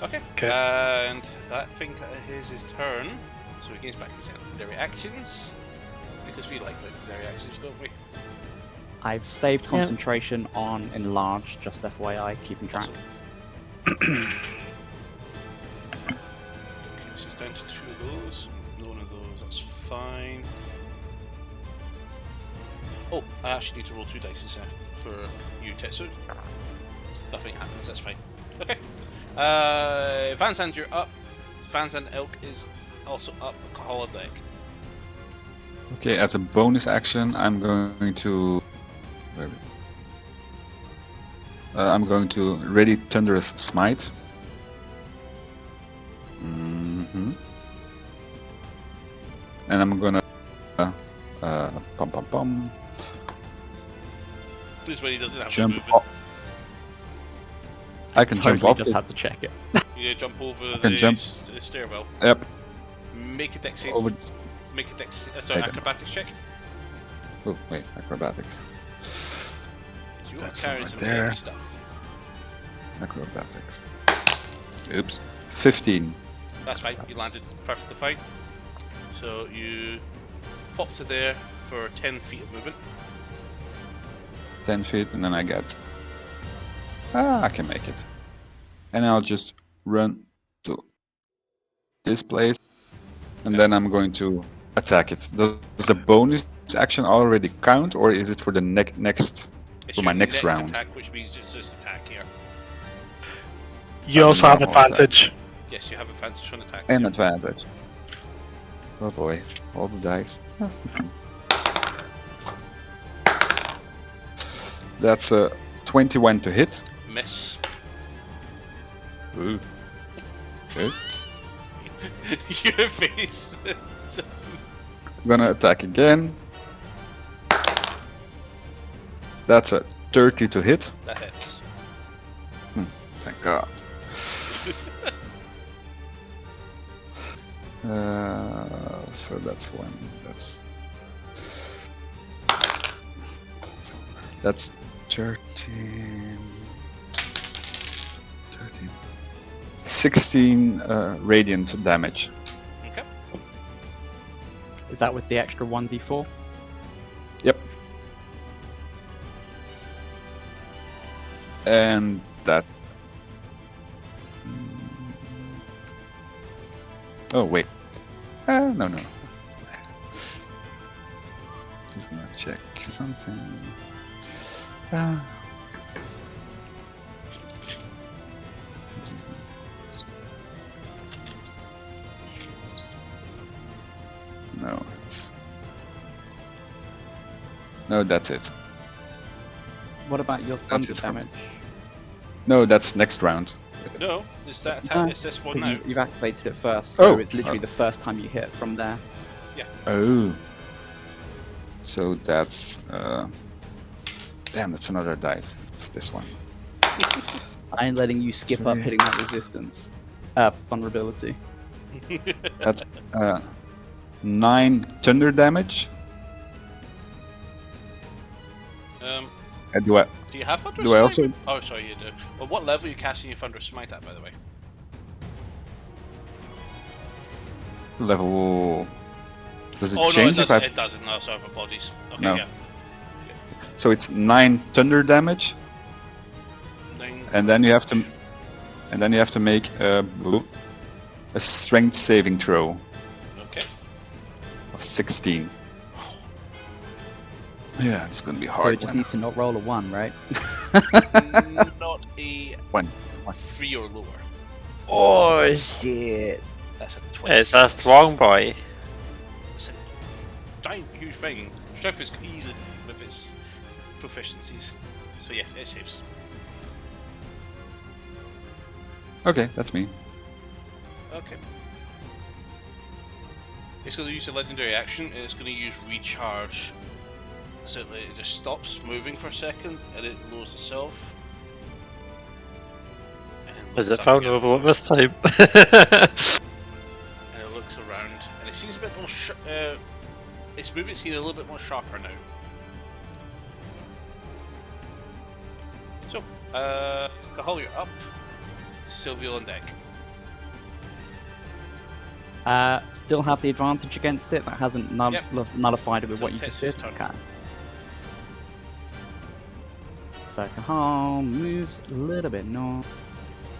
Okay. And that thing is his turn. So he gains back his legendary actions. Because we like legendary actions, don't we? I've saved concentration on enlarge, just FYI, keeping track. Okay, so it's down to 2 of those. None of those, that's fine. Oh, I actually need to roll 2 dice for you, Tetsu. Nothing happens, that's fine. Okay. Van Zandt, you're up. Fans and Elk is also up holodeck. Okay, as a bonus action, I'm going to. I'm going to ready Thunderous Smite. And I'm gonna. This is when he doesn't have Jump to move off. I can Totally jump off. just have to check it. You jump over can jump. the stairwell. Yep. Make a dex save. Over. Make a dex. Sorry, Okay. acrobatics check. Oh wait, acrobatics. You That's carry over some there. heavy stuff. Acrobatics. Oops. 15. That's fine. You landed perfectly fine. So you pop to there for 10 feet of movement. 10 feet, and then I get. I can make it. And I'll just run to this place, and then I'm going to attack it. Does the bonus action already count, or is it for the next? It's For my your next round. attack, which means it's just attack here. You also have normal attack. advantage. Yes, you have advantage on attack. And advantage. Oh boy, all the dice. That's a 21 to hit. Miss. Ooh. Okay. Your face. Gonna attack again. That's a 30 to hit. That hits. Thank God. So that's one. That's 13. 16 radiant damage. Okay. Is that with the extra 1d4? Yep. And that. Oh wait. No. Just gonna check something. No, that's it. What about your That's thunder it for me. damage? No, that's next round. No, it's that attack. No, It's this one But now. you've activated it first, so Oh. it's literally the first time you hit from there. Oh. So that's damn, that's another dice. It's this one. I ain't letting you skip up hitting that resistance. Vulnerability. That's 9 thunder damage. Do I Do you have Thunder Do I Smite? also- Oh, sorry, you do. Well, what level are you casting your Thunder Smite at, by the way? level? Does it Oh, change no, if I? it doesn't. No, sorry, apologies. Okay, No. yeah. So it's 9 thunder damage, 9 and then you have to make a strength saving throw Okay. of 16. Yeah, it's gonna be So hard. it just one. needs to not roll a 1, right? Not a One. 3 or lower. Oh, shit. That's a 20. It's a strong boy. It's a giant, huge thing. Strength is easy with its proficiencies. So yeah, it saves. Okay, that's me. Okay. It's going to use a legendary action, and it's going to use recharge. So that it just stops moving for a second, and it lowers itself. And Is looks it up again, vulnerable at this time? and it looks around, and it seems a bit more. Its movement seems a little bit more sharper now. So, Cahal, you're up. Sylvia on deck. Still have the advantage against it. That hasn't Yep. nullified it with So what you just did. Tessa's turn. Okay. So Cahal moves a little bit north,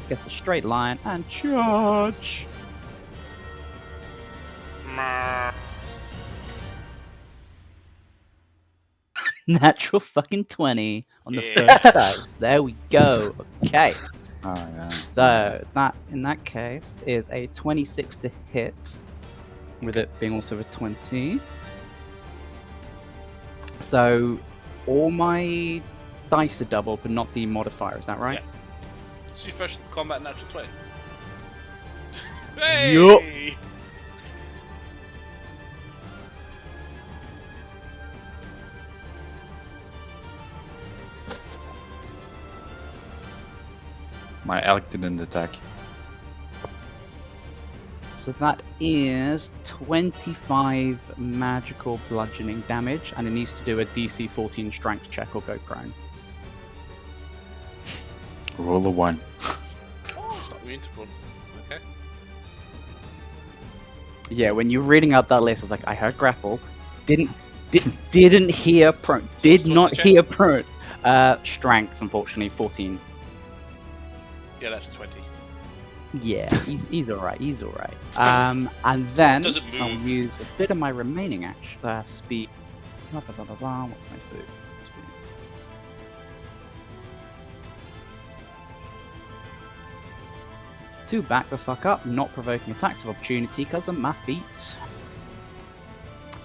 gets a straight line, and charge. Natural fucking 20 on the Yeah. first dice. There we go. Okay. Oh, yeah. So that, in that case, is a 26 to hit, with it being also a 20. So all my dice are double, but not the modifier. Is that right? It's your first combat natural 20. Yup. Hey! My elk didn't attack. So that is 25 magical bludgeoning damage, and it needs to do a DC 14 strength check or go prone. Roll a 1. Oh, it's not immune to prone. Okay. Yeah, when you're reading out that list, I was like, I heard grapple, didn't hear prone, did what's not the check? hear prone. Strength, unfortunately, 14. Yeah, that's 20. Yeah, he's alright, he's alright. And then Does it I'll move? use a bit of my remaining action, speed. Blah, blah, blah, blah, blah. What's my food? To back the fuck up, not provoking attacks of opportunity because of my feet.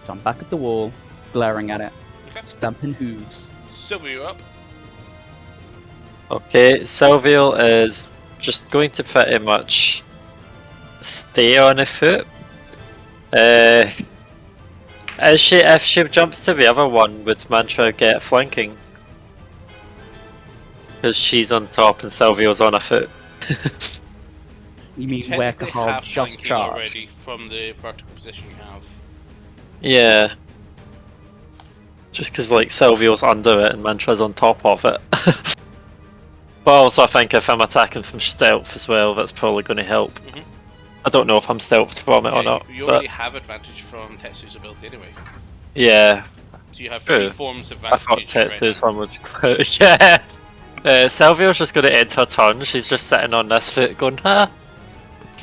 So I'm back at the wall, glaring at it, Okay. stamping hooves. Silver, you're up. Okay, Silvial is just going to pretty much stay on a foot. If she jumps to the other one, would Mantra get flanking? Because she's on top and Silvial's on a foot. You mean where Technically Kahal have just flanking charged? already from the vertical position you have. Yeah. Just because like Silvial's under it and Mantra's on top of it. But also I think if I'm attacking from stealth as well, that's probably going to help. Mhm. I don't know if I'm stealthed from it or not. You But already have advantage from Tetsu's ability anyway. yeah, So you have True. 3 forms of I thought advantage. Tetsu's one was yeah. Silvial's just going to end her turn. She's just sitting on this foot going, huh?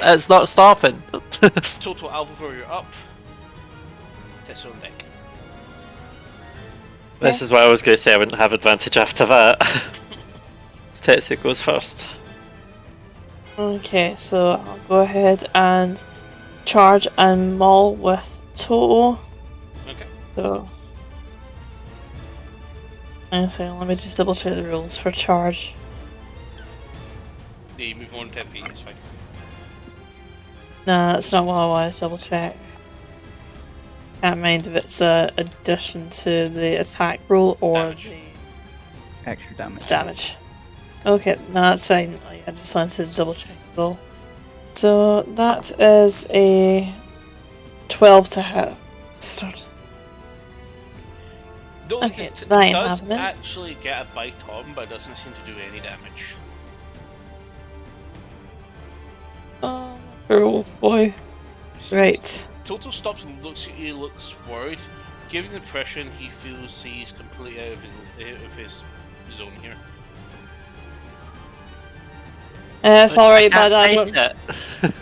It's not stopping. Total Alpha, you're up. Tetsu on deck. This is what I was going to say. I wouldn't have advantage after that. Tetsu goes first. Okay, so I'll go ahead and charge and maul with Toto. Okay. So, let me just double check the rules for charge. Yeah, you move on 10 feet, it's fine. Nah, that's not what I want to double check. Can't mind if it's a addition to the attack roll or Damage. the Extra damage. it's damage. Okay, no, that's fine. I just wanted to double check though. So that is a 12 to hit. Start. Though Okay, it that ain't does happening. actually get a bite on, but it doesn't seem to do any damage. Oh boy. Right. Toto stops and looks at you, looks worried, giving the impression he feels he's completely out of his zone here. It's alright, bud. I Can't don't. fight it.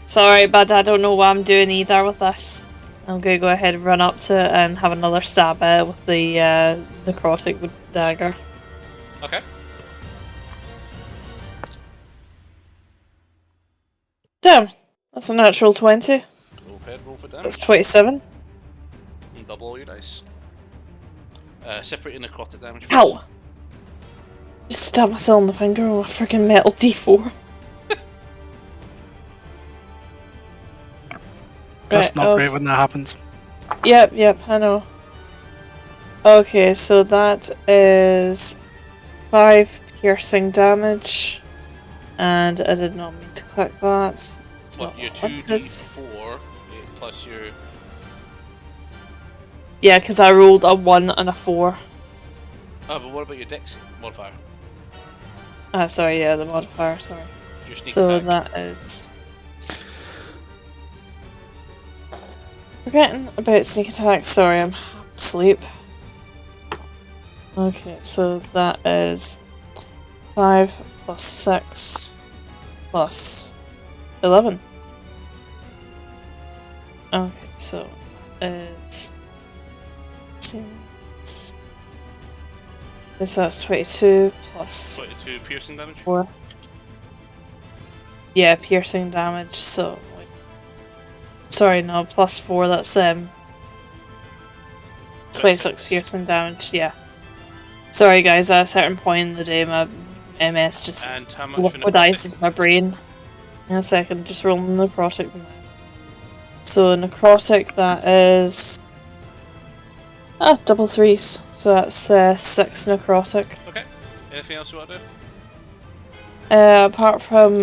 It's alright, bud. I don't know what I'm doing either with this. I'm gonna go ahead and run up to it and have another stab at it with the necrotic dagger. Okay. Damn, that's a natural 20. Go ahead, roll for damage. That's 27. And double all your dice. Separating necrotic damage. please. Ow! Just stabbed myself in the finger with a freaking metal D4. That's not oh, great when that happens. Yep, I know. Okay, so that is 5 piercing damage. And I did not mean to click that. It's What, not your what I wanted. 2d4 plus your. Yeah, because I rolled a 1 and a 4. Oh, but what about your dex modifier? Sorry, yeah, the modifier, sorry. Your sneak So attack. that is... Forgetting about sneak attack, sorry, I'm asleep. Okay, so that is 5 plus 6 plus 11. Okay, so it's... So that's 22 plus 22 piercing damage. 4. Yeah, piercing damage. So, sorry, no, +4. That's 26 piercing damage. Yeah. Sorry, guys. At a certain point in the day, my MS just And how much for necrotic? liquidizes my brain. In a second, just roll necrotic. So necrotic, that is double 3s. So that's 6 necrotic. Okay. Anything else you want to do? Apart from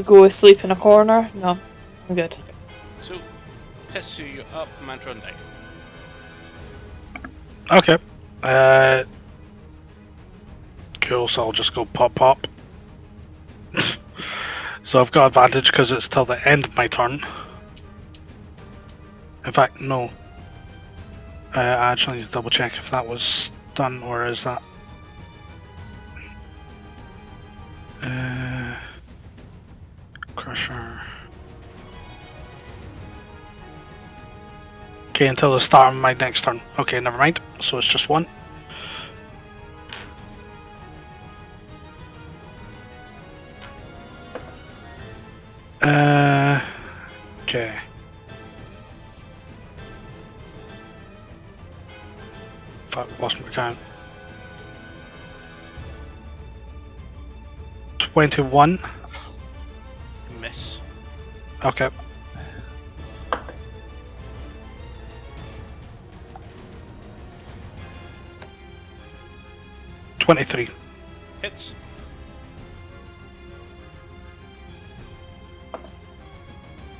go asleep in a corner, no, I'm good. So, Tetsu, you're up. Mantra and die. Okay. Cool, so I'll just go pop. So I've got advantage because it's till the end of my turn. In fact, no. I actually need to double check if that was done or is that... Crusher... Okay, until the start of my next turn. Okay, never mind. So it's just 1. Okay. Fuck, lost my count. 21. Miss. Okay. $23. Hits.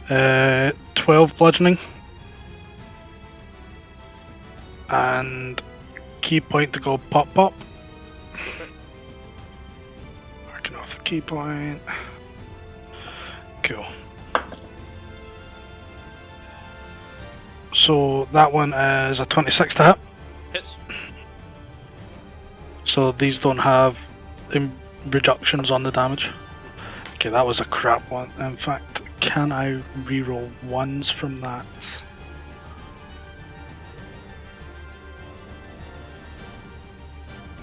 Uh, 12 bludgeoning. And key point to go pop. Marking off the key point. Cool. So that one is a 26 to hit. Hits. So these don't have reductions on the damage. Okay, that was a crap one. In fact, can I reroll 1s from that?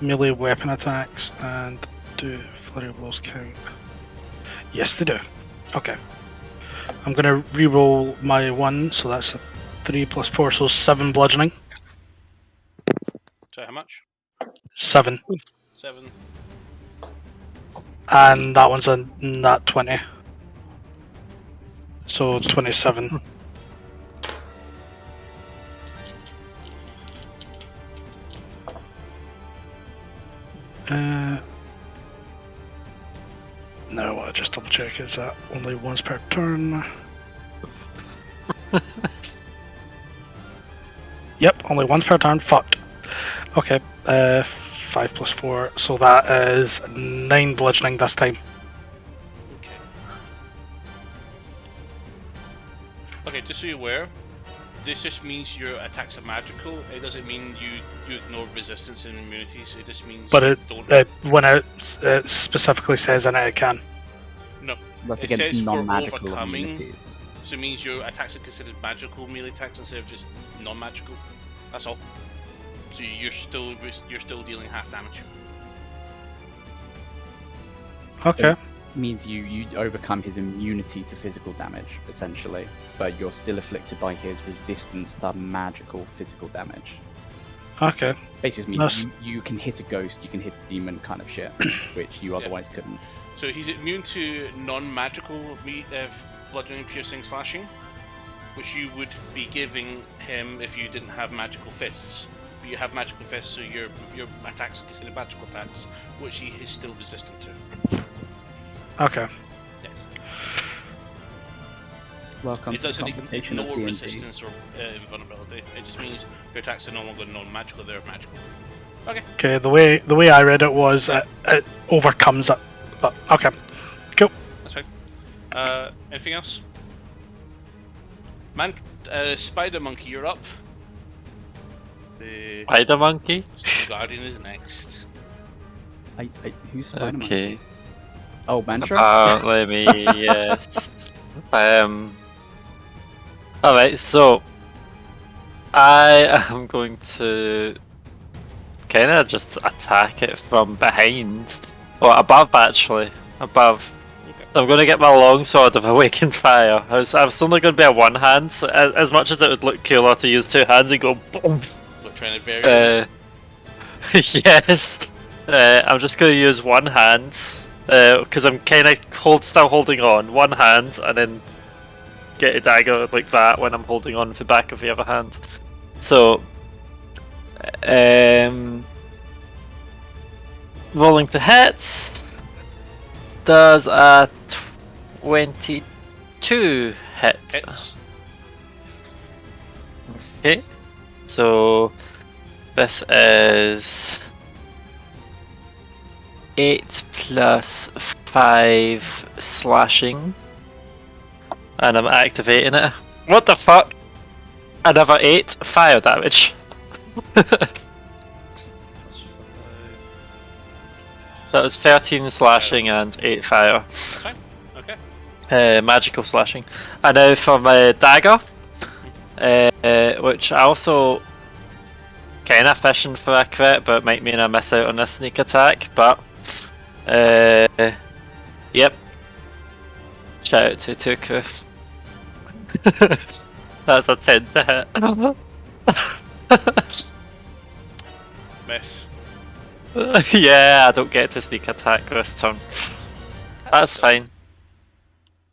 Melee weapon attacks and do flurry of blows count? Yes, they do. Okay. I'm gonna reroll my 1, so that's a 3 plus 4, so 7 bludgeoning. Sorry, how much? 7. 7. And that one's a nat 20. So 27. No, I want to just double check, is that only once per turn? Yep, only once per turn. Fuck. Okay, 5 plus 4, so that is 9 bludgeoning this time. Okay. Okay, just so you're aware, this just means your attacks are magical. It doesn't mean you ignore resistance and immunities. It just means But you it, don't. when it specifically says in it, it can. No. That's It against says for non-magical overcoming. immunities. So it means your attacks are considered magical melee attacks instead of just non-magical. That's all. So you're still dealing half damage. Okay. Means you overcome his immunity to physical damage, essentially, but you're still afflicted by his resistance to magical physical damage. Okay. Basically means you can hit a ghost, you can hit a demon kind of shit, which you otherwise couldn't. So he's immune to non-magical bludgeoning, piercing, slashing, which you would be giving him if you didn't have magical fists. But you have magical fists, so your attacks are considered magical attacks, which he is still resistant to. Okay. Yeah. Welcome It to the doesn't complication of ignore D&D. resistance or invulnerability. It just means your attacks are no longer non-magical; they're magical. Okay. Okay, the way I read it was it overcomes it. But okay. Cool. That's fine. Anything else? Spider Monkey, you're up. The Spider Monkey? Guardian is next. Who's Spider-Man? Okay. Oh, Mantra? Let me, yes. Alright, so I am going to kind of just attack it from behind. Or above, actually. Above. Okay. I'm going to get my longsword of Awakened Fire. I was only going to be a one hand, as much as it would look cooler to use two hands and go boom. We're trying to vary. Yes. I'm just going to use one hand because I'm kind of still holding on one hand, and then get a dagger like that when I'm holding on the back of the other hand. So, rolling to hits. Does a 22 hit? Hits. Okay. So this is 8 plus 5 slashing. And I'm activating it. What the fuck? Another 8 fire damage. That was 13 slashing and 8 fire. That's fine. Okay. Magical slashing. And now for my dagger, which I also kind of fishing for a crit, but might mean I miss out on a sneak attack. But yep. Shout out to Tuku. That's a 10 to hit. Miss. Yeah, I don't get to sneak attack this turn. That's fine.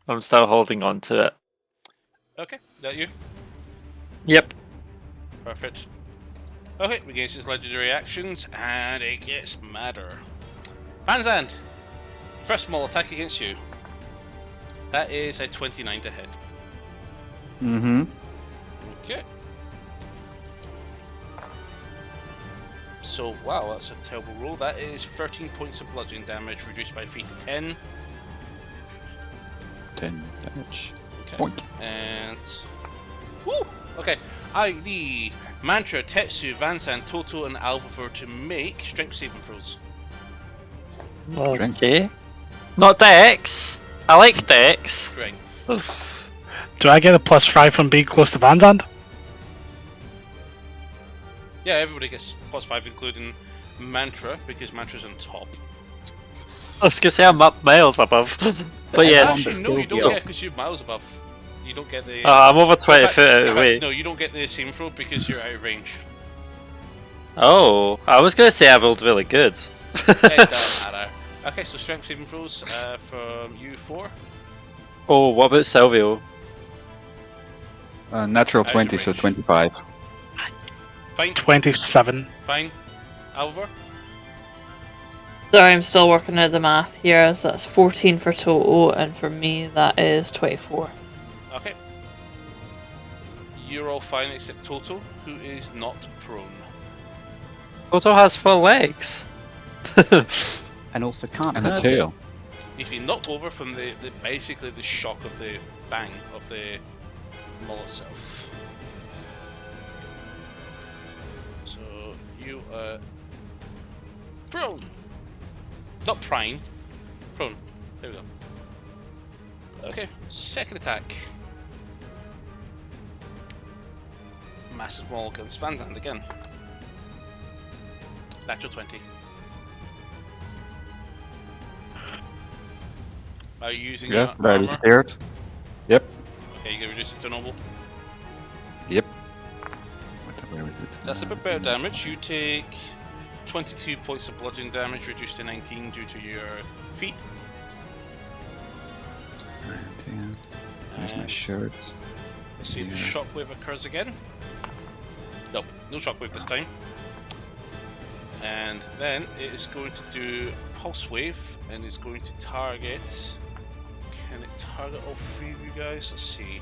I'm still holding on to it. Okay, that you? Yep. Perfect. Okay, regains his legendary actions, and it gets madder. Vanzand! First small attack against you. That is a 29 to hit. Mm-hmm. Okay. So, wow, that's a terrible roll. That is 13 points of bludgeoning damage, reduced by 3 to 10. 10 damage. Okay. Point. And... Woo! Okay. I need Mantra, Tetsu, Vansan, Toto, and Alvivor to make strength saving throws. Okay. Not Dex. I like Dex. Strength. Do I get a +5 from being close to Vanzand? Yeah, everybody gets +5, including Mantra, because Mantra's on top. I was gonna say I'm up miles above. But yes. Actually, no, you don't get, because you're miles above. You don't get the... I'm over 20 foot in fact, away. no, you don't get the same throw because you're out of range. Oh, I was gonna say I rolled really good. It doesn't matter. Okay, so strength saving throws from you 4. Oh, what about Silvio? Natural How's 20, your so range? 25. Fine, 27. fine. Alvor? Sorry, I'm still working out the math here. So that's 14 for Toto, and for me that is 24. Okay. You're all fine except Toto, who is not prone. Toto has 4 legs. And also can't And a hurt tail. He's been knocked over from the basically the shock of the bang of the maul itself. So you are prone. Not prime. Prone. There we go. Okay, second attack. Massive maul against Vanzand again. Natural 20. Are you using Yeah, your very armor? scared. Yep. Okay, you can reduce it to normal. Yep. Where is it? That's a bit better damage. You take 22 points of bludgeoning damage, reduced to 19 due to your feet. 19. Where's my And shirt? let's see if the Yeah. shockwave occurs again. Nope, no shockwave this time. And then it is going to do pulse wave and is going to target. Can it target all 3 of you guys? Let's see.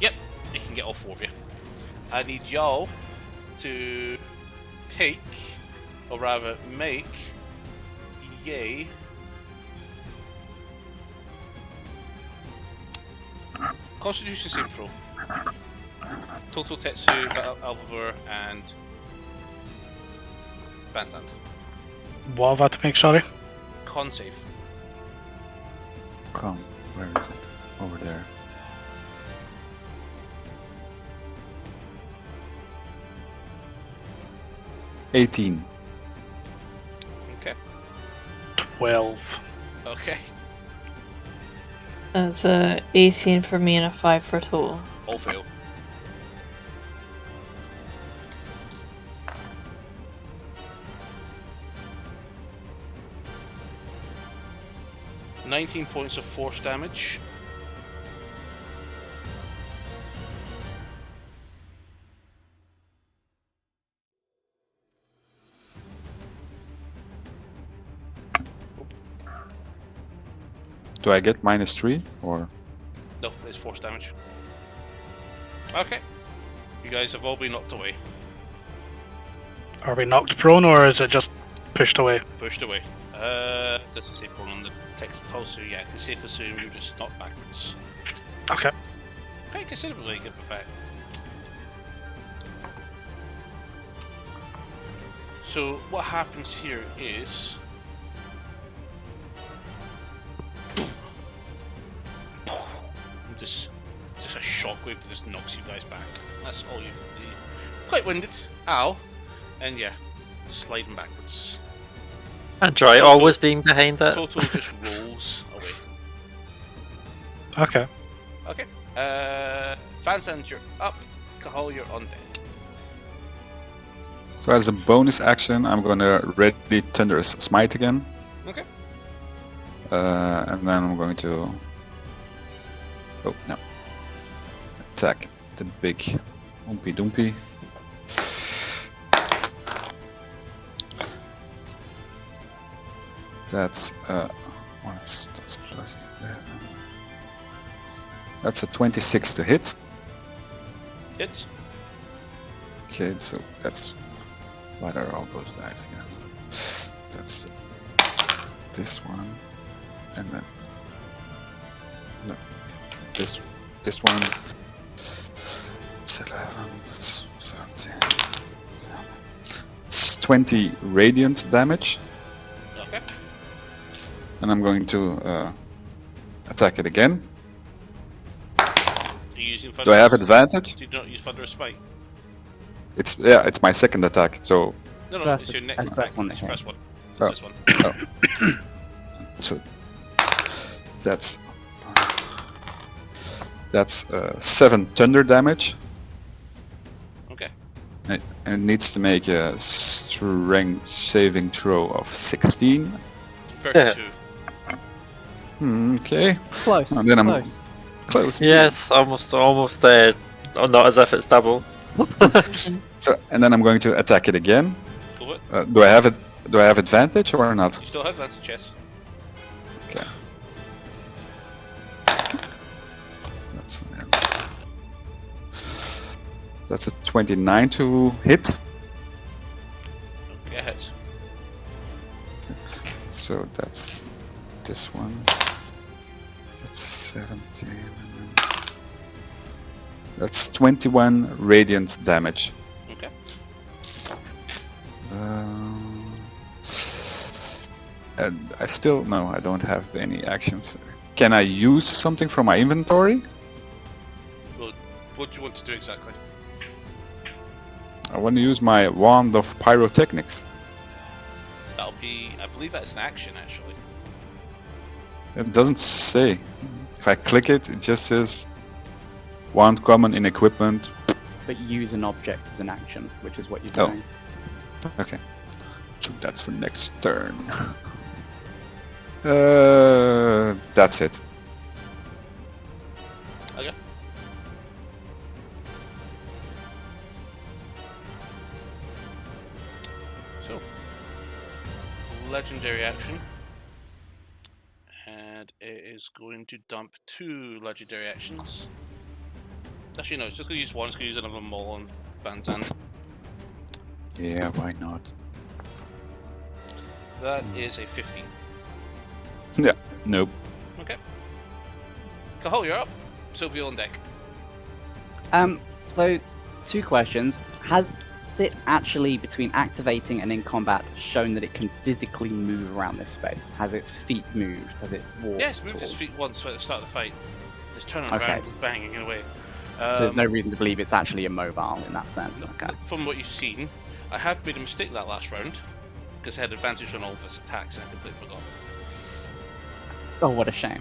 Yep, it can get all 4 of you. I need y'all to take, or rather make, yay. Constitution save throw. Total Tetsu, Alvivor, and Vanzand. What have I to make, sorry? Con save. Come. Where is it? Over there. $18. Okay. 12. Okay. That's a 18 for me and a 5 for total. All fail. "19 points of force damage. Do I get -3 or? No, it's force damage. Okay. You guys have all been knocked away. Are we knocked prone, or is it just pushed away? Pushed away. Doesn't say prone on the text at all, so yeah, I can safely assume you're just knocked backwards. Okay. Okay, considerably good effect. So what happens here is just a shockwave that just knocks you guys back. That's all you can do. Quite winded. Ow. And yeah, sliding backwards. And Dry Total- always being behind it. Total just rolls away. Okay. Okay. Fansand, you're up. Cahal, you're on deck. So as a bonus action, I'm gonna ready Thunderous Smite again. Okay. And then I'm going to... Oh, no. Attack the big Oompy Doompy. That's that's plus 11. That's a 26 to hit. Hits. Okay, so that's... What are all those dice again? That's this one, and then no, this one. It's 11. That's 17. It's 20 radiant damage, Okay. and I'm going to attack it again. Are you using Do I have advantage? Do you not use Thunderous Smite? It's my second attack. So No, First- it's your next that's the attack. first one It's that your first hits. one. Oh. It's this one. so that's 7 thunder damage. Okay. And it needs to make a strength saving throw of 16. 32. Okay, Close. And then I'm- close. close. Yes, almost there. Oh, not as if it's double. So, and then I'm going to attack it again. Go it. Do I have advantage or not? You still have advantage, yes. Okay. That's a 29 to hit. Okay, hits. So that's this one. That's 17. And then that's 21 radiant damage. Okay. And I don't have any actions. Can I use something from my inventory? Well, what do you want to do exactly? I want to use my Wand of Pyrotechnics. That'll be, I believe that's an action actually. It doesn't say. If I click it, it just says Wand common in equipment. But use an object as an action, which is what you're Oh. doing. Okay. So that's for next turn. That's it. Okay. So, legendary action. And it is going to dump 2 legendary actions. Actually, no, it's just going to use one. It's going to use another Maul on Bantan. Yeah, why not? That is a 15. Nope. Okay. Cahal, you're up. Sylvia on deck. So 2 questions. Has it actually, between activating and in combat, shown that it can physically move around this space? Has its feet moved? Has it walked? Yes, at moved his all? feet once at the start of the fight. Just turning Okay. around, banging away. So there's no reason to believe it's actually immobile in that sense. No, Okay. From what you've seen, I have made a mistake that last round. because I had advantage on all of his attacks and I completely forgot. Oh, what a shame.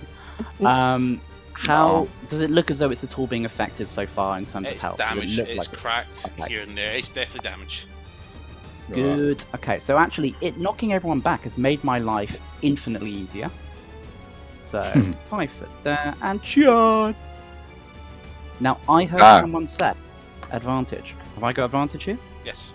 How does it look as though it's at all being affected so far in terms of It's health? Does it damaged, look it's like cracked Okay. here and there. It's definitely damaged. Good. Okay, so actually, it knocking everyone back has made my life infinitely easier. So 5 foot there and charge. Now I heard someone say advantage. Have I got advantage here? Yes.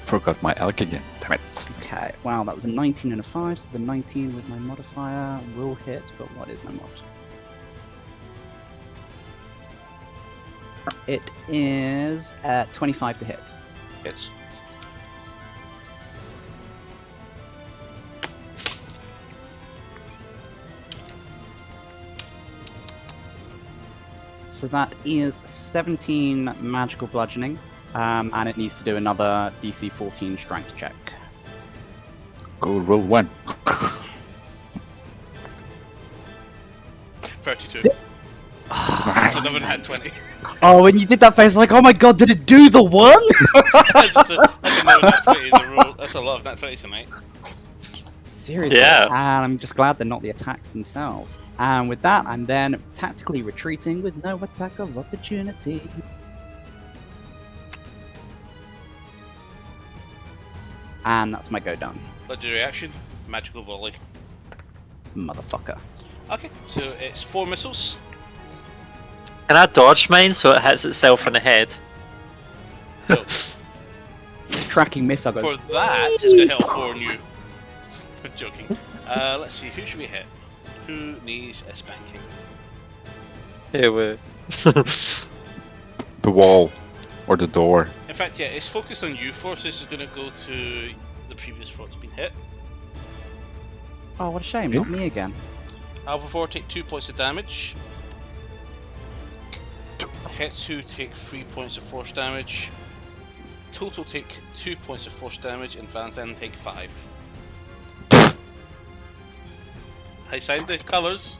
Forgot my elk again. Damn it. Okay. Wow, that was a 19 and a 5. So the 19 with my modifier will hit. But what is my mod? It is 25 to hit. Hits. So that is 17 magical bludgeoning, and it needs to do another DC 14 strength check. Go roll 1. 32. So no one had 20. Oh, when you did that face, I was like, oh my god, did it do the one? That's just like a no nat 20 in the roll. That's a lot of nat 20s tonight. Seriously. Yeah. And I'm just glad they're not the attacks themselves. And with that, I'm then tactically retreating with no attack of opportunity. And that's my go done. Legendary action, magical volley. Motherfucker. Okay, so it's 4 missiles. Can I dodge mine so it hits itself in the head? No. Tracking miss, I go. For that, it's going to hit all 4 on you. I'm joking. Let's see, who should we hit? Who needs a spanking? Here we. The wall. Or the door. In fact, yeah, it's focused on you 4, so this is going to go to the previous floor that's been hit. Oh, what a shame, not me again. Alpha 4 take 2 points of damage. Tetsu take 3 points of force damage. Total take 2 points of force damage, and Van Zandt take 5. I signed the colours.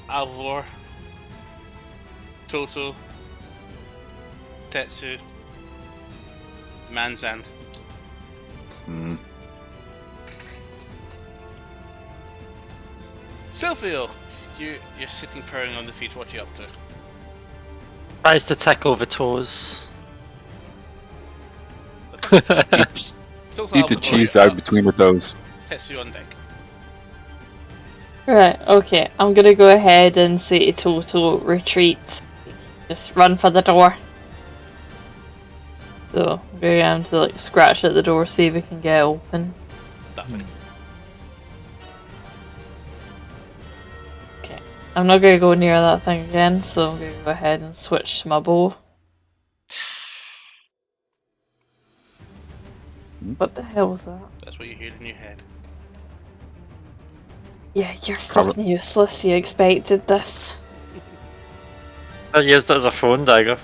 Alvor, Toto, Tetsu, Manzand. Silvio, you're sitting purring on the feet. What are you up to? Tries to tickle the toes. Total Eat the Alvor, cheese out between the toes. Tetsu on deck. Right, okay. I'm gonna go ahead and say to Toto, retreat. Just run for the door. So, I'm going around to like scratch at the door, see if we can get it open. Nothing. Okay. I'm not gonna go near that thing again, so I'm gonna go ahead and switch to my bow. What the hell was that? That's what you hear in your head. Yeah, you're fucking useless. You expected this. I used it as a phone dagger.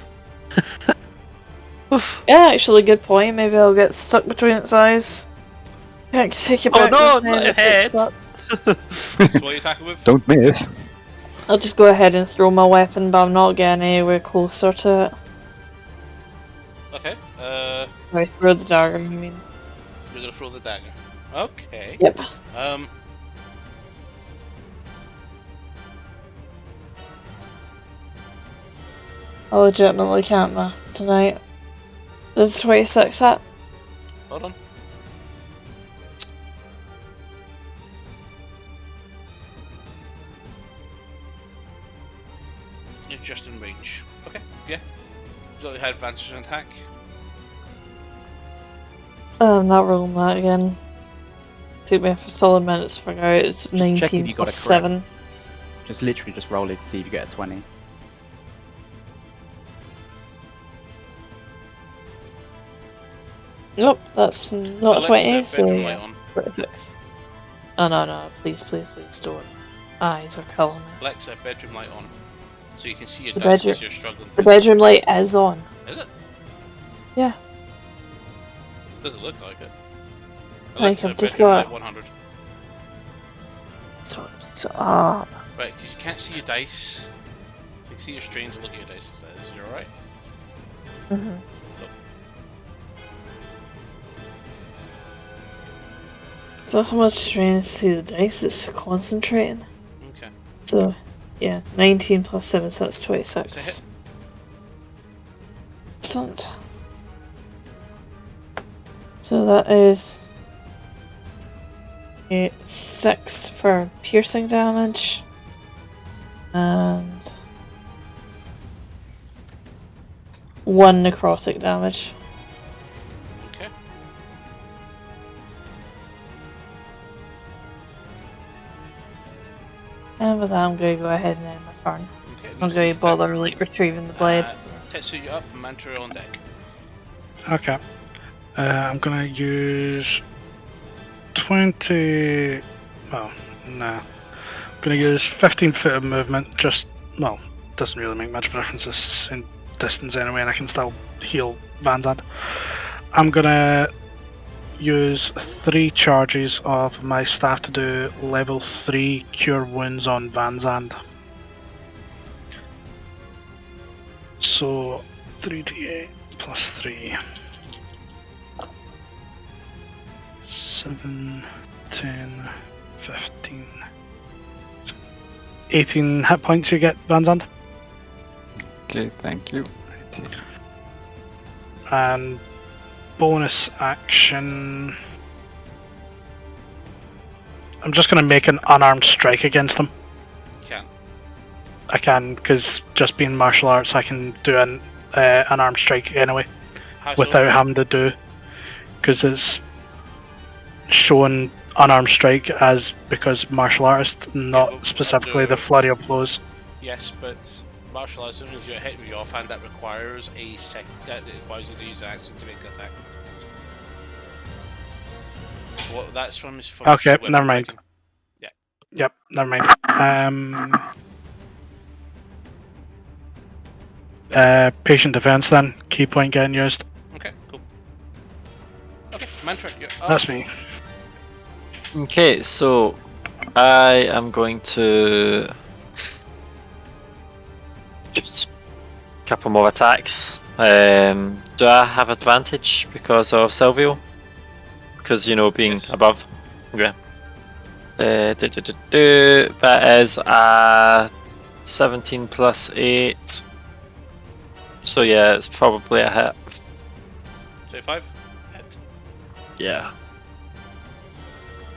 Yeah, actually, good point. Maybe I'll get stuck between its eyes. Can't take it Oh back. no, then, not your it's head! up. So what are you attacking with? Don't miss. I'll just go ahead and throw my weapon, but I'm not getting anywhere closer to it. Okay. I throw the dagger, you mean? You're gonna throw the dagger. Okay. Yep. I legitimately can't math tonight. This is 26 at. Hold on. You're just in range. Okay, yeah. So you had advantage on attack. I'm not rolling that again. Took me a solid minute to figure out it's check if 19 you got plus it correct. 7. Just literally just roll it to see if you get a 20. Nope, that's not Alexa, 20, so bedroom light yeah, on. 26. Oh no, please don't. Eyes are killing me. Alexa, bedroom light on. So you can see your The dice bedroom- as you're struggling The through. bedroom light is on. Is it? Yeah. Doesn't look like it. Like, Alexa, I've just bedroom got- light 100. So, Right, because you can't see your dice. So you can see your strain to look at your dice. Is you alright? mhm. It's not so much trying to see the dice, it's concentrating. Okay. So, yeah, 19 plus 7, so that's It's a 26. hit. Excellent. So that is 6 for piercing damage. And 1 necrotic damage. Okay. And with that, I'm going to go ahead and end my turn. Okay. I'm going to bother like retrieving the blade. Tetsu, you up. Mantra on deck. Okay. I'm gonna use 20. Well, nah. I'm gonna use 15 foot of movement. Just, well, doesn't really make much of a difference. It's in distance anyway, and I can still heal Van Zandt. I'm gonna use 3 charges of my staff to do level 3 cure wounds on Van Zandt. So 3d8 plus 3. 7, 10, 15. 18 hit points you get, Van Zandt. Okay, thank you. 18. And bonus action. I'm just going to make an unarmed strike against them. You can. I can, because just being martial arts, I can do an unarmed strike anyway, How's without having to do, because it's shown unarmed strike as because martial artist, not but specifically the flurry of blows. Yes, but martial arts, as soon as you're hit with your offhand, that requires a second. That requires you to use an action to make an attack. What that's from is from. Okay, weapon never mind. fighting. Yeah. Yep, never mind. Patient defense then. Key point getting used. Okay, cool. Okay, Mantra, you're up. That's me. Okay, so I am going to just a couple more attacks. Do I have advantage because of Silvio? Because, you know, being Yes. above. Okay. That is 17 plus 8. So yeah, it's probably a hit. 25. Hit. Yeah.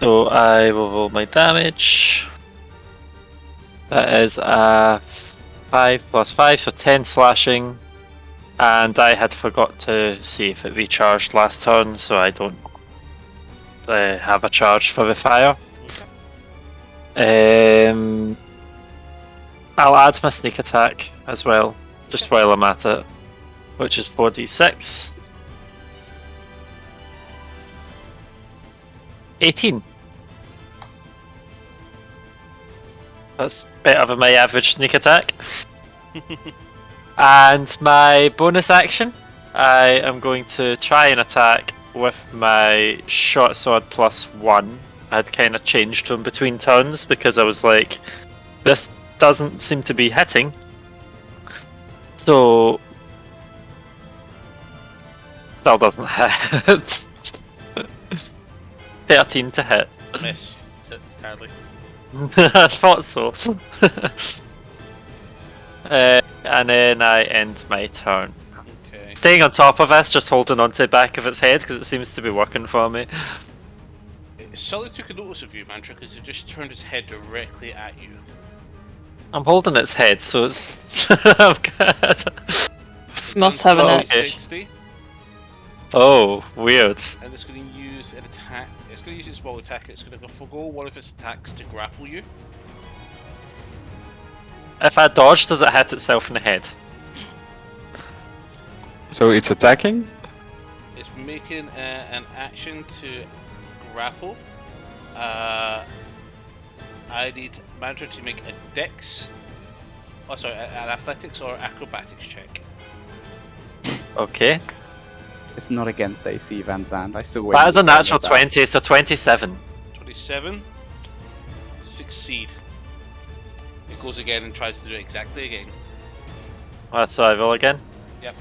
So I will roll my damage. That is 5 plus 5, so 10 slashing. And I had forgot to see if it recharged last turn, so I don't have a charge for the fire. I'll add my sneak attack as well, just while I'm at it, which is 4d6. 18. That's better than my average sneak attack. And my bonus action, I am going to try and attack with my short sword plus 1. I had kind of changed from between turns because I was like, this doesn't seem to be hitting. So, still doesn't hit. 13 to hit. Miss. Sadly. I thought so. And then I end my turn. Okay. Staying on top of this, just holding onto the back of its head because it seems to be working for me. Sully took a notice of you, Mantra, because it just turned its head directly at you. I'm holding its head, so it's. I'm good. Must have an Oh, itch. okay. 60, Oh, weird. and it's going to use an attack. It's going to use its small attack. It's going to forgo one of its attacks to grapple you. If I dodge, does it hit itself in the head? So it's attacking? It's making an action to grapple. I need Mantra to make a dex. Oh, sorry, an athletics or acrobatics check. Okay. It's not against AC Van Zandt. I still. That is a natural 20, so 27. 27. Succeed. It goes again and tries to do it exactly again. So I roll again. Yep.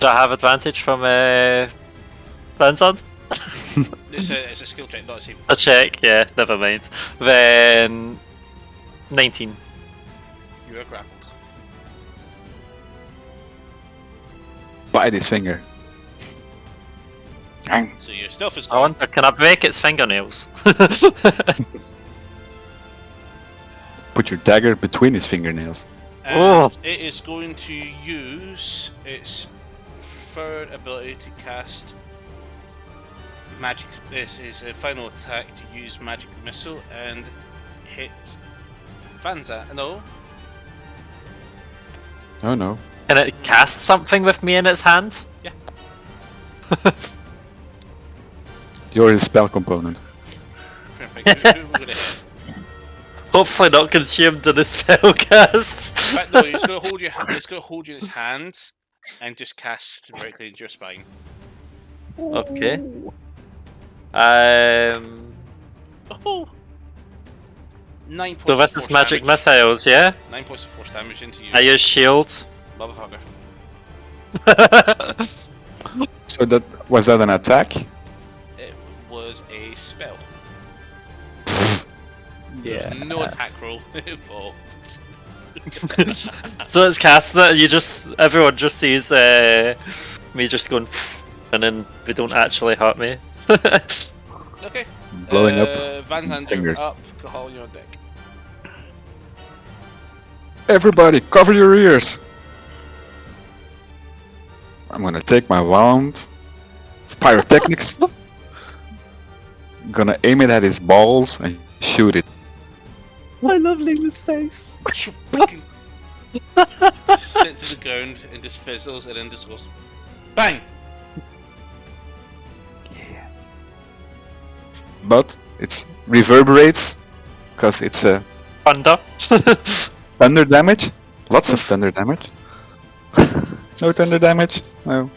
Do I have advantage from Van Zandt? It's a skill check, not a save. A check, yeah, never mind. Then 19. You are grappled. Bite his finger. So your stealth is I gone. wonder, can I break its fingernails? Put your dagger between his fingernails. And Oh. it is going to use its third ability to cast magic. This is a final attack to use magic missile and hit Vanza. No, Oh no. Can it cast something with me in its hand? Yeah. You're his spell component. perfect. Who we're gonna hit? Hopefully not consumed in the spell cast. In fact, no, it's gonna hold you. It's gonna hold you in its hand and just cast directly into your spine. Okay. Oh. 9 points. So of this force is magic damage. missiles, yeah? 9 points of force damage into you, I use shield. motherfucker. So was that an attack? It was a spell. Yeah. No attack roll involved. So it's casting it, and everyone just sees me just going, and then they don't actually hurt me. Okay. Blowing up Van Zander fingers. up. Cahal, you're on deck. Everybody, cover your ears! I'm gonna take my wand of pyrotechnics. Gonna aim it at his balls and shoot it. I love Lima's face. Sits to the ground and just fizzles and then just goes bang! But it reverberates because it's a Thunder. thunder damage. Lots of thunder damage. No thunder damage? No.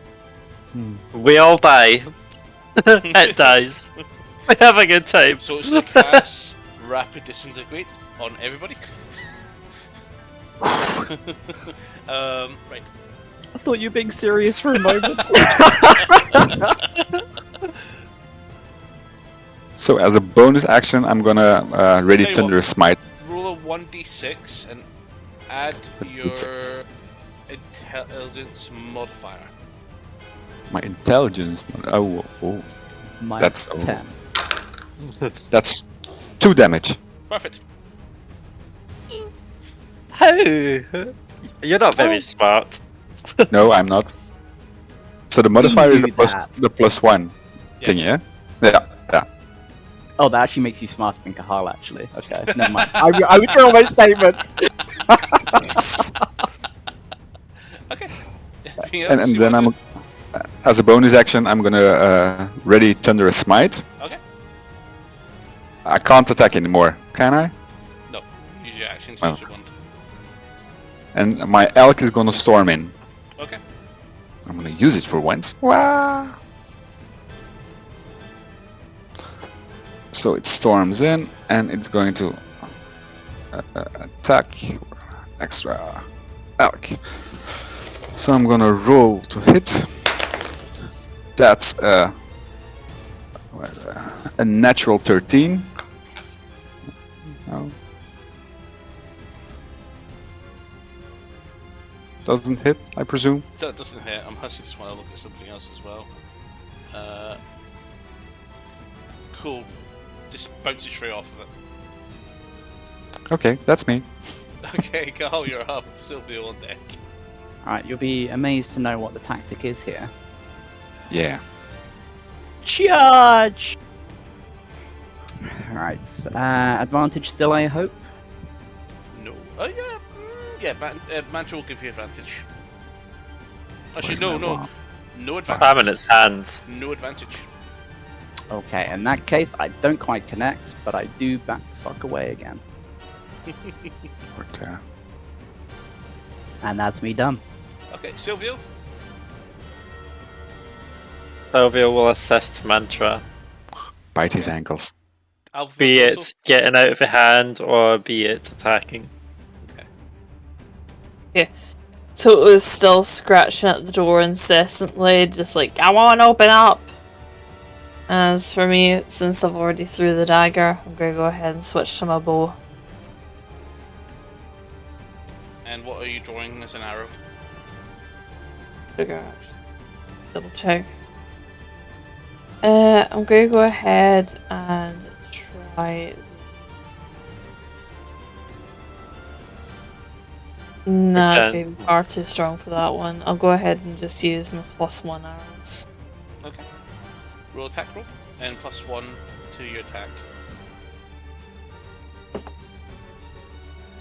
We all die. It dies. We have a good time. So it's gonna cast Rapid Disintegrate on everybody. Right. I thought you were being serious for a moment. So as a bonus action, I'm gonna ready Tell you thunder what. smite. Roll a 1d6 and add your intelligence modifier. My intelligence. Oh. Minus That's- 10. That's 2 damage. Perfect. How? You're not very smart. No, I'm not. So the modifier is knew that. the +1 thing, yeah? Yeah. Oh, that actually makes you smarter than Kahal, actually. Okay, never mind. I withdraw my statement. Okay. Anything else And you then wanna as a bonus action, I'm gonna ready thunder smite. do? Okay. I can't attack anymore, can I? No. Use your action to use Oh. your wand. And my elk is gonna storm in. Okay. I'm gonna use it for once. Wah! So it storms in, and it's going to attack extra elk. So I'm gonna roll to hit. That's a natural 13. No. Doesn't hit, I presume. That doesn't hit. I'm actually just want to look at something else as well. Cool. Just bounces straight off of it. Okay, that's me. Okay, Carl, you're up. Sylvia on deck. Alright, you'll be amazed to know what the tactic is here. Yeah. Charge! Alright, advantage still, I hope? No. Oh, yeah. Yeah, Mantra will give you advantage. Actually, Where's my no. wand? No advantage. I'm in its hand. No advantage. Okay, in that case, I don't quite connect, but I do back the fuck away again. Right there. And that's me done. Okay, Sylvia. Sylvia will assist Mantra, Bite his ankles. Alpha be Total. it getting out of your hand or be it attacking. Toto is still scratching at the door incessantly, just like, I want to open up. As for me, since I've already threw the dagger, I'm going to go ahead and switch to my bow. And what are you drawing as an arrow? Sugar, double check. I'm going to go ahead and try. Nah, it's going to be far too strong for that one. I'll go ahead and just use my +1 arrows. Okay. Roll attack roll, and +1 to your attack.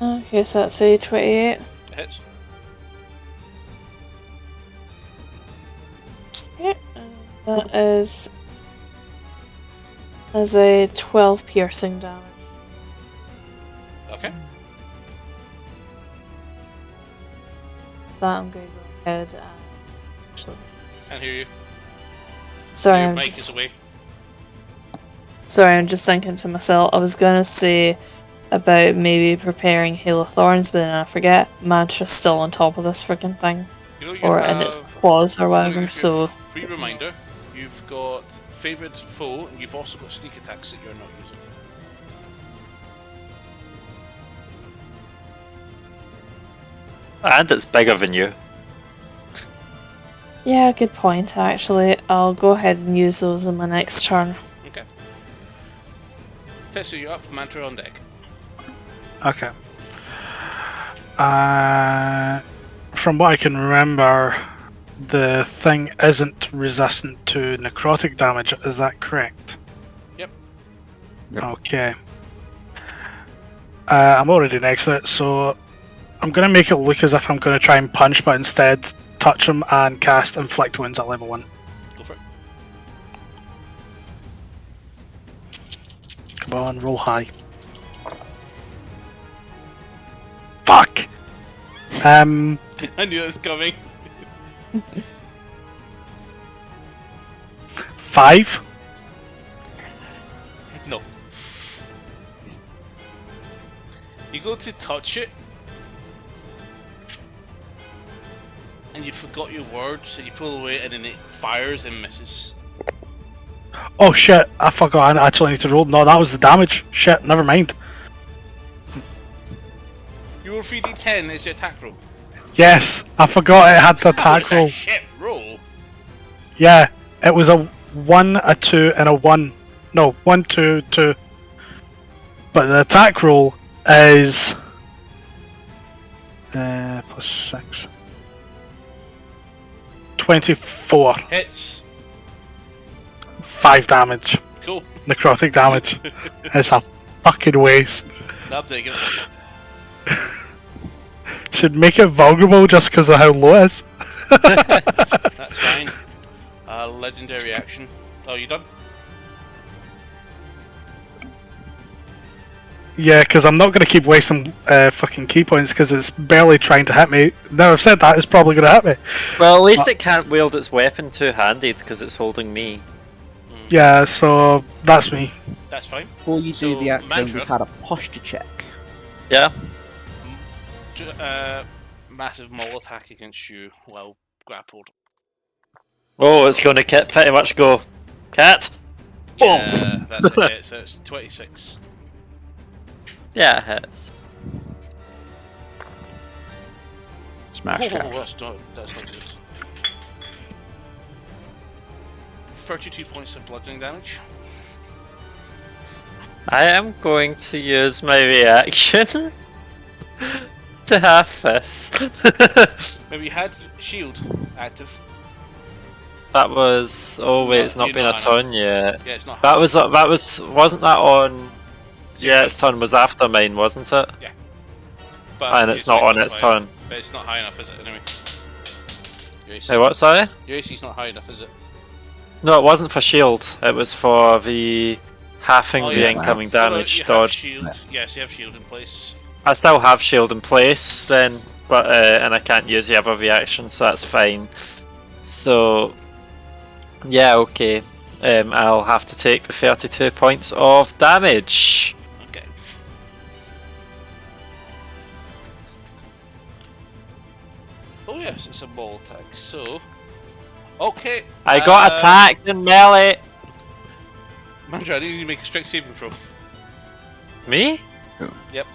Okay, so that's a 28. It hits. Yeah, that is a 12 piercing damage. Okay. That I'm going to go ahead and actually. Can't hear you. Sorry, Your I'm mic just, is away. sorry, I'm just thinking to myself. I was gonna say about maybe preparing Hail of Thorns, but then I forget. Mantra's still on top of this freaking thing, You know, you or in its have- claws or I'm gonna whatever. give you So a free reminder, you've got favoured foe, and you've also got sneak attacks that you're not using. And it's bigger than you. yeah, good point. Actually, I'll go ahead and use those in my next turn. Okay. Tessa, you're up. Mantra on deck. Okay. From what I can remember, the thing isn't resistant to necrotic damage. Is that correct? Yep. Yep. Okay. I'm already next to it, so I'm going to make it look as if I'm going to try and punch, but instead touch him and cast Inflict Wounds at level 1. Go for it. Come on, roll high. Fuck! I knew it was coming. 5? No. You go to touch it, and you forgot your words, and you pull away, and then it fires and misses. Oh shit, I forgot I actually need to roll. No, that was the damage. Shit, never mind. You roll 3d10 as your attack roll. Yes, I forgot it had the attack That was roll. a shit roll. Yeah, it was a 1, a 2, and a 1. No, 1, 2, 2. But the attack roll is +6. 24. Hits. 5 damage. Cool. Necrotic damage. It's a fucking waste. I'll take it. Should make it vulnerable just because of how low it is. That's fine. Legendary action. Oh, you done? Yeah, because I'm not going to keep wasting fucking key points because it's barely trying to hit me. Now I've said that, it's probably going to hit me. Well, at least it can't wield its weapon two-handed because it's holding me. Yeah, so that's me. That's fine. Before you do So, the action, Mantra. we've had a posture check. Yeah. Massive maul attack against you while grappled. Oh, it's going to pretty much go, cat. Boom. That's a hit, so it's 26. Yeah, it hits. Smash Oh, cat. that's not good. 32 points of bludgeoning damage. I am going to use my reaction to half this. Maybe you had shield active. That was. Oh wait, No, it's not you're been not a turn yet. Yeah, it's not. That was. Wasn't that on? Yeah, its turn was after mine, wasn't it? But And your it's not strength on is its high. turn. But it's not high enough, is it? Anyway. Your AC, Hey, what? Sorry? your AC's not high enough, is it? No, it wasn't for shield. It was for the halving Oh, the yeah. incoming No, no, damage you have dodge. shield. Yes, you have shield in place. I still have shield in place then, but and I can't use the other reaction, so that's fine. So yeah, okay. I'll have to take the 32 points of damage. Okay. Oh yes, it's a ball attack. So, okay. I got attacked in melee. Mantra, I need you to make a strength saving throw. Me? Yeah. Yep.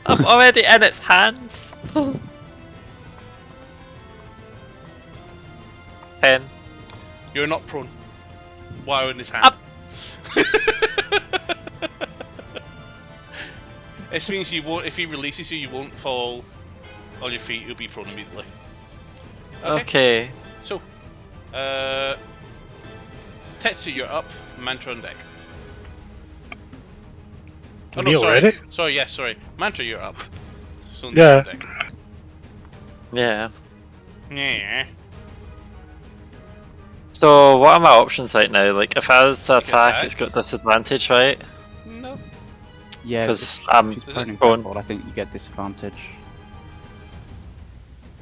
I'm already in its hands. 10. You're not prone. Wow in his hand. This means you won't. If he releases you, you won't fall on your feet. You'll be prone immediately. Okay. So, Tetsu, you're up. Mantra on deck. Oh, Me sorry. already? Sorry, yes, sorry. Mantra, you're up. So Yeah. on deck. Yeah. Yeah. So what are my options right now? Like, if I was to You can attack, attack. it's got disadvantage, right? No. Yeah, Because I'm she's prone and prone, grappled, I think you get disadvantage.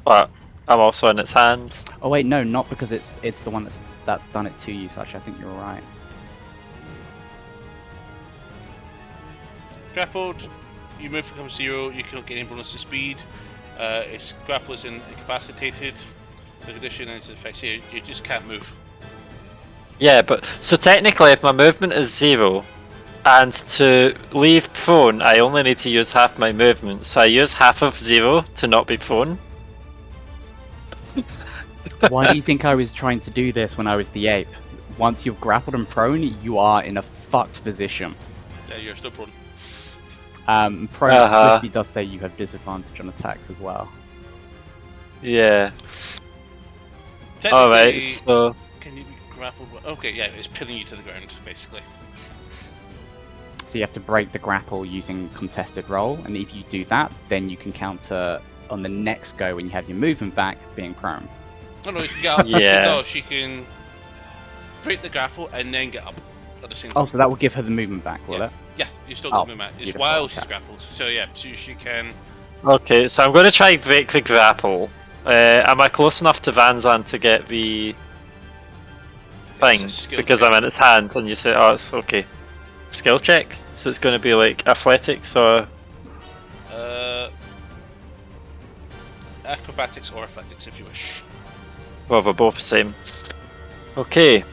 but I'm also in its hand. Oh wait, no, not because it's the one that's done it to you. So actually, I think you're right. Grappled. You move from 0. You cannot get any bonus to speed. Its grapple is incapacitated. The condition is it affects you. You just can't move. Yeah, but so technically, if my movement is 0, and to leave prone, I only need to use half my movement. So I use half of 0 to not be prone. Why do you think I was trying to do this when I was the ape? Once you've grappled and prone, you are in a fucked position. Yeah, you're still prone. Prone Uh-huh. explicitly does say you have disadvantage on attacks as well. Yeah. Technically, Alright, so can you be grappled? Okay, yeah, it's pinning you to the ground, basically. So you have to break the grapple using contested roll, and if you do that, then you can counter on the next go when you have your movement back, being prone. No, you can get up. Yeah. No, she can break the grapple and then get up at the same time. Oh, so that will give her the movement back, will Yeah. it? Yeah, you still Oh, got movement. It's beautiful, while okay. she's grappled. So yeah, so she can. okay, so I'm going to try break the grapple. Am I close enough to Vanzan to get the thing? It's a skill Because check. I'm in its hand, and you say, oh, it's okay. Skill check? So it's going to be like athletics or... Acrobatics or athletics, if you wish. Well, they're both the same. Okay.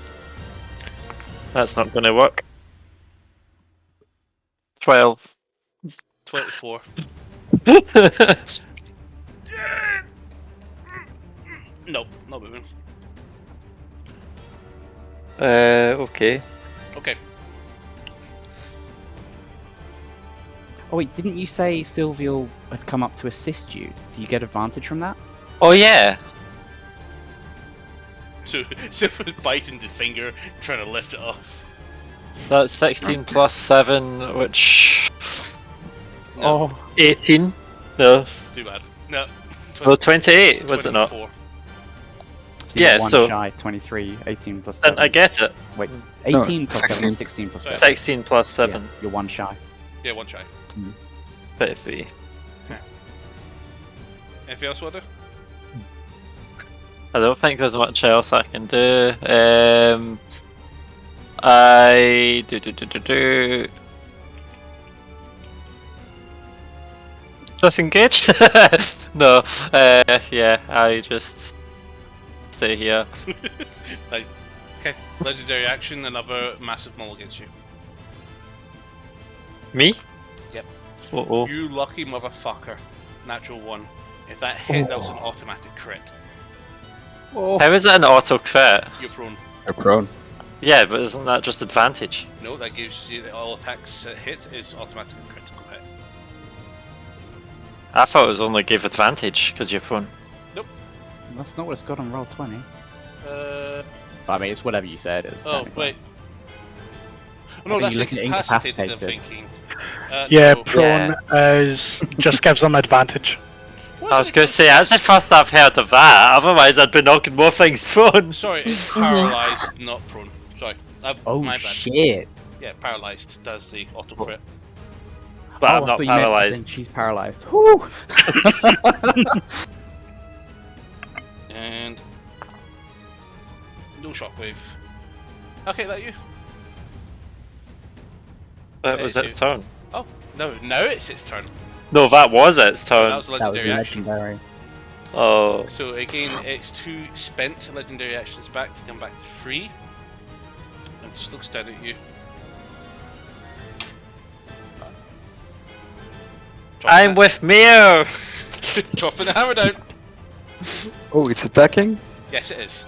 That's not going to work. 12. 24. No, not moving. Okay. Okay. Oh wait, didn't you say Sylvial had come up to assist you? Do you get advantage from that? Oh, yeah. So Sylph biting the finger, trying to lift it off. That's 16 plus 7, which... No, 18? No. too bad. No. Well, 28, was it not? 24. So you're Yeah, one so- shy, 23, 18 plus Then 7. I get it. Wait, No, 18 plus 7, 16. 16 plus Sorry. 7. 16 plus 7. Yeah, you're one shy. Yeah, one try. 33. Anything else, Wada? I don't think there's much else I can do. I do. Disengage? No. Yeah, I just stay here. Okay, legendary action, another massive maul against you. Me? Yep. Uh-oh. You lucky motherfucker. Natural 1. If that hit, that was an automatic crit. How is it an auto crit? You're prone. You're prone. Yeah, but isn't that just advantage? No, that gives you all attacks that hit is automatically critical hit. I thought it was only gave advantage because you're prone. That's not what it's got on roll 20. Uh, But, I mean, it's whatever you said. It's oh, technically. wait. Oh, no, think that's you're looking at incapacitated, I'm incapacitated. thinking. Yeah, no. prone is just gives them advantage. What I is was it? going to say, that's the first I've heard of that. Otherwise, I'd be knocking more things prone. Sorry, it's paralysed, not prone. Sorry. Oh, my bad. shit. Yeah, paralysed does the auto crit. But Oh, I'm I not thought you meant as paralysed. in she's paralysed. Whew. And no shockwave. Okay, that you? That was It's its you. turn. Oh, no, now it's its turn. No, that was its turn. That was a That was legendary action. legendary. Oh. So again, it's 2 spent legendary actions back to come back to 3. And just looks down at you. I'm with Mir! Dropping the hammer down. Oh, it's attacking? Yes, it is.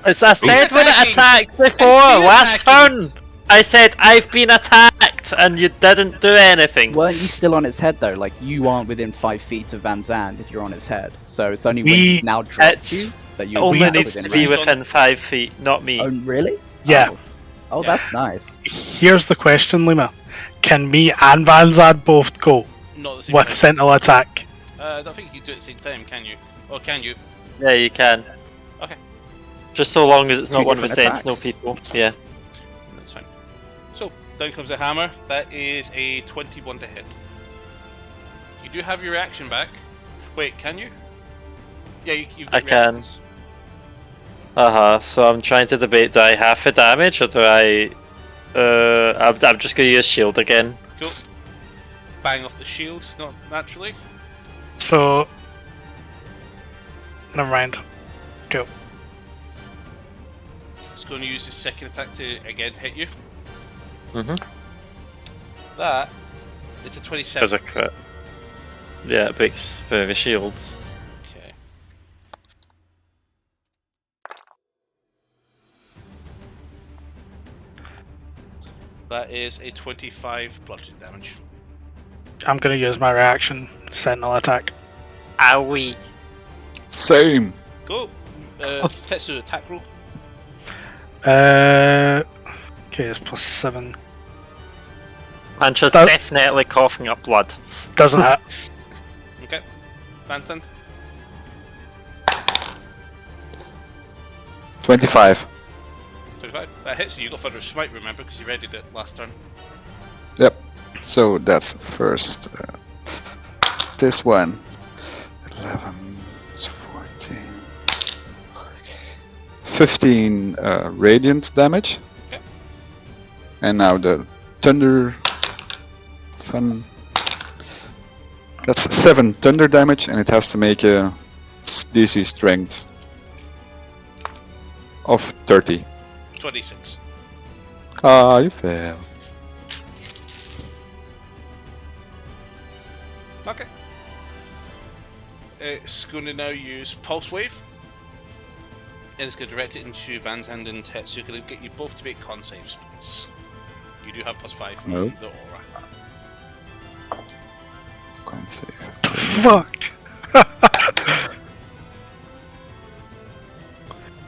As I said when it attacking! attacked before, been last attacking! turn! I said, I've been attacked, and you didn't do anything. Weren't you still on its head though? Like you aren't within 5 feet of Van Zandt if you're on its head. So it's only when We- he's now dropped It's you that you Only We needs did- to be range. within 5 feet, not me. Oh, really? Yeah. Oh, Yeah. that's nice. Here's the question, Lima. Can me and Van Zandt both go Not the same with time. Sentinel attack? I don't think you can do it at the same time, can you? Or can you? Yeah, you can. Okay. Just so long as it's Two not one of the different Sentinel attacks. people. Yeah. That's fine. So, down comes the hammer. That is a 21 to hit. You do have your reaction back. Wait, can you? Yeah, you've got I can. reactions. So I'm trying to debate, do I half the damage, or do I... I'm just gonna use shield again. Cool. Bang off the shield, not naturally. So, never mind. Go. It's going to use his second attack to again hit you. Mm-hmm. That is a 27. As a crit. Yeah, it breaks the shields. Okay. That is a 25 bludgeoning damage. I'm going to use my reaction Sentinel attack. Owie. Same. Go! Tetsu attack roll. Okay, it's +7. Mancha's That- definitely coughing up blood. Doesn't hit. Okay. Vanton. 25. 25. That hits you. You got further smite, remember, because you readied it last turn. Yep. So that's first. This one. 11, 14. 15 radiant damage. Okay. And now the thunder. Fun. That's 7 thunder damage, and it has to make a DC strength of 30. 26. Ah, you fail. Okay. It's going to now use Pulse Wave. And it's going to direct it into Van Zandt and Tetsu. Going to get you both to make con saves, please. You do have +5 from No. the aura. Can't save. Fuck.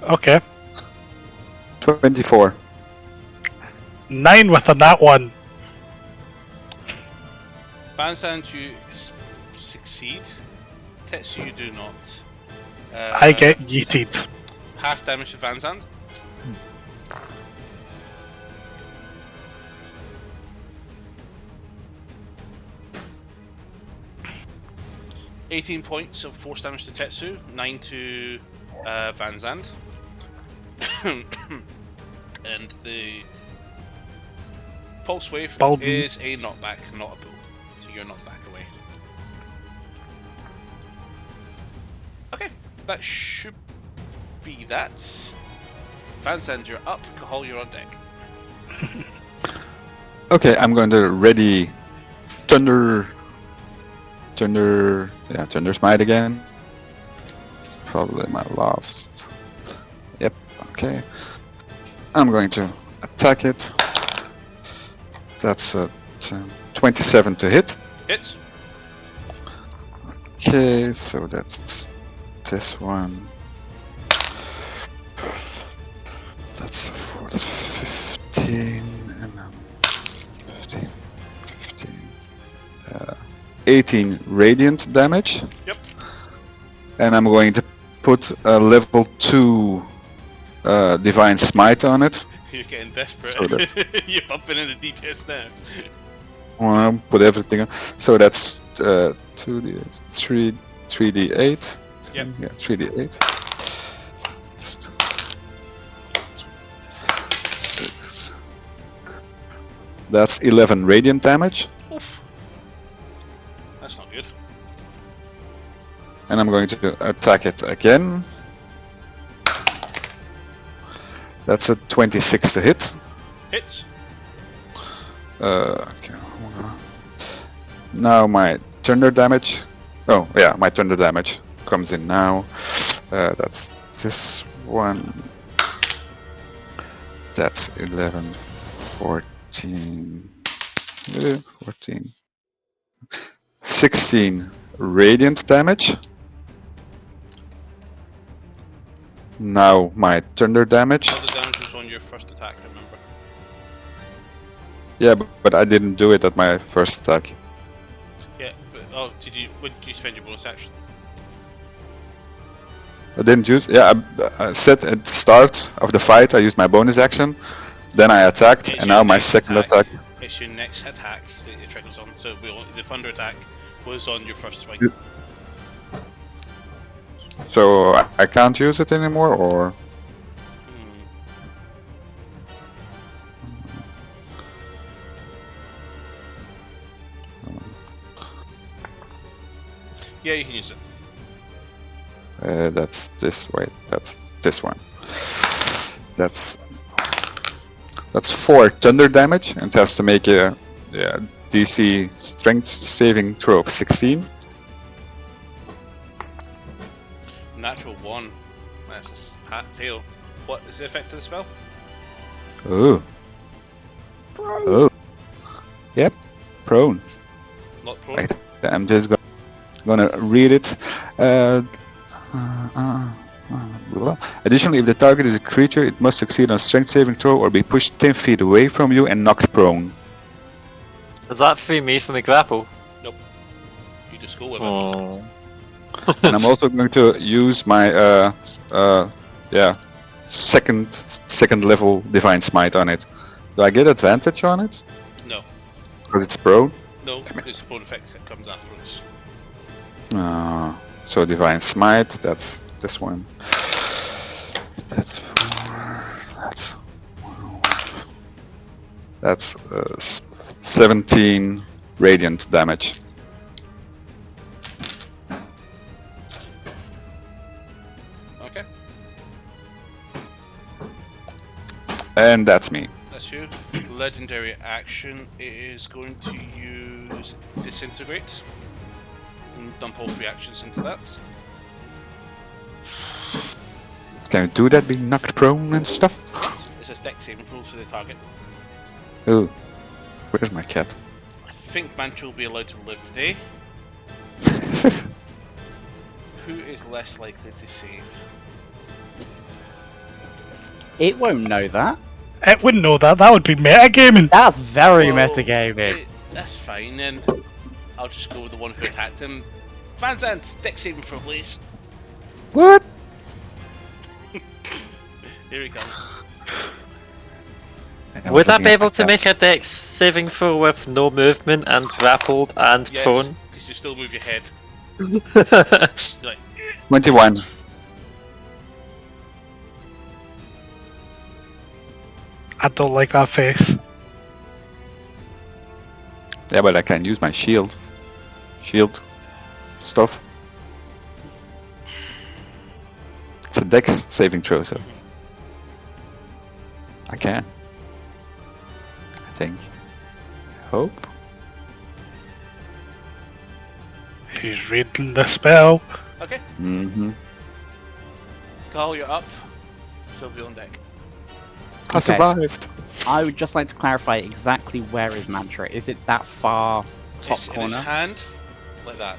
Okay. 24. 9 with a nat 1. Van Zandt, you succeed. Tetsu, you do not. I get yeeted. half damage to Van Zandt. $18 points of force damage to Tetsu, 9 to Van Zandt. And the Pulse Wave Bulb. is a knockback, not a pull. So you're knocked back away. Okay, that should be that. Van Zandt, you're up. Cahal, you're on deck. Okay, I'm going to ready Thunder Smite again. It's probably my last. Yep, okay. I'm going to attack it. That's a 27 to hit. Hits. Okay, so that's this one. That's 4, that's 15, and then 15, 18 radiant damage. Yep. And I'm going to put a level 2 Divine Smite on it. You're getting desperate. So that's- You're bumping into DPS now. Put everything on. So that's 2d8, 3d8. Yep. Yeah, 3d8. 6. That's 11 radiant damage. Oof. That's not good. And I'm going to attack it again. That's a 26 to hit. Hits. Okay. Now my thunder damage. Oh yeah, my thunder damage comes in now. That's this one. That's 11, 14, 14, 16 radiant damage. Now my thunder damage. All the damage was on your first attack, remember? Yeah, but I didn't do it at my first attack. Yeah, but when did you spend your bonus action? I didn't use. Yeah, I said at the start of the fight I used my bonus action. Then I attacked, It's and your now my next second attack. It's your next attack that it triggers on. So the thunder attack was on your first swing. Yeah. So I can't use it anymore, or Yeah, you can use it. that's this. Wait, that's this one. That's 4 thunder damage, and it has to make a DC strength saving throw of 16. Natural 1. That's a fail. What is the effect of the spell? Ooh. Oh. Yep. Prone. Not prone. Right. I'm just gonna read it. Additionally, if the target is a creature, it must succeed on a strength saving throw or be pushed 10 feet away from you and knocked prone. Does that free me from the grapple? Nope. You just go with it. Oh. And I'm also going to use my second level divine smite on it. Do I get advantage on it? No. Because it's prone? No, it's prone effect that comes afterwards. So divine smite, that's this one. That's 4. That's 17 radiant damage. Okay. And that's me. That's you. Legendary action is going to use Disintegrate. And dump all 3 actions into that. Can I do that being knocked prone and stuff? It's a dex saving throw for the target. Ooh. Where's my cat? I think Mantra will be allowed to live today. Who is less likely to save? It won't know that. It wouldn't know that. That would be metagaming. That's very Well, metagaming. That's fine then. I'll just go with the one who attacked him. Van Zandt, dex saving throw, please. What? Here he comes. Would I be able to make a dex saving throw with no movement and grappled and Yes, prone? because you still move your head. You're like, 21. I don't like that face. Yeah, but I can use my shield. Shield stuff. It's a dex saving throw, so I can. I think. Hope. He's reading the spell. okay, Mm-hmm. Carl, you're up. Sylvia on deck. I Okay. survived. I would just like to clarify exactly where is Mantra. Is it that far top It's in his corner? hand, like that.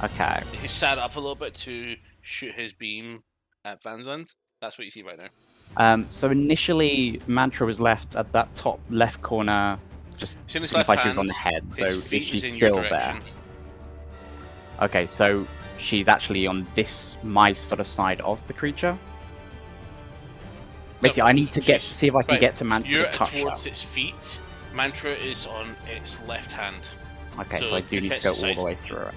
Okay. He sat up a little bit to shoot his beam at Van Zandt. That's what you see right now. So initially, Mantra was left at that top left corner, just It's in his signify left she was on the hand. head. So His is feet she is in your still there? direction. Okay, so she's actually on my sort of side of the creature. Basically, I need to get to see if I can Right, get to Mantra You're to touch her. towards its feet. Mantra is on its left hand. Okay, so so I do need to go Tetsu's all the side. way through it.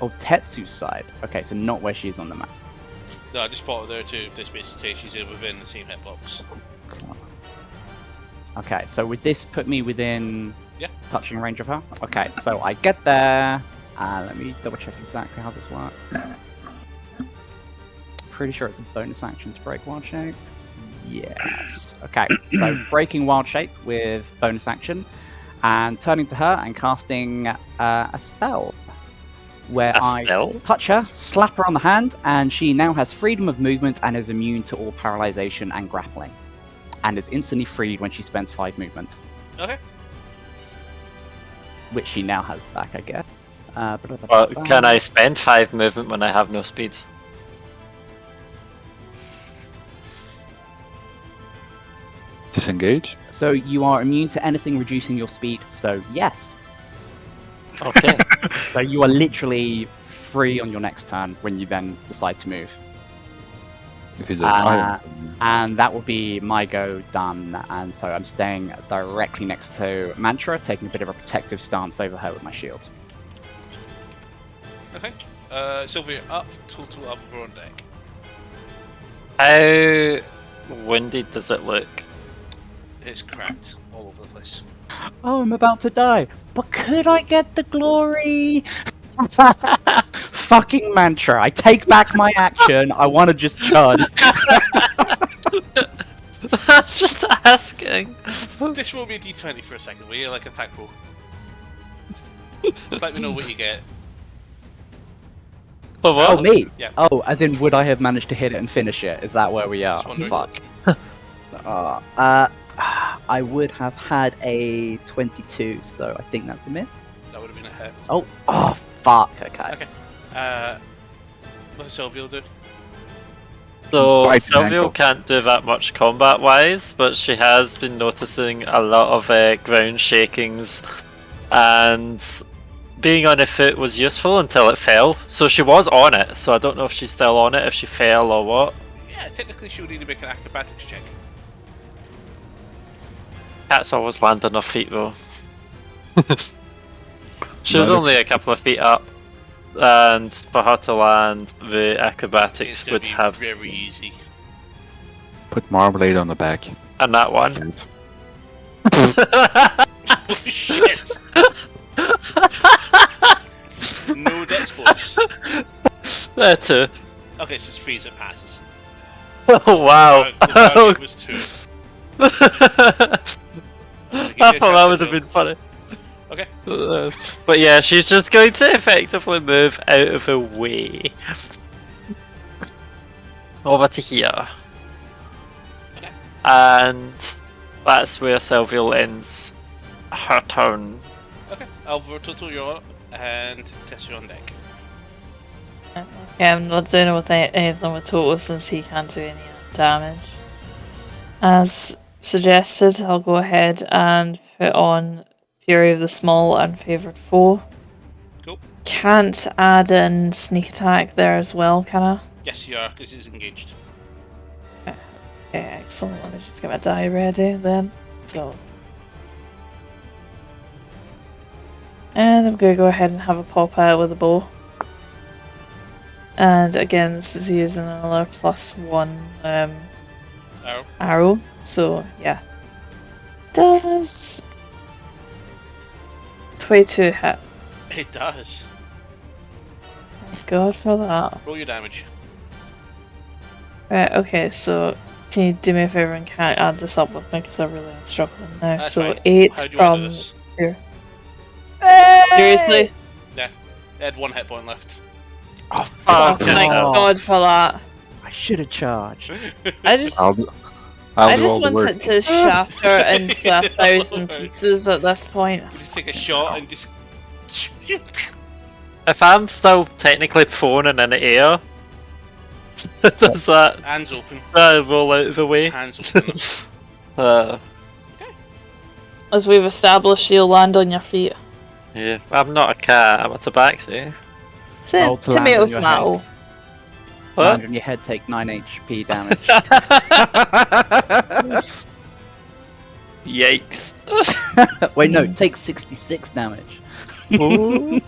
Oh, Tetsu's side. Okay, so not where she is on the map. No, I just spotted there to this basically she's within the same hitbox. Okay, so would this put me within Yeah. touching range of her? Okay, so I get there. Let me double check exactly how this works. Pretty sure it's a bonus action to break wild shape. Yes. Okay, so breaking wild shape with bonus action. and turning to her and casting a spell. Where A I spell? touch her, slap her on the hand, and she now has freedom of movement and is immune to all paralyzation and grappling. And is instantly freed when she spends 5 movement. Okay. Which she now has back, I guess. Well, can I spend 5 movement when I have no speed? Disengage. So you are immune to anything reducing your speed, so yes. Okay. So you are literally free on your next turn when you then decide to move. If you don't. And that will be my go done, and so I'm staying directly next to Mantra, taking a bit of a protective stance over her with my shield. Okay. Sylvia up, total up on deck. How windy does it look? It's cracked all over the place. Oh, I'm about to die, but could I get the glory? Fucking Mantra, I take back my action, I want to just charge. Just asking. This will be a d20 for a second, will you? Like attack roll. Just let me know what you get. For what? Oh, me? Yeah. Oh, as in, would I have managed to hit it and finish it? Is that where we are? Just wondering. Fuck. I would have had a 22, so I think that's a miss. That would have been a hit. Oh, fuck, okay. Okay. What's the Sylvia do? So Bite the Sylvia ankle. can't do that much combat-wise, but she has been noticing a lot of ground shakings, and being on a foot was useful until it fell. So she was on it, so I don't know if she's still on it, if she fell or what. Yeah, technically she would need to make an acrobatics check. Cats always land on her feet though. She was Not only a couple of feet up, and for her to land, the acrobatics It's gonna would be have very easy. Put Marmalade on the back. and that one. Yes. Holy shit! No dex bonus. There too. Okay, so it's 3 as it passes. Oh wow! It was 2. I thought that would have been funny. Okay. But yeah, she's just going to effectively move out of the way. Over to here. Okay. And that's where Sylvia ends her turn. Okay. Alvaro, total, you're up, and Tess, you're on deck. Okay, I'm not doing with anything with total since he can't do any damage. As suggested, I'll go ahead and put on Fury of the Small and Favoured Foe. Cool. Can't add in Sneak Attack there as well, can I? Yes, you are, because he's engaged. Okay, excellent. Let me just get my die ready then. So. And I'm going to go ahead and have a pop out with a bow. And again, this is using another +1 arrow. So, yeah. Does 22 hit. It does. Thanks God for that. Roll your damage. Right, okay, so can you do me a favour and can't add this up with me because I really am struggling now. That's So fine. 8 How do you want to do from this? here. Seriously? Yeah. It had 1 hit point left. Oh, Oh, fuck. Thank no. God for that. I should have charged. I just I'll do I all just the want work. it to shatter into 1,000 pieces at this point. Just take a shot and just... If I'm still technically prone and in the air, does that Hands open. roll out of the way? Hands open. As we've established, you'll land on your feet. Yeah, I'm not a cat, I'm a tabaxi. Roll to land Tomato on your tomato. head. What? Land on your head, take 9 HP damage. Yikes. Wait, no, take 66 damage. Ooh.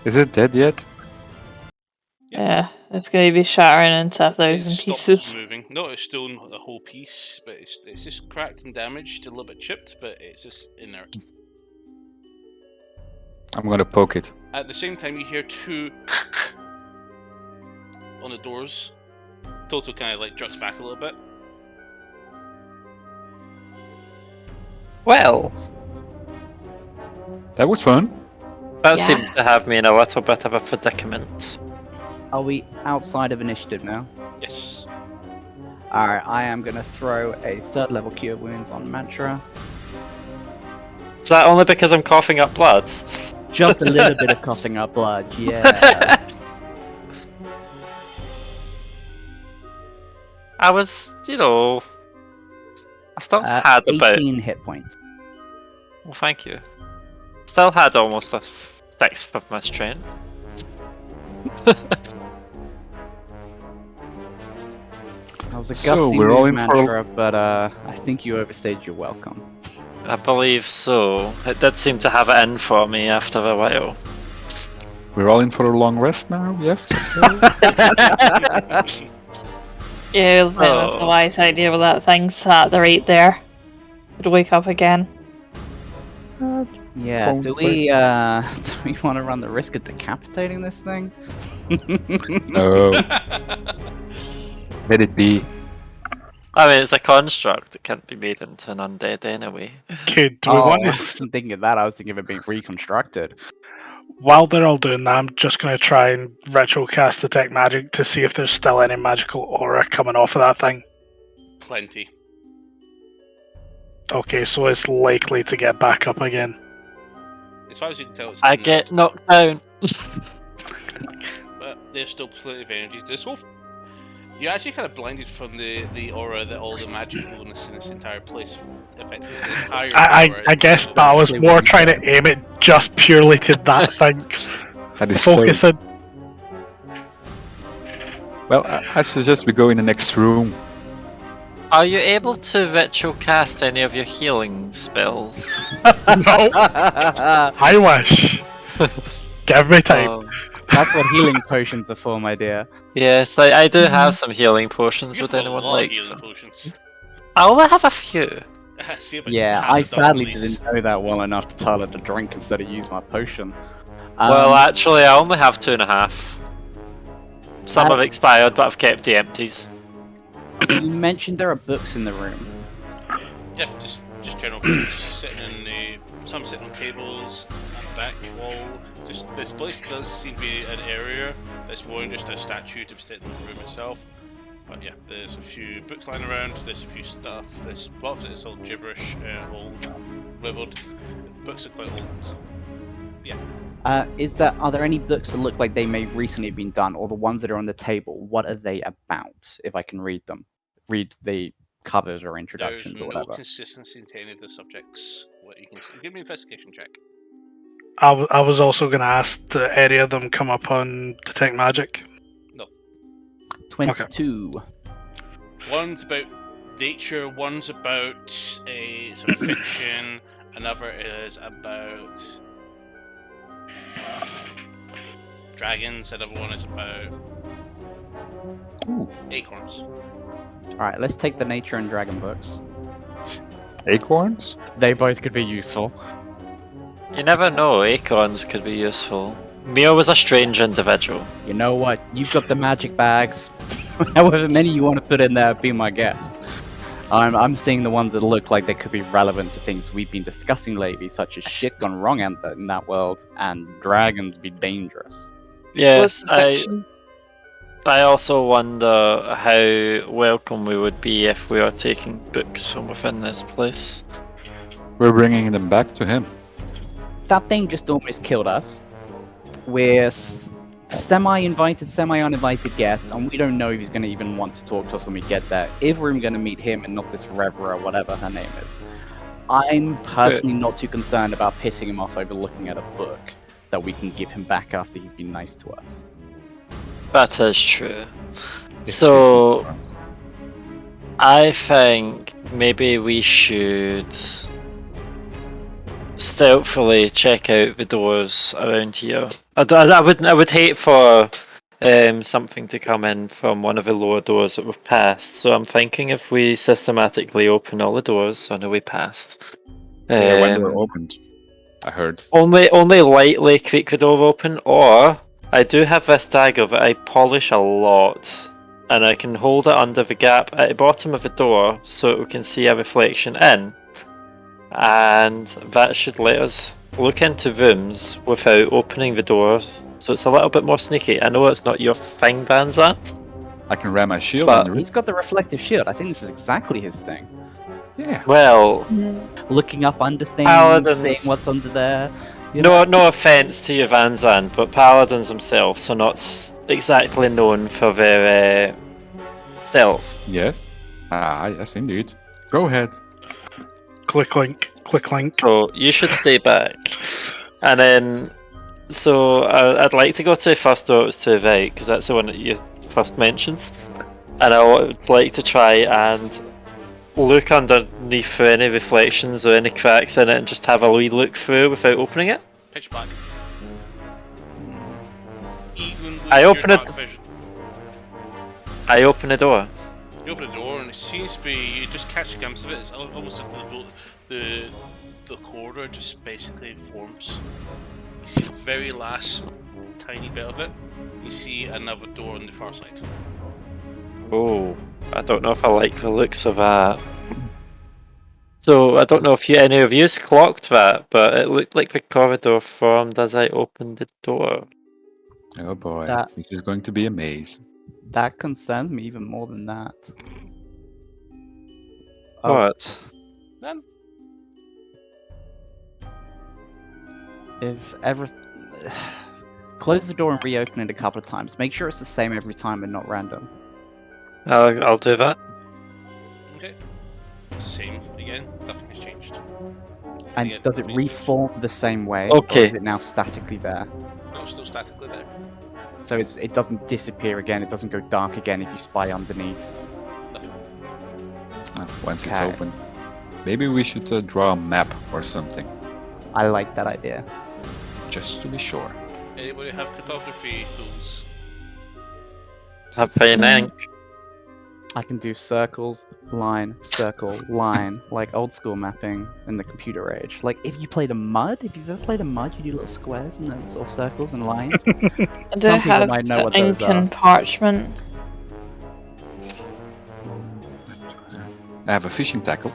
Is it dead yet? Yeah, it's going to be shattering into 1,000 It stops pieces. moving. No, it's still a whole piece, but it's just cracked and damaged, a little bit chipped, but it's just inert. I'm gonna poke it. At the same time, you hear 2 on the doors. Toto kind of like jerks back a little bit. Well, That was fun. that Yeah. seemed to have me in a little bit of a predicament. Are we outside of initiative now? Yes. Alright, I am going to throw a 3rd level Cure Wounds on Mantra. Is that only because I'm coughing up blood? Just a little bit of coughing up blood, yeah. I was, I still had about. 18 hit points. Well, thank you. Still had almost a sixth of my strength. That was a So, gutsy we're all move, in for a- Mantra, but I think you overstayed your welcome. I believe so. It did seem to have it in for me after a while. We're all in for a long rest now, yes? Yeah, I think that's a Oh. wise idea with that thing sat right there. Would wake up again. Yeah, Don't do we want to run the risk of decapitating this thing? No. Let it be. I mean, it's a construct. It can't be made into an undead anyway. Okay, do we Oh, want I to... wasn't thinking of that, I was thinking of it being reconstructed. While they're all doing that, I'm just going to try and retrocast Detect Magic to see if there's still any magical aura coming off of that thing. Plenty. Okay, so it's likely to get back up again. As far as you can tell, it's I get knocked down. but there's still plenty of energy. You're actually kind of blinded from the aura that all the magicalness in this entire place affects. The entire aura I is guess so- I was more trying to aim it just purely to that thing. That is so... Focusing. Well, I suggest we go in the next room. Are you able to ritual cast any of your healing spells? No, I wish. Give me time. Um, That's what healing potions are for, my dear. yes, I do have some healing potions. You Would have a anyone lot of like healing some? potions. I only have a few. See about Yeah, half I a dozen, sadly please. didn't know that well enough to tell her to drink instead of use my potion. Well, actually, I only have 2.5. Some have expired, but I've kept the empties. You mentioned there are books in the room. Yeah, just general books sitting in some sitting on tables at the back wall. Just this place does seem to be an area that's more than just a statue to sit in the room itself. But yeah, there's a few books lying around. There's a few stuff. There's lots of it's all gibberish, old, riddled. Books are quite old. Yeah. Are there any books that look like they may recently have been done, or the ones that are on the table? What are they about? If I can read them, read the covers or introductions There's or no whatever. consistency in any of the subjects. What you can see. Give me an investigation check. I was also going to ask, do any of them come up on Detect Magic? 22. One's about nature, one's about a sort of fiction, another is about dragons, another one is about acorns. Alright, let's take the nature and dragon books. Acorns? They both could be useful. You never know, acorns could be useful. Mio was a strange individual. You know what? You've got the magic bags. However many you want to put in there, be my guest. I'm seeing the ones that look like they could be relevant to things we've been discussing lately, such as shit gone wrong in that world, and dragons be dangerous. Yes, Fiction. I also wonder how welcome we would be if we are taking books from within this place. We're bringing them back to him. That thing just almost killed us. We're semi-invited, semi-uninvited guests, and we don't know if he's going to even want to talk to us when we get there. If we're going to meet him and not this Revera, whatever her name is. I'm personally not too concerned about pissing him off over looking at a book that we can give him back after he's been nice to us. That is true. So, I think maybe we should stealthily check out the doors around here. I would hate for something to come in from one of the lower doors that we've passed. So I'm thinking if we systematically open all the doors on the way past. When they were opened, I heard. Only lightly creak the door open, or I do have this dagger that I polish a lot, and I can hold it under the gap at the bottom of the door so we can see a reflection in. and that should let us look into rooms without opening the doors. So it's a little bit more sneaky. I know it's not your thing, Banzat. I can ram my shield But- on the roof. He's got the reflective shield. I think this is exactly his thing. Yeah. Well, Looking up under things, Paladins. seeing what's under there. You know? no offense to your Vanzan, but paladins themselves are not exactly known for their stealth. Yes. Yes, indeed. Go ahead. Click link. Click link. So you should stay back. And then, so I'd like to go to the first door, it was to the right, because that's the one that you first mentioned. And I would like to try and look underneath for any reflections or any cracks in it and just have a wee look through without opening it. Pitch black. Even with I your open it- dark vision. I open the door. You open the door and it seems to be, you just catch a glimpse of it. It's almost as if the corridor just basically forms. You see the very last tiny bit of it. You see another door on the far side. Oh, I don't know if I like the looks of that. So I don't know if any of you clocked that, but it looked like the corridor formed as I opened the door. Oh boy. That- This is going to be a maze. That concerns me even more than that. Oh, What? None. if ever... Close the door and reopen it a couple of times. Make sure it's the same every time and not random. I'll do that. Okay. Same again. Nothing has changed. And Yeah, does it maybe. reform the same way? Okay. Or is it now statically there? No, it's still statically there. So it doesn't disappear again, it doesn't go dark again if you spy underneath. Nothing. Once it's Okay. open. Maybe we should draw a map or something. I like that idea. Just to be sure. Anybody have cartography tools? Have pen ink. I can do circles, line, circle, line, like old school mapping in the computer age. Like if you played a mud, if you've ever played a mud, you do little squares and then sort of circles and lines. I do Some people have might know what those ink and are. parchment. I have a fishing tackle.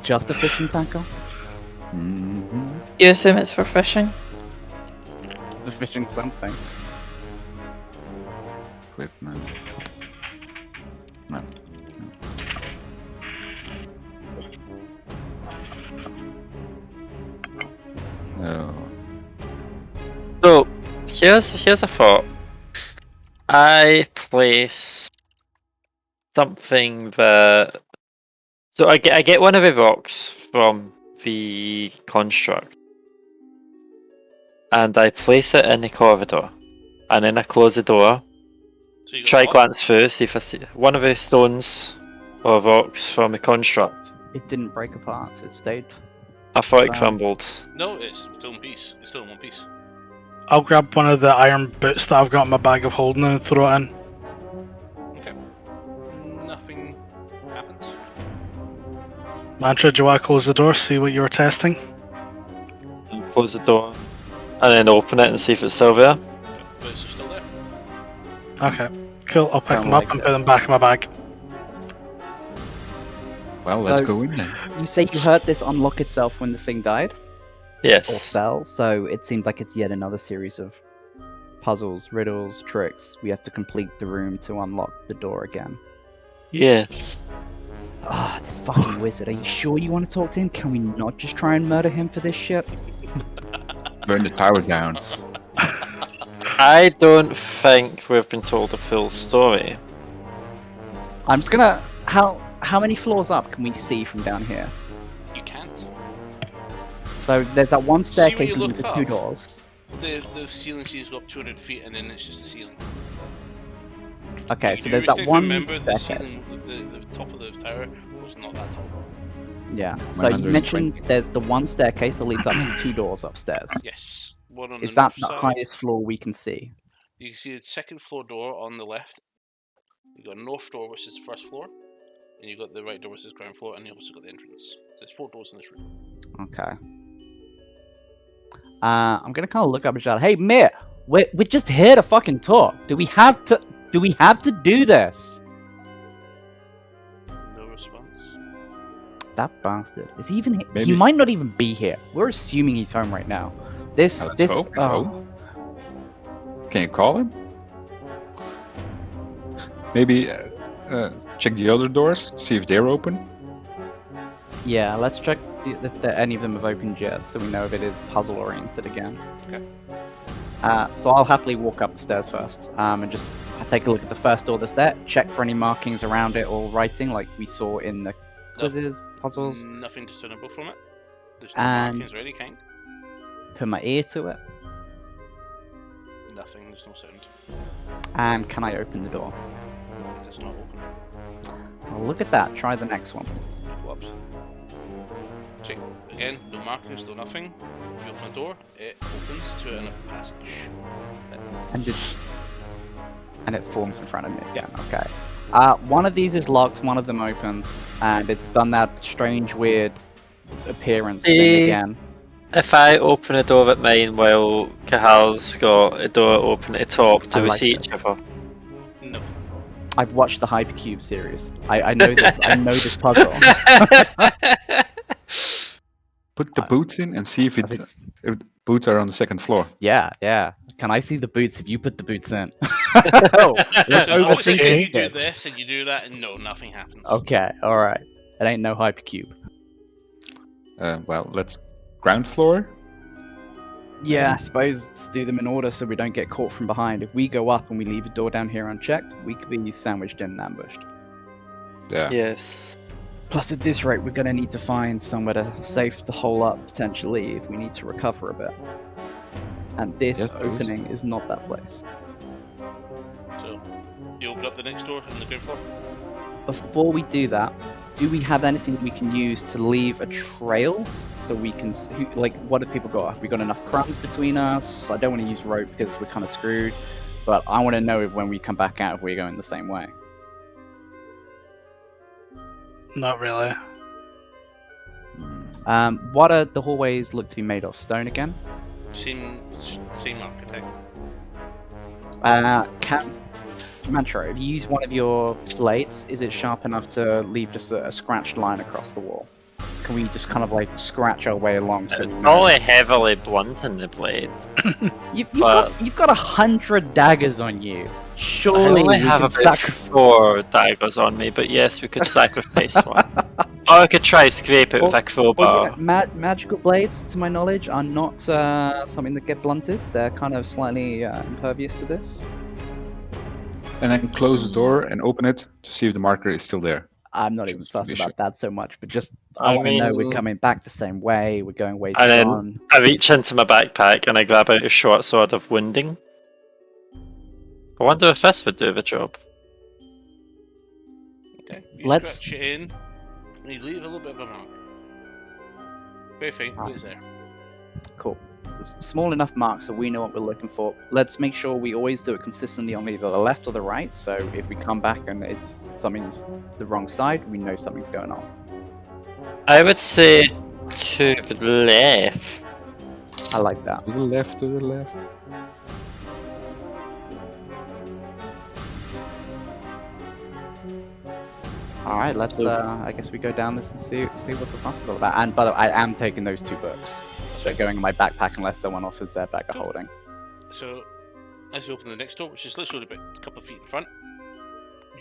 Just a fishing tackle? hmm You assume it's for fishing? Just fishing something. Equipment. No. No. So here's a thought. I place something that. So I get one of the rocks from the construct, and I place it in the corridor, and then I close the door. So you got Try what? glance through, see if I see one of the stones or rocks from the construct. It didn't break apart, it stayed. I thought it Wow. crumbled. No, it's still in piece. It's still in one piece. I'll grab one of the iron boots that I've got in my bag of holding and throw it in. Okay. Nothing happens. Mantra, do you want to close the door, see what you were testing? And close the door, and then open it and see if it's still there. But it's still there. Okay, cool. I'll pick Don't them up like and that. put them back in my bag. Well, let's So- go in then. You say you heard this unlock itself when the thing died? Or Yes. fell, so it seems like it's yet another series of puzzles, riddles, tricks. We have to complete the room to unlock the door again. Yes. Ah, this fucking wizard. Are you sure you want to talk to him? Can we not just try and murder him for this shit? Burn the tower down. I don't think we've been told the full story. I'm just gonna... How many floors up can we see from down here? You can't. So there's that one See when staircase you and the look two up. doors. The ceiling seems to go up 200 feet and then it's just the ceiling. Okay, You so do there's that distinctly one remember the staircase. ceiling, the top of the tower was not that tall. Yeah. So you 120. mentioned there's the one staircase that leads up to two doors upstairs. Yes. One on Is the that north the side. highest floor we can see? You can see the second floor door on the left. You got a north door, which is first floor, and you got the right door, which is ground floor, and you also got the entrance. So there's 4 doors in this room. Okay. I'm gonna kind of look up and shout, "Hey, Mir, we're just here to fucking talk. Do we have to do this?" No response. That bastard. Is he even here? He Maybe. might not even be here. We're assuming he's home right now. This Let's this hope he's oh, home. Can you call him? Maybe check the other doors, see if they're open. yeah, let's check if any of them have opened yet, so we know if it is puzzle oriented again. Okay. So I'll happily walk up the stairs first, and just take a look at the first door that's there. Check for any markings around it or writing, like we saw in the quizzes, puzzles. Nothing discernible from it. There's no And- markings or any kind. Put my ear to it, Nothing. There's no sound. and can I open the door? It does not open. Oh, look at that. Try the next one. Whoops. Check again. No markings. No nothing. You open the door. It opens to another passage. And it forms in front of me again. Okay. One of these is locked. One of them opens, and it's done that strange, weird appearance thing again. If I open a door at mine while Cahal's got a door open at the top, do I we like see it. each other? No. I've watched the Hypercube series. I know this. I know this puzzle. Put the boots in and see if I think- if the boots are on the second floor. Yeah, yeah. Can I see the boots if you put the boots in? Oh, let's So I always say you overthink do it. this and you do that, and no, nothing happens. Okay, all right. It ain't no Hypercube. Well, let's ground floor. Yeah, I suppose let's do them in order so we don't get caught from behind. If we go up and we leave a door down here unchecked, we could be sandwiched in and ambushed. Yeah. Yes. Plus, at this rate, we're going to need to find somewhere safe to hole up, potentially, if we need to recover a bit. And this Yes, please. opening is not that place. So you open up the next door on the ground floor. Before we do that, do we have anything we can use to leave a trail so we can, like, what have people got? Have we got enough crumbs between us? I don't want to use rope because we're kind of screwed, but I want to know if when we come back out, if we're going the same way. Not really. What are the hallways look to be made of? Stone again? Same architect. Mantra, if you use one of your blades, is it sharp enough to leave just a scratched line across the wall? Can we just kind of like scratch our way along? So It's we know? probably heavily blunt in the blade. You've but- got 100 daggers on you. I Surely only we have can about sacrifice. 4 daggers on me, but yes, we could sacrifice one. Or I could try scrape it with a crowbar. Magical blades, to my knowledge, are not something that get blunted. They're kind of slightly impervious to this. And then close the door and open it to see if the marker is still there. I'm not even Should fussed be about sure. that so much, but just I I want to know we're mean- coming back the same way. We're going way And then- on. I reach into my backpack and I grab out a short sword of wounding. I wonder if this would do the job. Okay. You Let's- stretch it in, and you leave a little bit of a mark. Very faint, but it's there. Cool. Small enough mark so we know what we're looking for. Let's make sure we always do it consistently on either the left or the right. So if we come back and it's something's the wrong side, we know something's going on. I would say to the left. I like that. To the left, to the left. All right, let's. I guess we go down this and see what the fuss is all about. And by the way, I am taking those 2 books. They're going in my backpack unless someone offers their bag of holding. So, as you open the next door, which is literally about a couple of feet in front,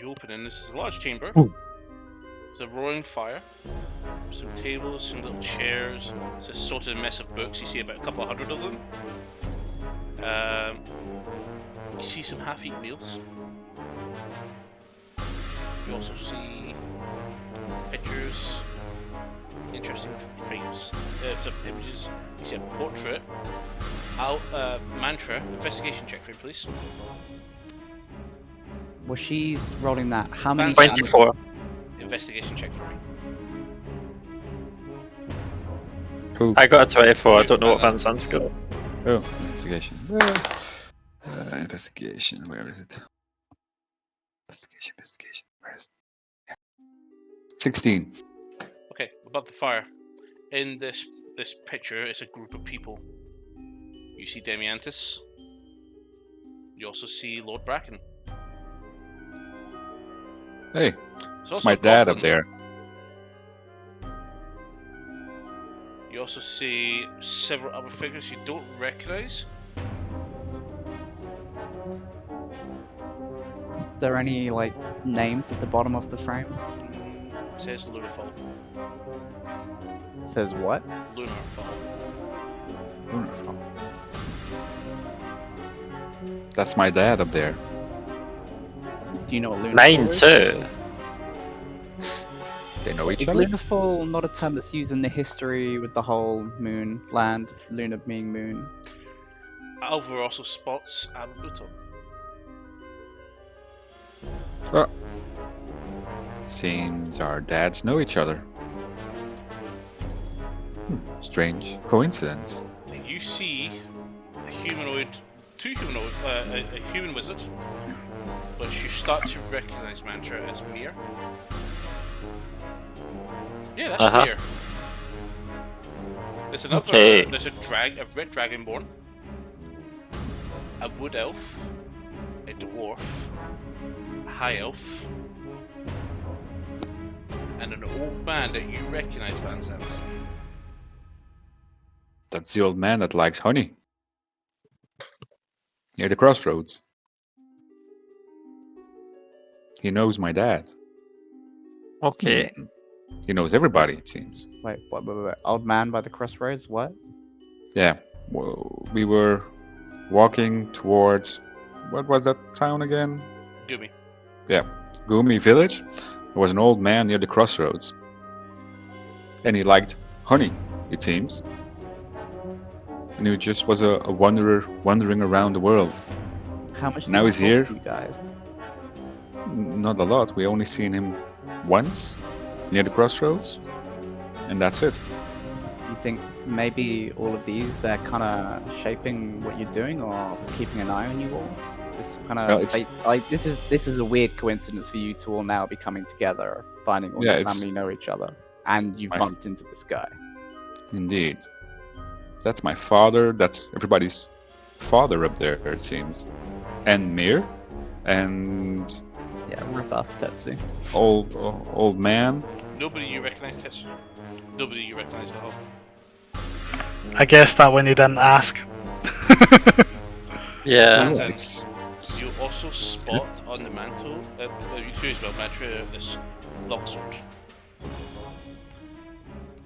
you open in. This is a large chamber. Ooh. There's a roaring fire, some tables, some little chairs. It's a sorted mess of books. You see about a couple of hundred of them. You see some half-eaten meals. You also see pictures, interesting frames, some images. You see a portrait. Mantra, investigation check for me, please. Well, she's rolling that. How many? 24. Investigation check for me. Who? I got a 24. I don't know what Van Zandt's got. Oh, investigation. Investigation. Where is it? Investigation. Where is it? Yeah. 16. Okay, above the fire. In this picture, it's a group of people. You see Demiantis. You also see Lord Bracken. Hey, There's it's also my a dad up goblin. there. also see several other figures you don't recognize. Is there any like names at the bottom of the frames? It says Lunarfall. Says what? Lunarfall. Wonderful. That's my dad up there. Do you know what Lunarfall Mine is? too. They know each Is other. Lunarfall not a term that's used in the history with the whole moon land, Luna being moon? Alvar also spots Ababuto. Oh. Seems our dads know each other. Strange coincidence. And you see a humanoid, a human wizard, but you start to recognize Mantra as Mir. Yeah, that's Mir. There's another. Okay. There's a red dragonborn, a wood elf, a dwarf, a high elf, and an old man that you recognize, Vincent. That's the old man that likes honey. Near the crossroads. He knows my dad. Okay. He knows everybody, it seems. Wait, what? Old man by the crossroads? What? Yeah. Well, we were walking towards... What was that town again? Gumi. Yeah. Gumi village. There was an old man near the crossroads. And he liked honey, it seems. And he just was a wanderer wandering around the world. How much? Now did he's he here. talk to you guys? Not a lot. We only seen him once near the crossroads. And that's it. You think maybe all of these they're kind of shaping what you're doing or keeping an eye on you all? This kind of Well, it's- like this is a weird coincidence for you two all now be coming together, finding all Yeah, your it's- family know each other, and you've My- bumped into this guy. Indeed. That's my father. That's everybody's father up there, it seems. And Mir. And Yeah, rip us, Tetsu. old man. Nobody you recognize, Tetsu. Nobody you recognize at all. I guessed that when you didn't ask. Yeah. Yeah, it's You also spot on the mantle, you too as well, Mantra, this longsword.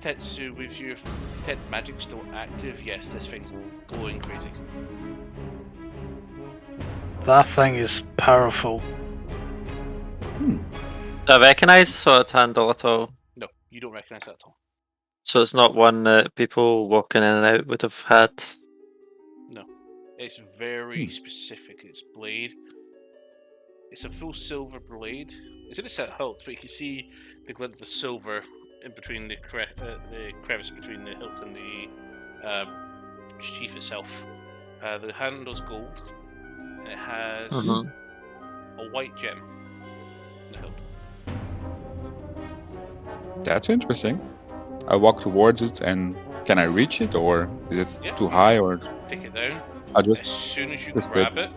Tetsu, with your detect magic still active, yes, this thing's glowing crazy. That thing is powerful. Do I recognise the sword handle at all? No, you don't recognize that at all. So it's not one that people walking in and out would have had. It's very specific. Its blade. It's a full silver blade. It's in a set hilt, but you can see the glint of the silver in between the crevice between the hilt and the sheath itself. The handle's gold. And it has a white gem in the hilt. That's interesting. I walk towards it, and can I reach it, or is it Yeah. too high, or Take it down. I just As soon as you just grab it,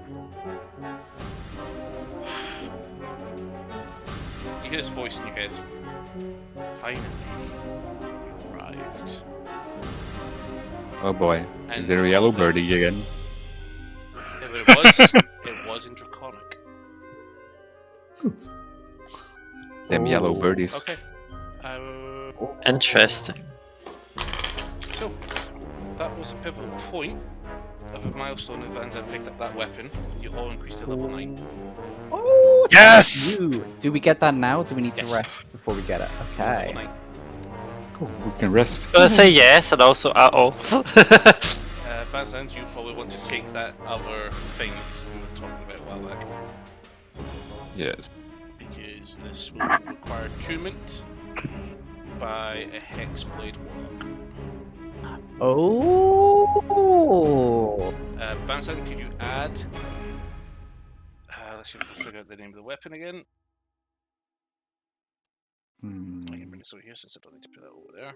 you hear this voice in your head. Finally, you arrived. oh boy, And is there a yellow birdie again? If it was in Draconic. Them yellow birdies. Okay. Interesting. So, that was a pivotal point of a milestone event. I picked up that weapon. You all increased to level 9. Oh, Yes! do we get that now? Or do we need Yes. to rest before we get it? Level Okay. 9. Cool, we can rest. So I say yes and also at all. Vanzand, you probably want to take that other thing that we were talking about a while back. Yes. Because this will require attunement by a Hexblade Warlock. Oh. Vanzand, could you add... let's see if I can figure out the name of the weapon again. I can bring this over here since I don't need to put that over there.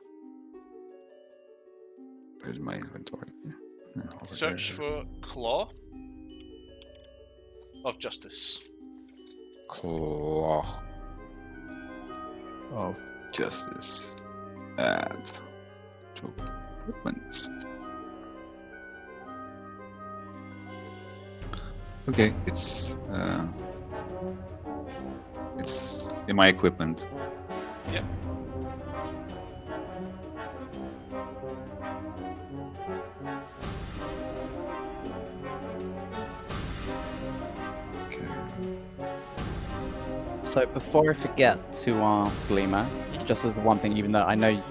Where's my inventory? Over Search there. for Claw of Justice. Claw of Justice. Add to equipment. Okay, it's in my equipment. Yep. Okay. So before I forget to ask Lima, just as the one thing, even though I know you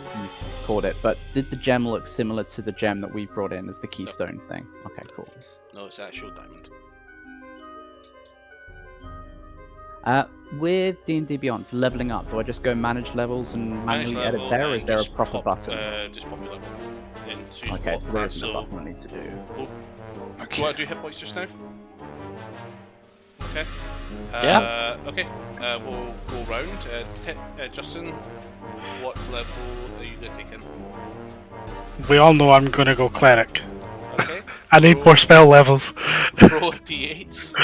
called it, but did the gem look similar to the gem that we brought in as the keystone thing? Okay, cool. No, it's actual diamond. With D&D Beyond, for leveling up, do I just go manage levels and Manage manually edit level there, or and is there a just proper pop- button? Just pop your level. Then choose Okay, what so there class, isn't a so button I need to do. do you Okay. want to do hit points just now? Okay. Yeah. Okay. We'll go round. Justin, what level are you going to take in? We all know I'm going to go cleric. Okay. I need more spell levels. Roll a d8.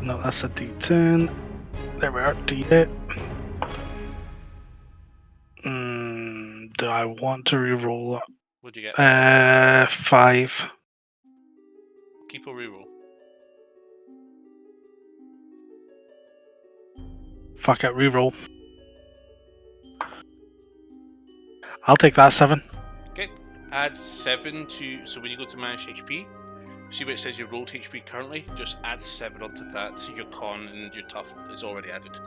No, that's a d10. There we are, d8. Do I want to reroll that? What'd you get? 5. Keep or reroll. Fuck it, reroll. I'll take that 7. Okay. Add 7 to. So when you go to manage HP, see where it says your rolled HP currently? Just add 7 onto that. So your con and your tough is already added.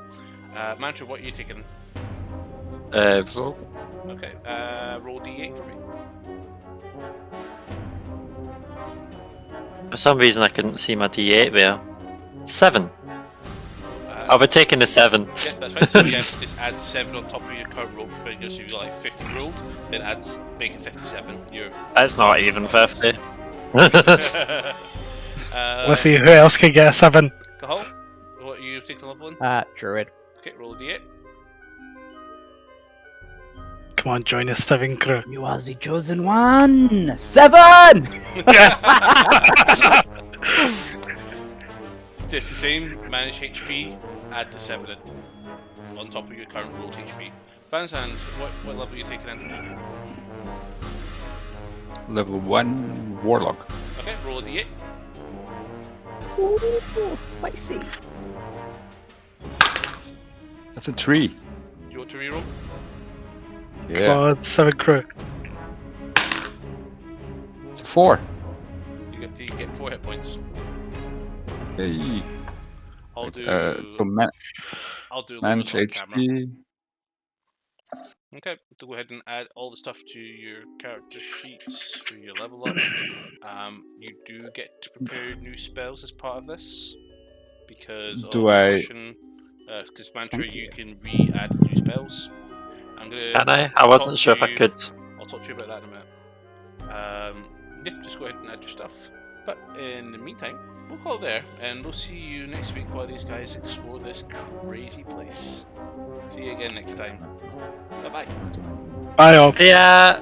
Mantra, what are you taking? Roll. Okay. Roll d8 for me. For some reason, I couldn't see my D8 there. 7. I'll be taking the 7. Yeah, that's right. So yeah, just add 7 on top of your current roll figure. So you've got like 50 rolled, then make it 57. That's not even 50. Let's see who else can get a 7. Cahal, what are you taking level in? Druid. Okay, roll a d8. Come on, join the 7 crew. You are the chosen one! 7! It's the same. Manage HP. Add the 7 in on top of your current rolled HP. Banzand, what level are you taking in? Level 1 Warlock. Okay, roll a d8. Ooh, spicy. That's a 3. You want to reroll? Yeah. Come on, 7 crew. It's a 4. You get 4 hit points. Hey. I'll Right, do. so I'll do manage limits off camera. HP. Okay, so go ahead and add all the stuff to your character sheets for your level up. You do get to prepare new spells as part of this because Do of I- immersion. Because Mantra, you can re-add new spells. I'm gonna. Can I? I wasn't sure if I could. I'll talk to you about that in a minute. Yeah, just go ahead and add your stuff. But in the meantime, we'll call it there, and we'll see you next week while these guys explore this crazy place. See you again next time. Bye bye. Bye all. Yeah.